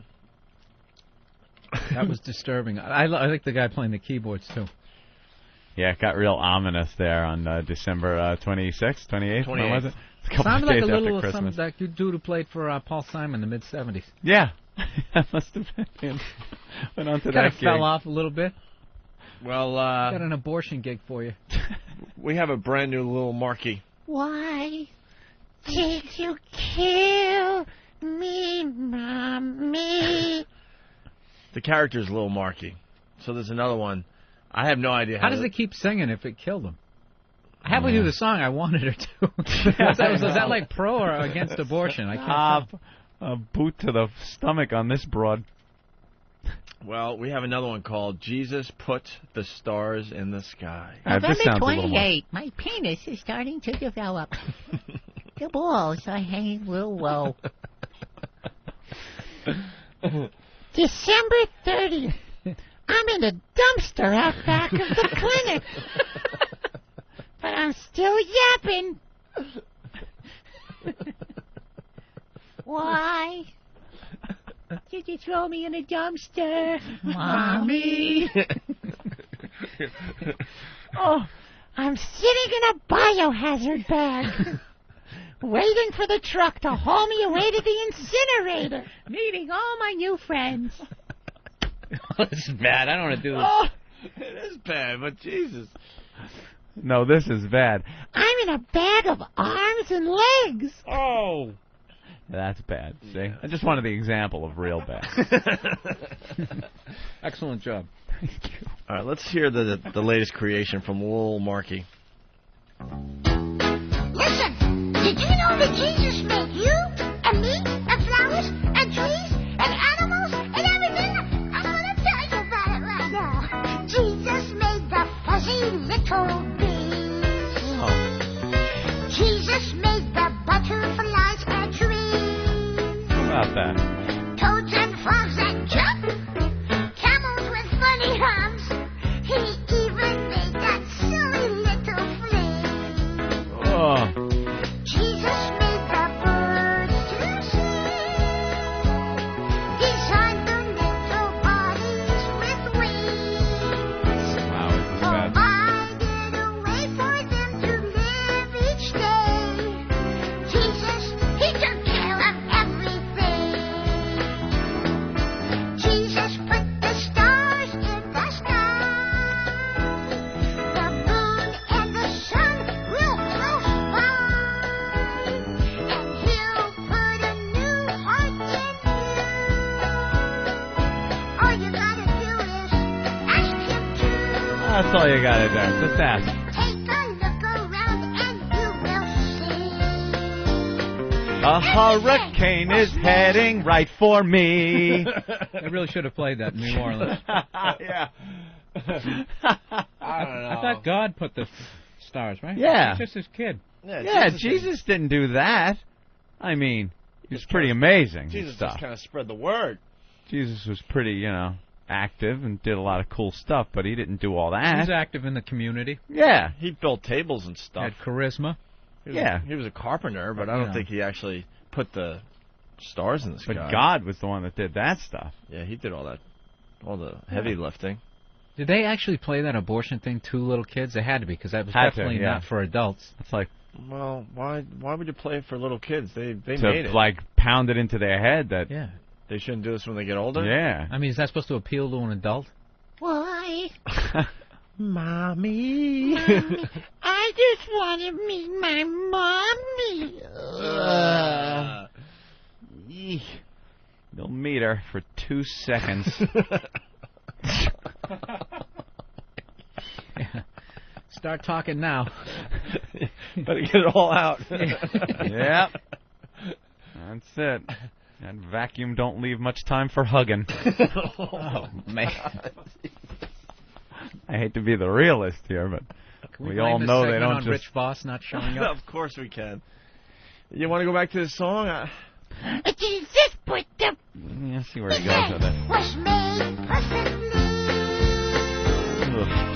That was disturbing. I like the guy playing the keyboards, too. Yeah, it got real ominous there on December 26th, 28th. When was it? It's a couple Sounded of like days a after little Christmas. something that dude who played for Paul Simon in the mid-'70s. Yeah. That must have been him. Went on to Kind that of fell gig. off a little bit. Well, Got an abortion gig for you. we have a brand new little marquee. Why did you kill me, Mommy? The character's Little Marky. So there's another one. I have no idea How does it keep singing if it killed him? Halfway through the song, I wanted her to. Was that like pro or against abortion? I can't tell. A boot to the stomach on this broad. Well, we have another one called Jesus Put the Stars in the Sky. This November sounds a little more. 28th, my penis is starting to develop. The balls are hanging real low. December 30th, I'm in a dumpster out back of the clinic. But I'm still yapping. Why did you throw me in a dumpster, Mommy? Oh, I'm sitting in a biohazard bag, waiting for the truck to haul me away to the incinerator, meeting all my new friends. This is bad. I don't want to do this. Oh, it is bad, but Jesus. No, this is bad. I'm in a bag of arms and legs. Oh. That's bad. See? I just wanted the example of real bad. Excellent job. All right, let's hear the latest creation from Lil Marky. Listen, did you know that Jesus made you and me and flowers and trees and animals and everything? I'm going to tell you about it right now. Jesus made the fuzzy little bees. Oh. Jesus made the butterflies and trees. How about that? Toads and frogs that jump. Camels with funny humps. He even made that silly little flea. Oh. Jesus made the birds to sing. Designed their little bodies with wings. Wow, this is bad. Provided a way for them to live each day. Jesus, he took care of everything. That's all you gotta do. Just ask. Take a look around and you will see. A hurricane is heading right for me. They really should have played that in New Orleans. Yeah. I don't know. I thought God put the stars, right? Yeah. It's just his kid. Yeah, Jesus didn't do that. I mean, he was pretty amazing. Jesus stuff. just kind of spread the word. Jesus was pretty, active and did a lot of cool stuff, but he didn't do all that. He's active in the community. Yeah. He built tables and stuff. Had charisma. He was a carpenter, but I don't think he actually put the stars in the sky. But God was the one that did that stuff. Yeah, he did all that, all the heavy lifting. Did they actually play that abortion thing to little kids? They had to be, because that was definitely not for adults. It's like, well, why would you play it for little kids? They made it. Like, pound it into their head that they shouldn't do this when they get older? Yeah. I mean, is that supposed to appeal to an adult? Why? Mommy. I just want to meet my mommy. You'll meet her for 2 seconds. Start talking now. Better get it all out. Yep. That's it. That vacuum don't leave much time for hugging. Oh, man. I hate to be the realist here, but we all know they don't on just... Rich Voss not showing up? Of course we can. You want to go back to the song? Jesus put the... Yeah, see where he goes with it. Was made perfectly.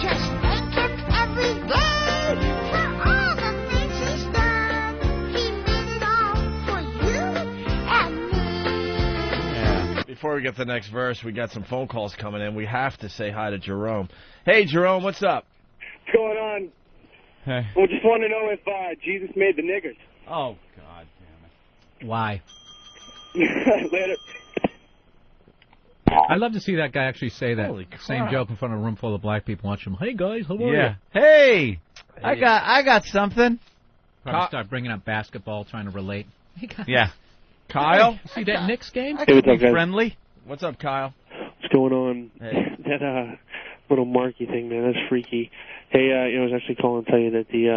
Just thank him every day for all the things he's done. He made it all for you and me. Yeah. Before we get to the next verse, we got some phone calls coming in. We have to say hi to Jerome. Hey, Jerome, what's up? What's going on? Hey. Well, just want to know if Jesus made the niggers. Oh, God damn it. Why? Later. I'd love to see that guy actually say that same crap. joke in front of a room full of black people. Watch him. Hey guys, how are Yeah. you? Hey, I got something. Probably start bringing up basketball, trying to relate. Hey, guys. Yeah. Kyle? See that Knicks game? Hey, what's up, guys? Friendly? What's up, Kyle? What's going on? Hey. That little Marky thing, man, that's freaky. Hey, I was actually calling to tell you that the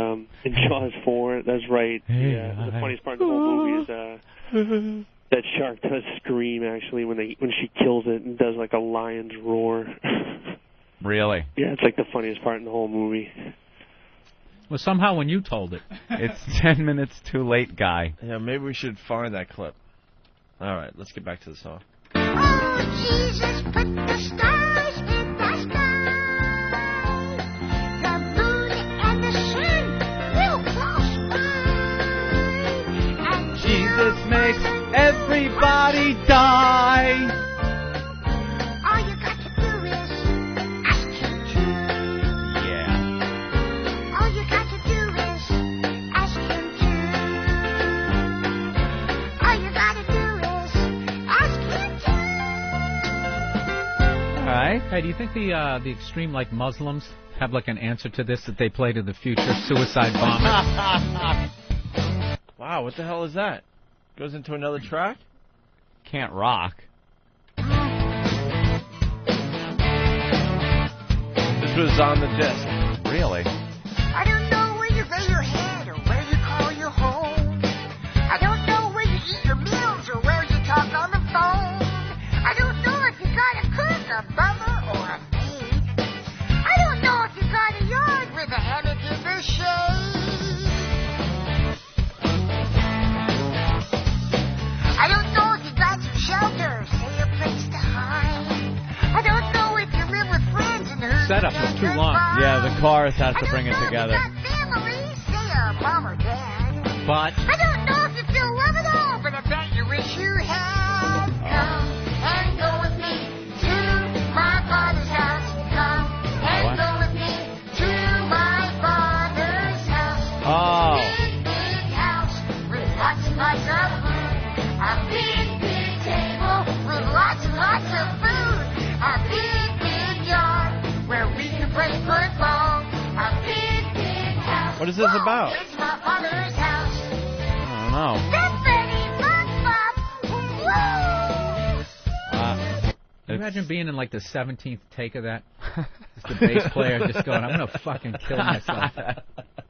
in Jaws 4, that's right. The funniest part of the whole movie is that shark does scream actually when she kills it and does like a lion's roar. Really? Yeah, it's like the funniest part in the whole movie. Well, somehow when you told it. It's 10 minutes too late, guy. Yeah, maybe we should find that clip. All right, let's get back to the song. Oh, Jesus put the stars in the sky. The moon and the sun will cross by. And Jesus makes everybody die. all you got to do is ask him to. Yeah. All you got to do is ask him to. All you got to do is ask him to. All right. Hey, do you think the extreme like Muslims have like an answer to this that they play to the future suicide bombers? Wow, what the hell is that? Goes into another track? Can't rock. This was on the disc. Really? I don't know where you lay your head or where you call your home. I don't know where you eat your meals or where you talk on the phone. I don't know if you got a cook, a butler, or a maid. I don't know if you got a yard with a hammock in the shade. I don't know if you got some shelter, say a place to hide. I don't know if you live with friends and who's Setup was too long. Yeah, the chorus has to bring it together. family, say a mom or dad. But I don't know if you feel love at all, but I bet you wish you had. Come and go with me to my father's house. Come and go with me to my father's house. Oh. Big house with lots and lots of food. A big table with lots and lots of food. A big yard where we can play football. A big house. What is this about? It's my father's house. I don't know. That's Betty Boop Bop. Woo! imagine being in like the 17th take of that? Just the bass player just going, I'm gonna fucking kill myself.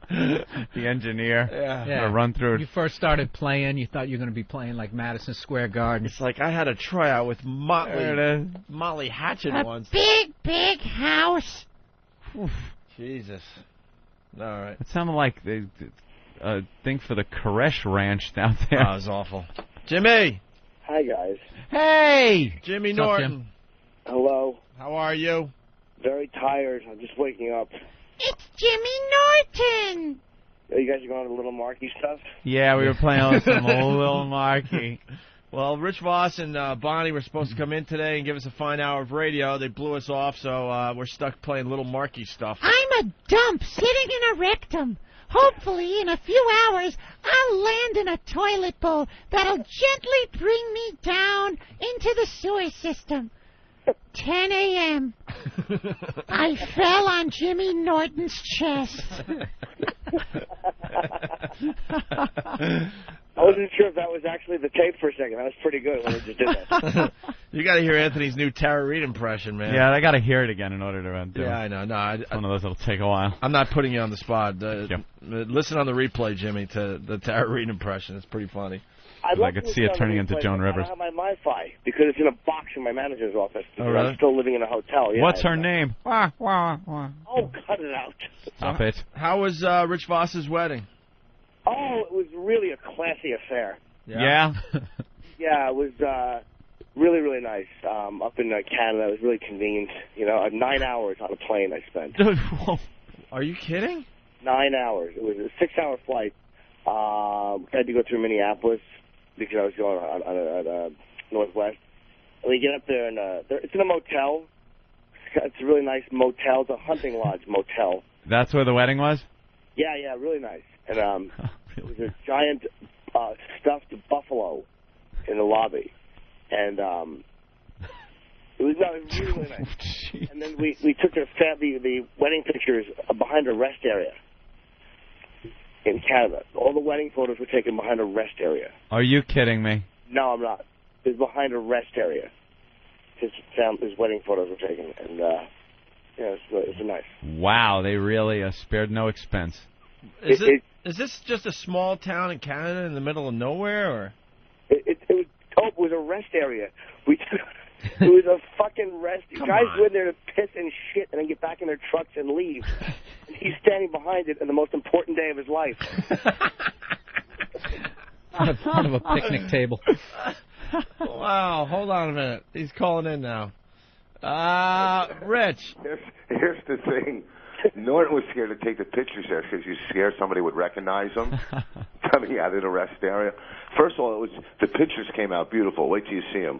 The engineer. Yeah. Run through. You first started playing, you thought you were gonna be playing like Madison Square Garden. It's like I had a tryout with Molly Hatchet once. Big house. Jesus. All right. It sounded like a thing for the Koresh Ranch down there. Oh, it was awful. Jimmy. Hi, guys. Hey. Jimmy What's up, Norton. Jim? Hello. How are you? Very tired. I'm just waking up. It's Jimmy Norton. You guys are going to Little Marky stuff? Yeah, we were playing with some old Little Marky. Well, Rich Voss and Bonnie were supposed to come in today and give us a fine hour of radio. They blew us off, so we're stuck playing Little Marky stuff. I'm a dump sitting in a rectum. Hopefully, in a few hours, I'll land in a toilet bowl that'll gently bring me down into the sewer system. 10 a.m. I fell on Jimmy Norton's chest. I wasn't sure if that was actually the tape for a second. That was pretty good when we just did that. You got to hear Anthony's new Tara Reid impression, man. Yeah, I got to hear it again in order to run through. Yeah, I know. No, It's one of those that'll take a while. I'm not putting you on the spot. Listen on the replay, Jimmy, to the Tara Reid impression. It's pretty funny. I could see it turning into Joan Rivers. I have my Wi-Fi because it's in a box in my manager's office. Oh, really? I'm still living in a hotel. Yeah, What's her name? Oh, cut it out. Stop it. How was Rich Voss's wedding? Oh, it was really a classy affair. Yeah? Yeah, it was really, really nice. Up in Canada, it was really convenient. 9 hours on a plane I spent. Are you kidding? 9 hours. It was a 6-hour flight. I had to go through Minneapolis because I was going on Northwest. And we get up there, and it's in a motel. It's a really nice motel. It's a hunting lodge motel. That's where the wedding was? Yeah, really nice. And it was a giant stuffed buffalo in the lobby. And it was really, really nice. And then we took the wedding pictures behind a rest area in Canada. All the wedding photos were taken behind a rest area. Are you kidding me? No, I'm not. It was behind a rest area. His wedding photos were taken, and it was nice. Wow, they really spared no expense. Is this just a small town in Canada in the middle of nowhere, or? It was a rest area. It was a fucking rest. Guys go in there to piss and shit and then get back in their trucks and leave. And he's standing behind it on the most important day of his life. On front of a picnic table. Wow, hold on a minute. He's calling in now. Rich. Here's the thing. Norton was scared to take the pictures there because he was scared somebody would recognize him coming out of the rest area. First of all, the pictures came out beautiful. Wait till you see them.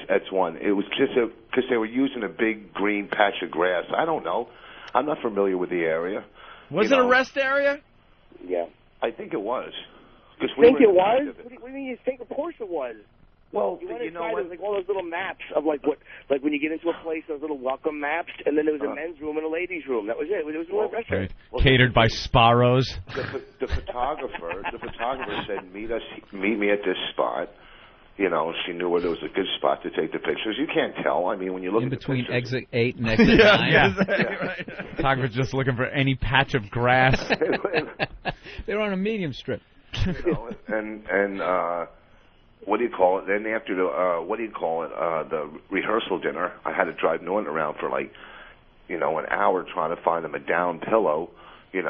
That's one. It was just because they were using a big green patch of grass. I don't know. I'm not familiar with the area. Was it a rest area? Yeah. I think it was. You think it was? What do you mean you think? Of course it was. Well, you know what? There was like all those little maps of like when you get into a place, those little welcome maps, and then there was a men's room and a ladies' room. That was it. It was a restaurant. Catered by Sparrows. The photographer said, meet me at this spot. She knew where there was a good spot to take the pictures. You can't tell. I mean, when you look in at between the pictures, exit 8 and exit 9. Yeah. Photographer's just looking for any patch of grass. They were on a medium strip. And what do you call it? Then after the rehearsal dinner, I had to drive Norton around for an hour trying to find him a down pillow. He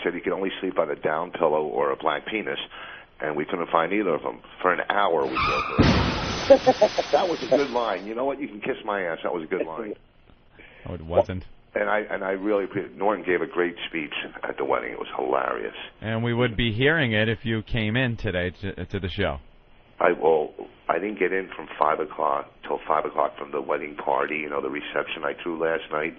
said he could only sleep on a down pillow or a black penis, and we couldn't find either of them. For an hour we drove there. That was a good line. You know what? You can kiss my ass. That was a good line. Oh, it wasn't. And I really appreciate. Norton gave a great speech at the wedding. It was hilarious. And we would be hearing it if you came in today to the show. I didn't get in from 5 o'clock till 5 o'clock from the wedding party. The reception I threw last night.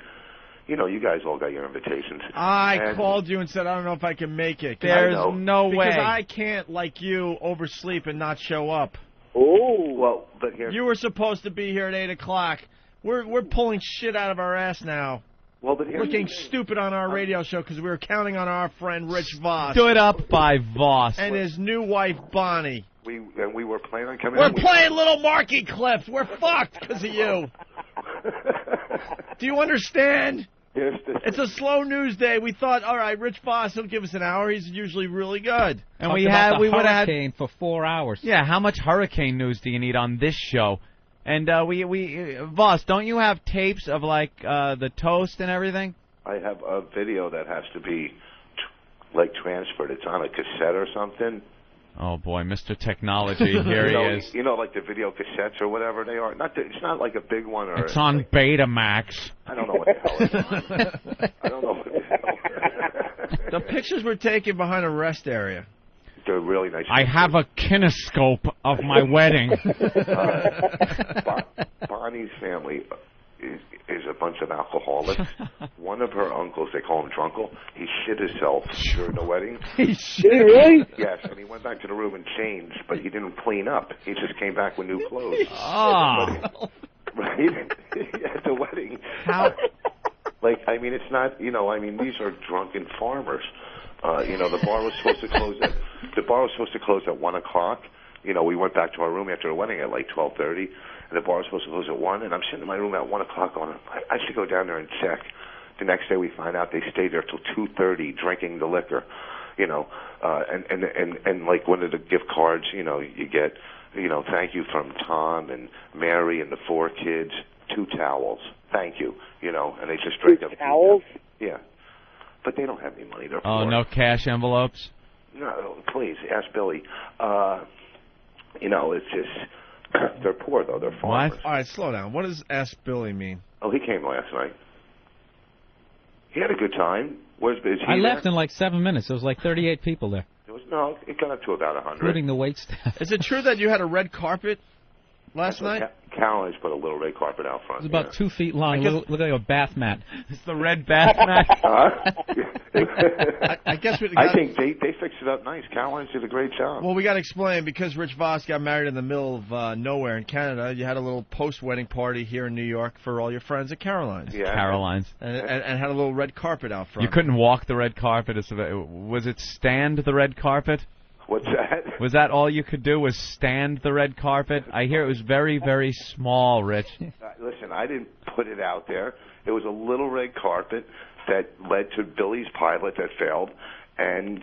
You guys all got your invitations. I called you and said I don't know if I can make it. There's no way. Because I can't, like you, oversleep and not show up. Oh, well, but here you were supposed to be here at 8 o'clock. We're pulling shit out of our ass now. Well, but looking stupid on our radio show because we were counting on our friend Rich Voss. Stood up by Voss. And his new wife, Bonnie. we were planning on coming. We're playing Little Marky clips. We're fucked because of you. Do you understand? Yes, it's a slow news day. We thought, all right, Rich Voss, he'll give us an hour. He's usually really good. And Talked we about would the have had hurricane for 4 hours. Yeah, how much hurricane news do you need on this show? And Voss, don't you have tapes of like the toast and everything? I have a video that has to be transferred. It's on a cassette or something. Oh boy, Mr. Technology, here he is. You know, like the video cassettes or whatever they are. It's not like a big one or. It's on Betamax. I don't know what the hell it's on. I don't know what the hell. The pictures were taken behind a rest area. They're really nice. I have a kinescope of my wedding. Bonnie's family is a bunch of alcoholics. One of her uncles, they call him Drunkle, he shit himself during the wedding. He shit really? Yes, and he went back to the room and changed, but he didn't clean up. He just came back with new clothes. Oh. Right? At the wedding. How? I mean, it's not, these are drunken farmers. The bar was supposed to close at 1 o'clock. We went back to our room after the wedding at 12:30. And the bar was supposed to close at 1, and I'm sitting in my room at 1 o'clock going, I should go down there and check. The next day we find out they stayed there till 2:30 drinking the liquor, and like one of the gift cards, you get, thank you from Tom and Mary and the 4 kids, 2 towels, thank you, and they just drink 2 towels? Yeah. But they don't have any money. They're poor. No cash envelopes? No, please, ask Billy. It's just... They're poor, though. They're farmers. What? All right, slow down. What does Ask Billy mean? Oh, he came last night. He had a good time. I left in 7 minutes. There was 38 people there. It got up to about 100. Including the wait staff. Is it true that you had a red carpet last night? Caroline's put a little red carpet out front. It was about 2 feet long. Looked like a bath mat. It's the red bath mat. I guess I think they fixed it up nice. Caroline's did a great job. Well, we got to explain, because Rich Voss got married in the middle of nowhere in Canada, you had a little post-wedding party here in New York for all your friends at Caroline's. Yeah. Caroline's. And had a little red carpet out front. You couldn't walk the red carpet. Was it stand the red carpet? What's that? Was that all you could do, was stand the red carpet? I hear it was very, very small, Rich. Listen, I didn't put it out there. It was a little red carpet that led to Billy's pilot that failed, and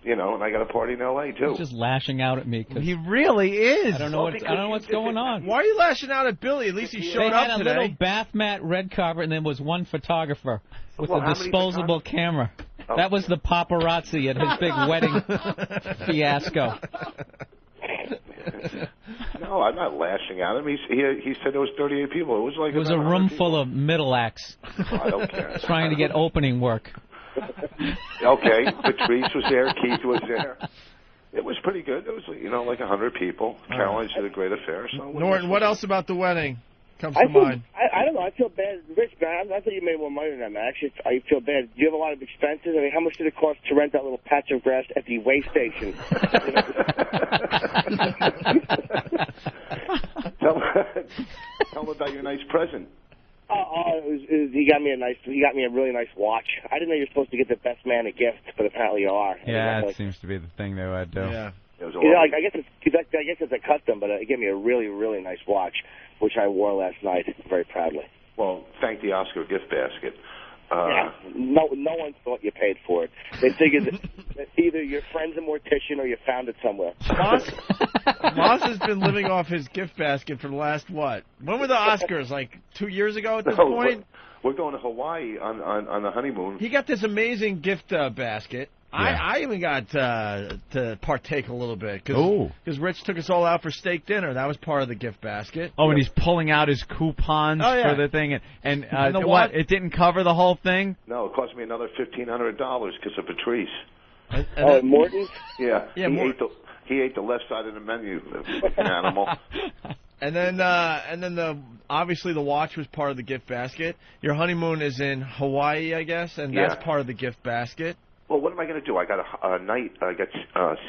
and I got a party in L.A. too. He's just lashing out at me. He really is. I don't know what's going on. Why are you lashing out at Billy? At least he showed up today. They had a little bath mat red carpet, and there was one photographer with a disposable camera. Oh. That was the paparazzi at his big wedding fiasco. No, I'm not lashing at him. He said there was 38 people. It was a room full of middle acts. I don't care. Trying to get opening work. Okay, Patrice was there. Keith was there. It was pretty good. It was 100 people. Caroline did a great affair. So Norton, what else about the wedding comes to mind? I don't know. I feel bad. Rich, man, I thought you made more money than that, man. Actually, I feel bad. Do you have a lot of expenses? I mean, how much did it cost to rent that little patch of grass at the way station? Tell them about your nice present. He got me a really nice watch. I didn't know you're supposed to get the best man a gift, but apparently you are. Yeah, that seems to be the thing they would do. Yeah. I guess it's a custom, but it gave me a really, really nice watch, which I wore last night very proudly. Well, thank the Oscar gift basket. Yeah, no one thought you paid for it. They figured that either your friend's a mortician or you found it somewhere. Moss has been living off his gift basket for the last, what? When were the Oscars? 2 years ago at this point? We're going to Hawaii on the honeymoon. He got this amazing gift basket. Yeah. I even got to partake a little bit because Rich took us all out for steak dinner. That was part of the gift basket. Oh, and he's pulling out his coupons for the thing. And what? It didn't cover the whole thing? No, it cost me another $1,500 because of Patrice. Morton? Yeah. He ate the left side of the menu, the animal. And then obviously the watch was part of the gift basket. Your honeymoon is in Hawaii, I guess, and that's part of the gift basket. Well, what am I going to do? I got a night. I got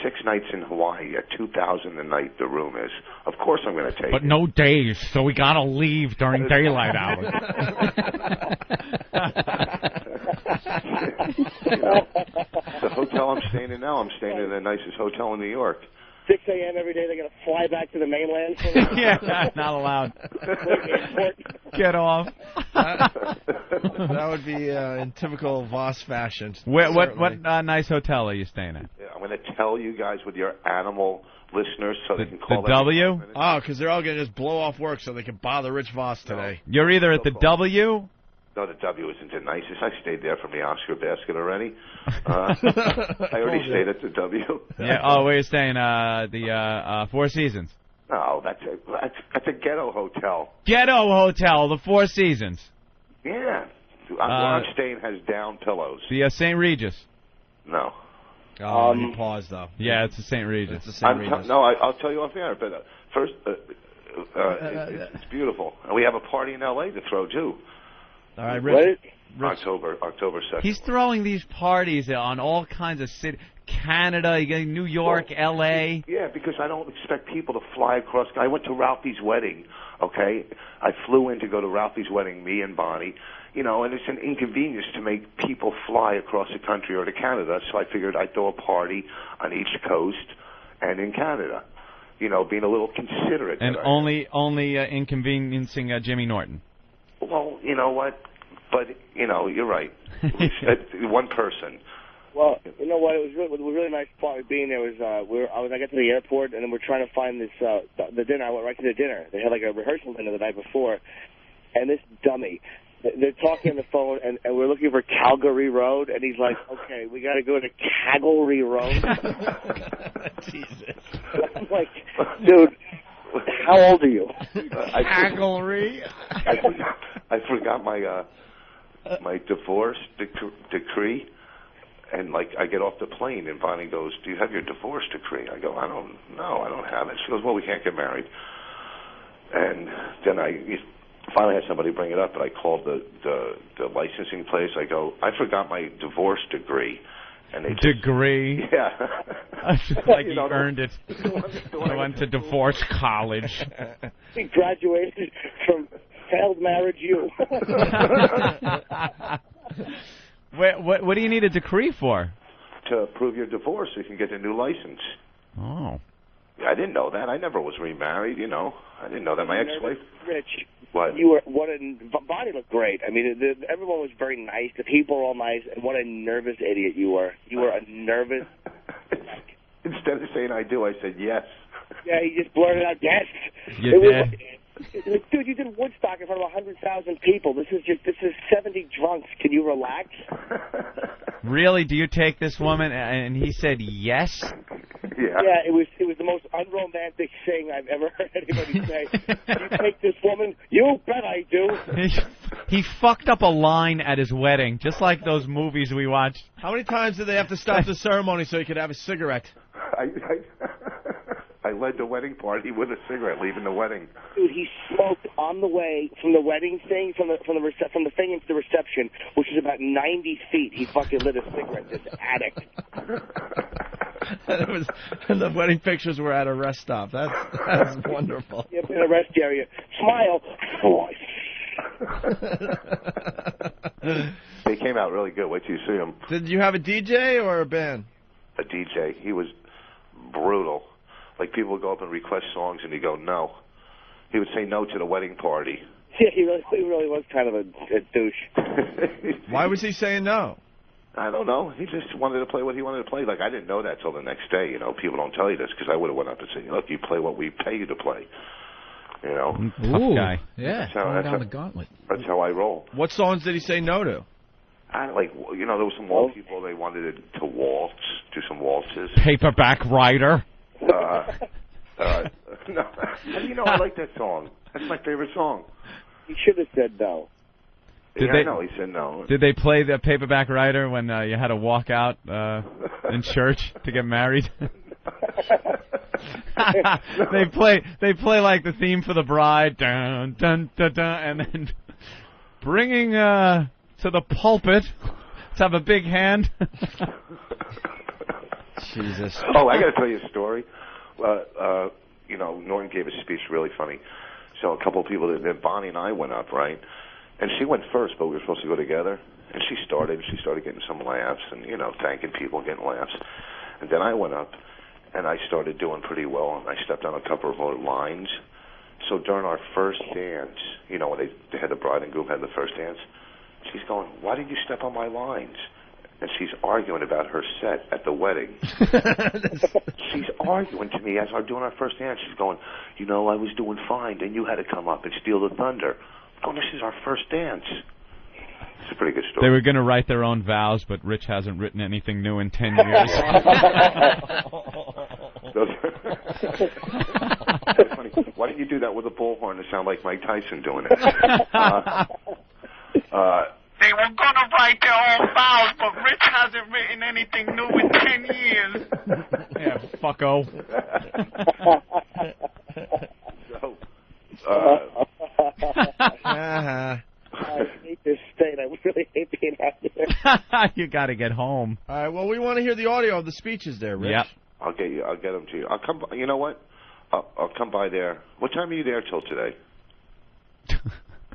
6 nights in Hawaii at $2,000 a night. The room is. Of course, I'm going to take. But no days, so we got to leave during daylight hours. The hotel I'm staying in now. I'm staying in the nicest hotel in New York. 6 a.m. every day. They're going to fly back to the mainland. Yeah, not allowed. Get off. That would be in typical Voss fashion. What nice hotel are you staying at? Yeah, I'm going to tell you guys with your animal listeners so they can call the W? Oh, because they're all going to just blow off work so they can bother Rich Voss today. You're either at the W. No, the W isn't the nicest. I stayed there from the Oscar basket already. I already stayed at the W. Yeah. Oh, where are you staying? The Four Seasons. No, that's a ghetto hotel. Ghetto Hotel, the Four Seasons. Yeah. Where I'm staying has down pillows. The St. Regis. No. Oh, you paused, though. Yeah, it's the St. Regis. It's the St. Regis. I'll tell you off the air, but first, it's beautiful. And we have a party in L.A. to throw, too. All right, Rich. October 2nd. He's throwing these parties on all kinds of cities. Canada, you got New York, L.A. Yeah, because I don't expect people to fly across. I went to Ralphie's wedding, okay? I flew in to go to Ralphie's wedding, me and Bonnie. You know, and it's an inconvenience to make people fly across the country or to Canada, so I figured I'd throw a party on each coast and in Canada. You know, being a little considerate. And only inconveniencing Jimmy Norton. Well, you know what? But, you know, you're right. One person. Well, you know what? It was really nice part being there. I got to the airport, and then we're trying to find this the dinner. I went right to the dinner. They had like a rehearsal dinner the night before, and this dummy, they're talking on the phone, and we're looking for Calgary Road, and he's like, "Okay, we got to go to Calgary Road." Jesus. I'm like, dude, how old are you? Calgary. I forgot my divorce decree. And, like, I get off the plane, and Bonnie goes, "Do you have your divorce decree?" I go, I don't have it. She goes, "Well, we can't get married." And then I finally had somebody bring it up, and I called the licensing place. I go, "I forgot my divorce degree." And they degree? Yeah. Like he earned it. I went to divorce college. He graduated from failed marriage U. What do you need a decree for? To prove your divorce so you can get a new license. Oh. Yeah, I didn't know that. I never was remarried, you know. I didn't know that. My ex-wife... Rich, what? Bonnie looked great. I mean, everyone was very nice. The people were all nice. And what a nervous idiot you were. You were a nervous... Instead of saying I do, I said yes. Yeah, he just blurted out yes. You did? Dude, you did Woodstock in front of 100,000 people. This is 70 drunks. Can you relax? Really? Do you take this woman? And he said yes. Yeah. It was the most unromantic thing I've ever heard anybody say. You take this woman? You bet I do. He fucked up a line at his wedding, just like those movies we watched. How many times did they have to stop the ceremony so he could have a cigarette? I led the wedding party with a cigarette, leaving the wedding. Dude, he smoked on the way from the wedding thing, from the thing into the reception, which is about 90 feet. He fucking lit a cigarette. This addict. And the wedding pictures were at a rest stop. That's wonderful. Yeah, in a rest area. Smile. They came out really good. Wait till you see them. Did you have a DJ or a band? A DJ. He was brutal. Like, people would go up and request songs, and he'd go, no. He would say no to the wedding party. Yeah, he really was kind of a douche. Why was he saying no? I don't know. He just wanted to play what he wanted to play. Like, I didn't know that till the next day. You know, people don't tell you this, because I would have went up and said, look, you play what we pay you to play. You know? Tough guy. Yeah, down the gauntlet. That's how I roll. What songs did he say no to? There was some waltz people, they wanted to waltz, do some waltzes. Paperback Writer. No. How do you know I like that song? That's my favorite song. He should have said no. I know, he said no. Did they play the Paperback Writer when you had to walk out in church to get married? They play like the theme for the bride, dun dun dun dun, and then bringing to the pulpit. Let's have a big hand. Jesus. Oh, I got to tell you a story. Norton gave a speech really funny. So a couple of people, then Bonnie and I went up, right? And she went first, but we were supposed to go together. And she started getting some laughs and, thanking people, getting laughs. And then I went up, and I started doing pretty well, and I stepped on a couple of her lines. So during our first dance, you know, when they had the bride and groom had the first dance, she's going, "Why did you step on my lines?" And she's arguing about her set at the wedding. She's arguing to me as I'm doing our first dance. She's going, "You know, I was doing fine, and you had to come up and steal the thunder." Oh, this is our first dance. It's a pretty good story. They were going to write their own vows, but Rich hasn't written anything new in 10 years. Funny. Why didn't you do that with a bullhorn to sound like Mike Tyson doing it? They were gonna write their own vows, but Rich hasn't written anything new in 10 years. Yeah, fucko. I hate this state. I really hate being out there. You got to get home. All right. Well, we want to hear the audio of the speeches there, Rich. Yep. I'll get them to you. I'll come. You know what? I'll come by there. What time are you there till today?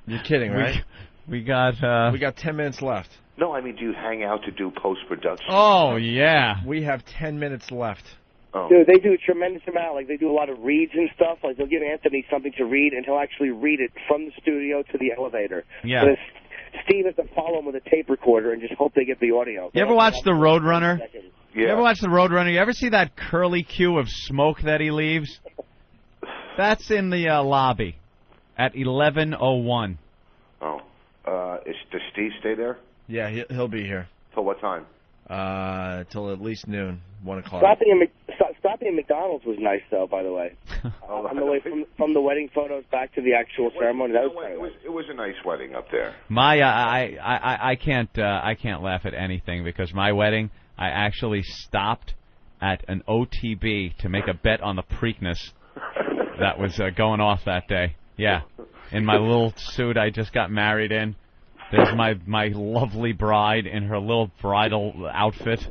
You're kidding, right? We got 10 minutes left. No, I mean, do you hang out to do post-production? Oh, yeah. We have 10 minutes left. Oh. Dude, they do a tremendous amount. Like, they do a lot of reads and stuff. Like, they'll give Anthony something to read, and he'll actually read it from the studio to the elevator. Yeah. So Steve has to follow him with a tape recorder and just hope they get the audio. You ever watch The Roadrunner? Yeah. You ever watch The Roadrunner? You ever see that curly cue of smoke that he leaves? That's in the lobby at 11:01. Oh. Does Steve stay there? Yeah, he'll be here. Till what time? Till at least noon, 1 o'clock. Stopping at McDonald's was nice, though, by the way. On the way from the wedding photos back to the actual ceremony. That was it was a nice wedding up there. I can't laugh at anything because my wedding, I actually stopped at an OTB to make a bet on the Preakness that was going off that day. Yeah, in my little suit I just got married in. There's my lovely bride in her little bridal outfit,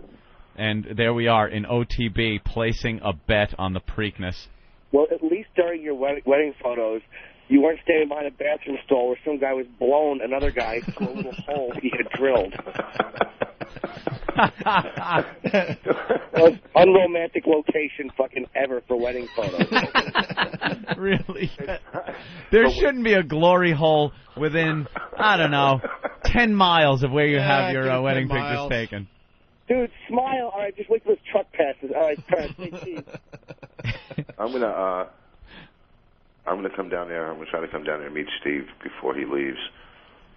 and there we are in OTB placing a bet on the Preakness. Well, at least during your wedding photos, you weren't standing behind a bathroom stall where some guy was blowing another guy through a little hole he had drilled. Most unromantic location fucking ever for wedding photos. Really? There shouldn't be a glory hole within, I don't know, 10 miles of where you have your wedding pictures taken. Dude, smile. All right, just wait till this truck passes. All right, stay cheap. I'm gonna come down there. I'm gonna try to come down there and meet Steve before he leaves.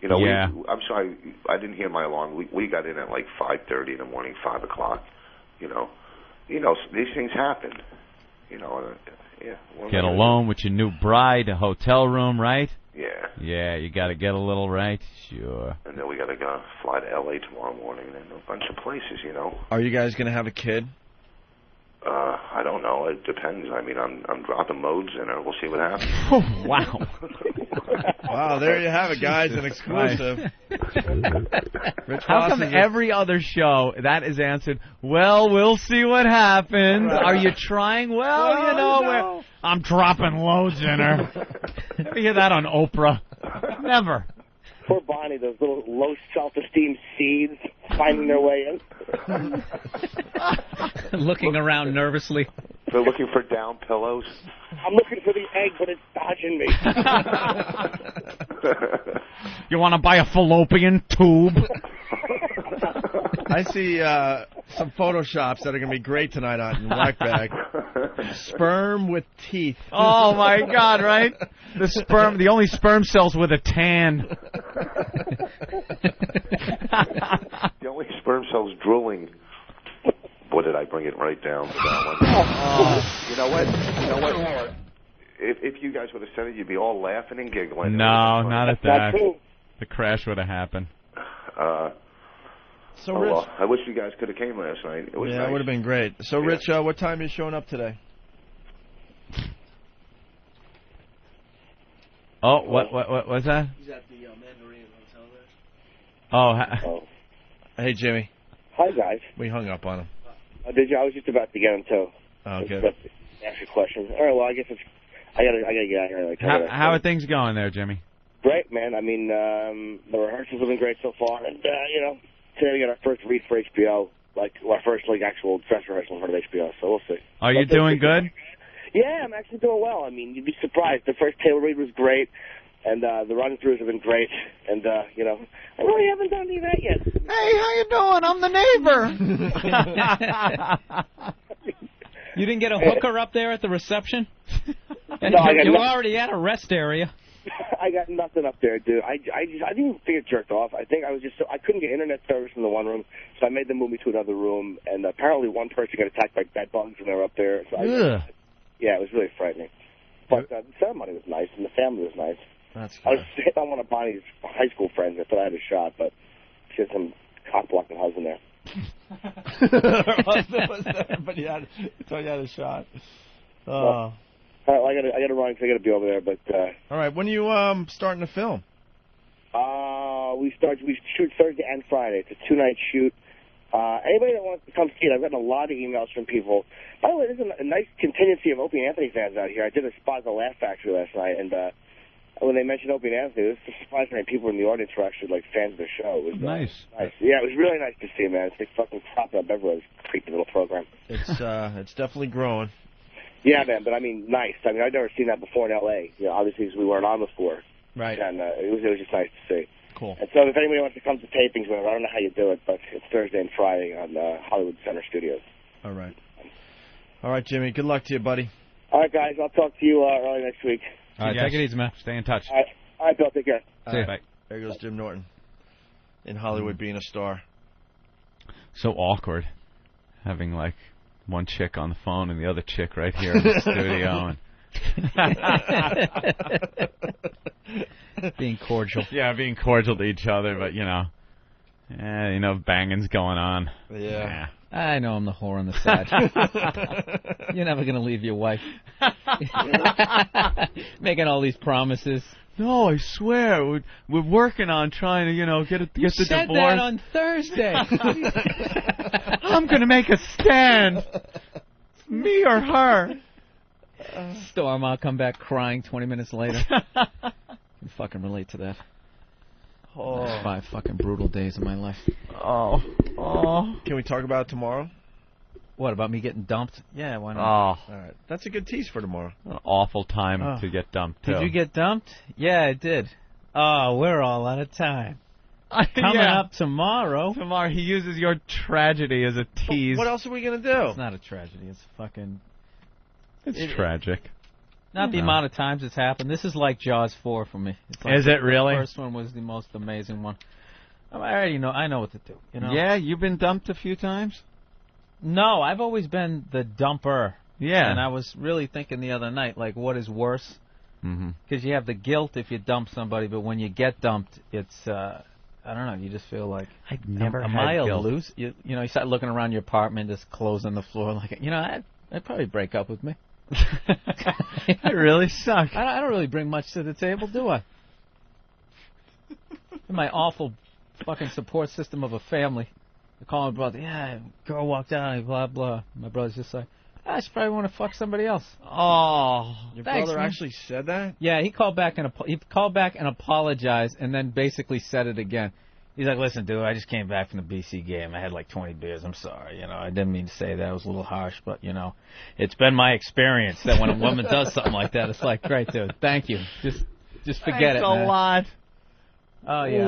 You know, yeah. I'm sorry, I didn't hear my alarm. We got in at like 5:30 in the morning, 5 o'clock. You know, these things happen. You know, yeah. Get alone with your new bride, a hotel room, right? Yeah. Yeah, you got to get a little right. Sure. And then we got to go fly to L.A. tomorrow morning, and a bunch of places. You know. Are you guys gonna have a kid? I don't know. It depends. I mean, I'm dropping modes in her. We'll see what happens. Oh, wow. Wow, there you have it, guys. An exclusive. How come every other show that is answered, well, we'll see what happens. Right. Are you trying? Well, you know, I'm dropping loads in her. Never hear that on Oprah. Never. Poor Bonnie, those little low self-esteem seeds finding their way in. Looking around nervously. They're looking for down pillows. I'm looking for the egg, but it's dodging me. You want to buy a fallopian tube? I see some photoshops that are going to be great tonight on Whackbag. Sperm with teeth. Oh, my God, right? The only sperm cells with a tan. The only sperm cells drooling. Boy, did I bring it right down to that one. You know what? If you guys would have said it, you'd be all laughing and giggling. No, not at that. The crash would have happened. So, Rich, well, I wish you guys could have came last night. It was nice. It would have been great. So, yeah. Rich, what time are you showing up today? Oh, what was that? He's at the Mandarin Hotel there. Oh. Hey, Jimmy. Hi, guys. We hung up on him. Did you? I was just about to get him, too. Oh, good. Ask you questions. All right, well, I guess I gotta get out of here. How are things going there, Jimmy? Great, man. I mean, the rehearsals have been great so far. And, today we got our first read for HBO. like our first like actual dress rehearsal in front of HBO. So we'll see. Are you doing good? Yeah, I'm actually doing well. I mean, you'd be surprised. The first table read was great, and the run-throughs have been great. And you know, I really haven't done any of that yet. Hey, how you doing? I'm the neighbor. You didn't get a hooker up there at the reception? No, I got you were nothing. already at a rest area. I got nothing up there, dude. I didn't even think it jerked off. I think I was just I couldn't get internet service in the one room, so I made them move me to another room. And apparently, one person got attacked by bed bugs when they were up there. So yeah, it was really frightening. But the ceremony was nice, and the family was nice. That's I was hit on one of Bonnie's high school friends. I thought I had a shot, but she had some cock-blocking husband there. Husband was there, but he thought you had a shot. Well, all right, I got to run because I got to be over there. But all right, when are you starting to film? We shoot Thursday and Friday. It's a 2-night shoot. Anybody that wants to come see it, I've gotten a lot of emails from people. By the way, there's a nice contingency of Opie and Anthony fans out here. I did a spot at the Laugh Factory last night, and when they mentioned Opie and Anthony, it was surprising how people in the audience were actually like fans of the show. It was nice. Yeah, it was really nice to see, man. It's like fucking propping up everyone's creepy little program. It's definitely growing. Yeah, man, but I mean, nice. I mean, I've never seen that before in L.A. You know, obviously, because we weren't on before. Right. And it was just nice to see. Cool. And so if anybody wants to come to tapings, whatever, I don't know how you do it, but it's Thursday and Friday on Hollywood Center Studios. All right. All right, Jimmy. Good luck to you, buddy. All right, guys. I'll talk to you early next week. All right, take it easy, man. Stay in touch. All right, Bill. Take care. See you. Bye. There goes Jim Norton in Hollywood being a star. So awkward having like one chick on the phone and the other chick right here in the studio. And being cordial. Yeah, being cordial to each other, but you know, banging's going on. Yeah. I know I'm the whore on the side. You're never going to leave your wife. Making all these promises. No, I swear, we're working on trying to, get the divorce. You said that on Thursday. I'm going to make a stand. It's me or her. Storm, I'll come back crying 20 minutes later. I can fucking relate to that. Oh. 5 fucking brutal days of my life. Oh. Can we talk about it tomorrow? What, about me getting dumped? Yeah, why not? Oh. All right. That's a good tease for tomorrow. An awful time to get dumped, too. Did you get dumped? Yeah, I did. Oh, we're all out of time. Coming up tomorrow. Tomorrow, he uses your tragedy as a tease. What else are we going to do? It's not a tragedy. It's fucking... It's tragic. Not the amount of times it's happened. This is like Jaws 4 for me. It's like Is it really? The first one was the most amazing one. I already know. I know what to do. Yeah, you've been dumped a few times? No, I've always been the dumper. Yeah. And I was really thinking the other night, like, what is worse? Because you have the guilt if you dump somebody, but when you get dumped, it's, I don't know, you just feel like, I've never am had I a guilt. loose? You start looking around your apartment, just clothes on the floor, like, I'd probably break up with me. It really sucks. I don't really bring much to the table, do I? My awful fucking support system of a family. I call my brother, girl walked out, blah, blah. My brother's just like, I should probably want to fuck somebody else. Oh. Your Thanks, brother man. actually said that? Yeah, he called back and apologized, and then basically said it again. He's like, listen, dude, I just came back from the BC game. I had like 20 beers. I'm sorry. I didn't mean to say that. It was a little harsh, but, it's been my experience that when a woman does something like that, it's like, great, dude, thank you. Just forget it, man. Thanks a lot. Oh, yeah.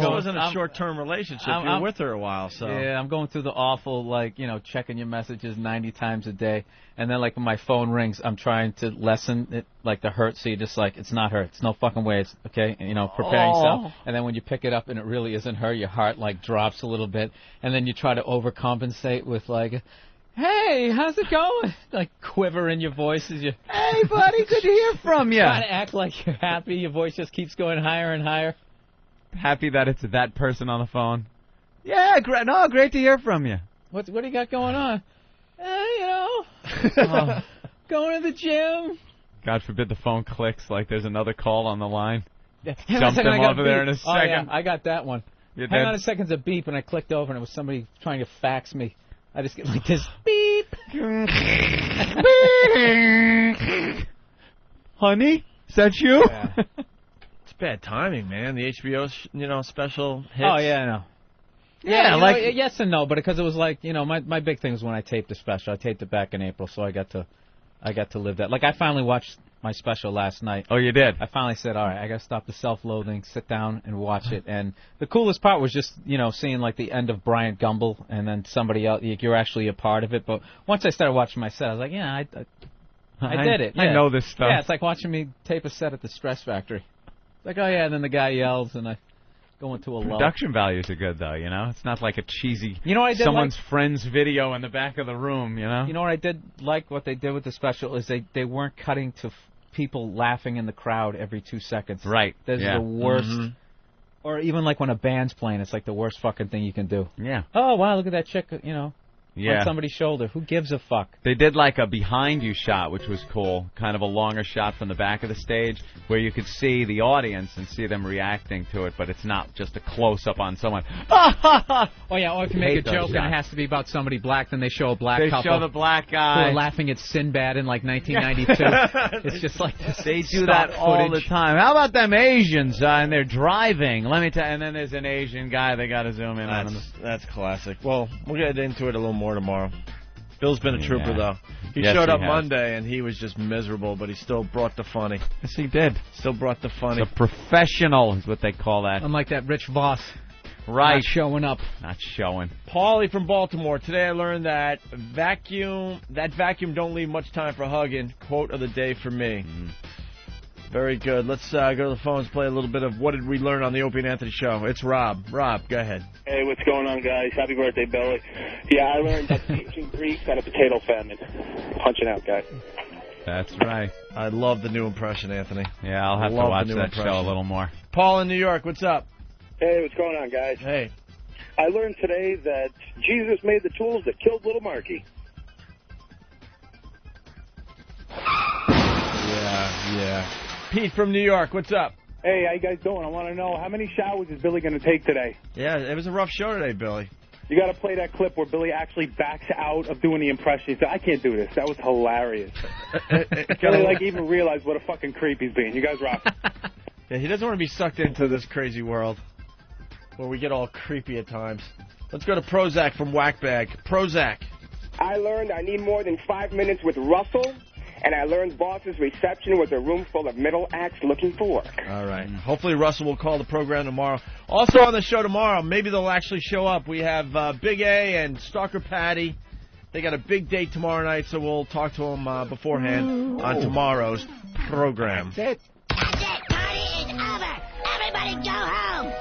This wasn't a short-term relationship. You're with her a while, so. Yeah, I'm going through the awful, checking your messages 90 times a day. And then, when my phone rings, I'm trying to lessen it, the hurt. So you're just like, it's not her. It's no fucking way. It's okay. And, preparing yourself. And then when you pick it up and it really isn't her, your heart, drops a little bit. And then you try to overcompensate with, hey, how's it going? Quiver in your voice as you... Hey, buddy, good to hear from you. Try to act like you're happy. Your voice just keeps going higher and higher. Happy that it's that person on the phone. Yeah, great to hear from you. What do you got going on? Going to the gym. God forbid the phone clicks like there's another call on the line. Yeah. Jump them over there in a second. Oh, yeah, I got that one. Hang on a second, a beep, and I clicked over, and it was somebody trying to fax me. I just get like this beep. Honey, is that you? Yeah. It's bad timing, man. The HBO, special hits. Oh, yeah, I know. Yeah, like yes and no, but because it was like, you know, my big thing was when I taped the special. I taped it back in April, so I got to live that. Like I finally watched my special last night. Oh, you did? I finally said, all right, I got to stop the self-loathing, sit down and watch it. And the coolest part was just, you know, seeing like the end of Bryant Gumbel and then somebody else. You're actually a part of it. But once I started watching my set, I was like, yeah, I did it. Yeah. I know this stuff. Yeah, it's like watching me tape a set at the Stress Factory. It's like, oh yeah, and then the guy yells and I go into a lull. Production values are good though, you know. It's not like a cheesy, you know, what I did someone's friend's video in the back of the room, you know. You know what I did like? What they did with the special is they weren't cutting to people laughing in the crowd every 2 seconds. Right. This is the worst. Mm-hmm. Or even like when a band's playing, it's like the worst fucking thing you can do. Yeah. Oh wow, look at that chick, you know. Yeah. On somebody's shoulder. Who gives a fuck? They did like a behind you shot, which was cool. Kind of a longer shot from the back of the stage where you could see the audience and see them reacting to it, but it's not just a close-up on someone. Oh, yeah, or if you make a joke and it has to be about somebody black, then they show a black couple. They show the black guy. Who are laughing at Sinbad in like 1992. It's just like this. They do that all the time. How about them Asians and they're driving? Let me tell you. And then there's an Asian guy they got to zoom in on. That's classic. Well, we'll get into it a little more tomorrow. Bill's been a trooper, though. He Yes, showed he up has. Monday, and he was just miserable, but he still brought the funny. Yes, he did. Still brought the funny. A professional is what they call that. Unlike that Rich Voss. Right. Not showing up. Not showing. Paulie from Baltimore. Today I learned that vacuum don't leave much time for hugging. Quote of the day for me. Very good. Let's go to the phones, play a little bit of What Did We Learn on the Opie and Anthony Show. It's Rob. Rob, go ahead. Hey, what's going on, guys? Happy birthday, Billy. Yeah, I learned that ancient Greeks had a potato famine. Punching out, guys. That's right. I love the new impression, Anthony. Yeah, I'll have to watch that show a little more. Paul in New York, what's up? Hey, what's going on, guys? Hey. I learned today that Jesus made the tools that killed little Marky. Yeah. Pete from New York, what's up? Hey, how you guys doing? I want to know, how many showers is Billy going to take today? Yeah, it was a rough show today, Billy. You got to play that clip where Billy actually backs out of doing the impression. He said, I can't do this. That was hilarious. Billy, like, even realized what a fucking creep he's being. You guys rock. Yeah, he doesn't want to be sucked into this crazy world where we get all creepy at times. Let's go to Prozac from Whackbag. Prozac. I learned I need more than 5 minutes with Russell, and I learned Boss's reception was a room full of middle acts looking for work. All right. Hopefully Russell will call the program tomorrow. Also on the show tomorrow, maybe they'll actually show up. We have Big A and Stalker Patty. They got a big date tomorrow night, so we'll talk to them beforehand on tomorrow's program. That's it. Party is over. Everybody go home.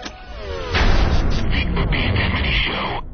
The Opie and Anthony Show.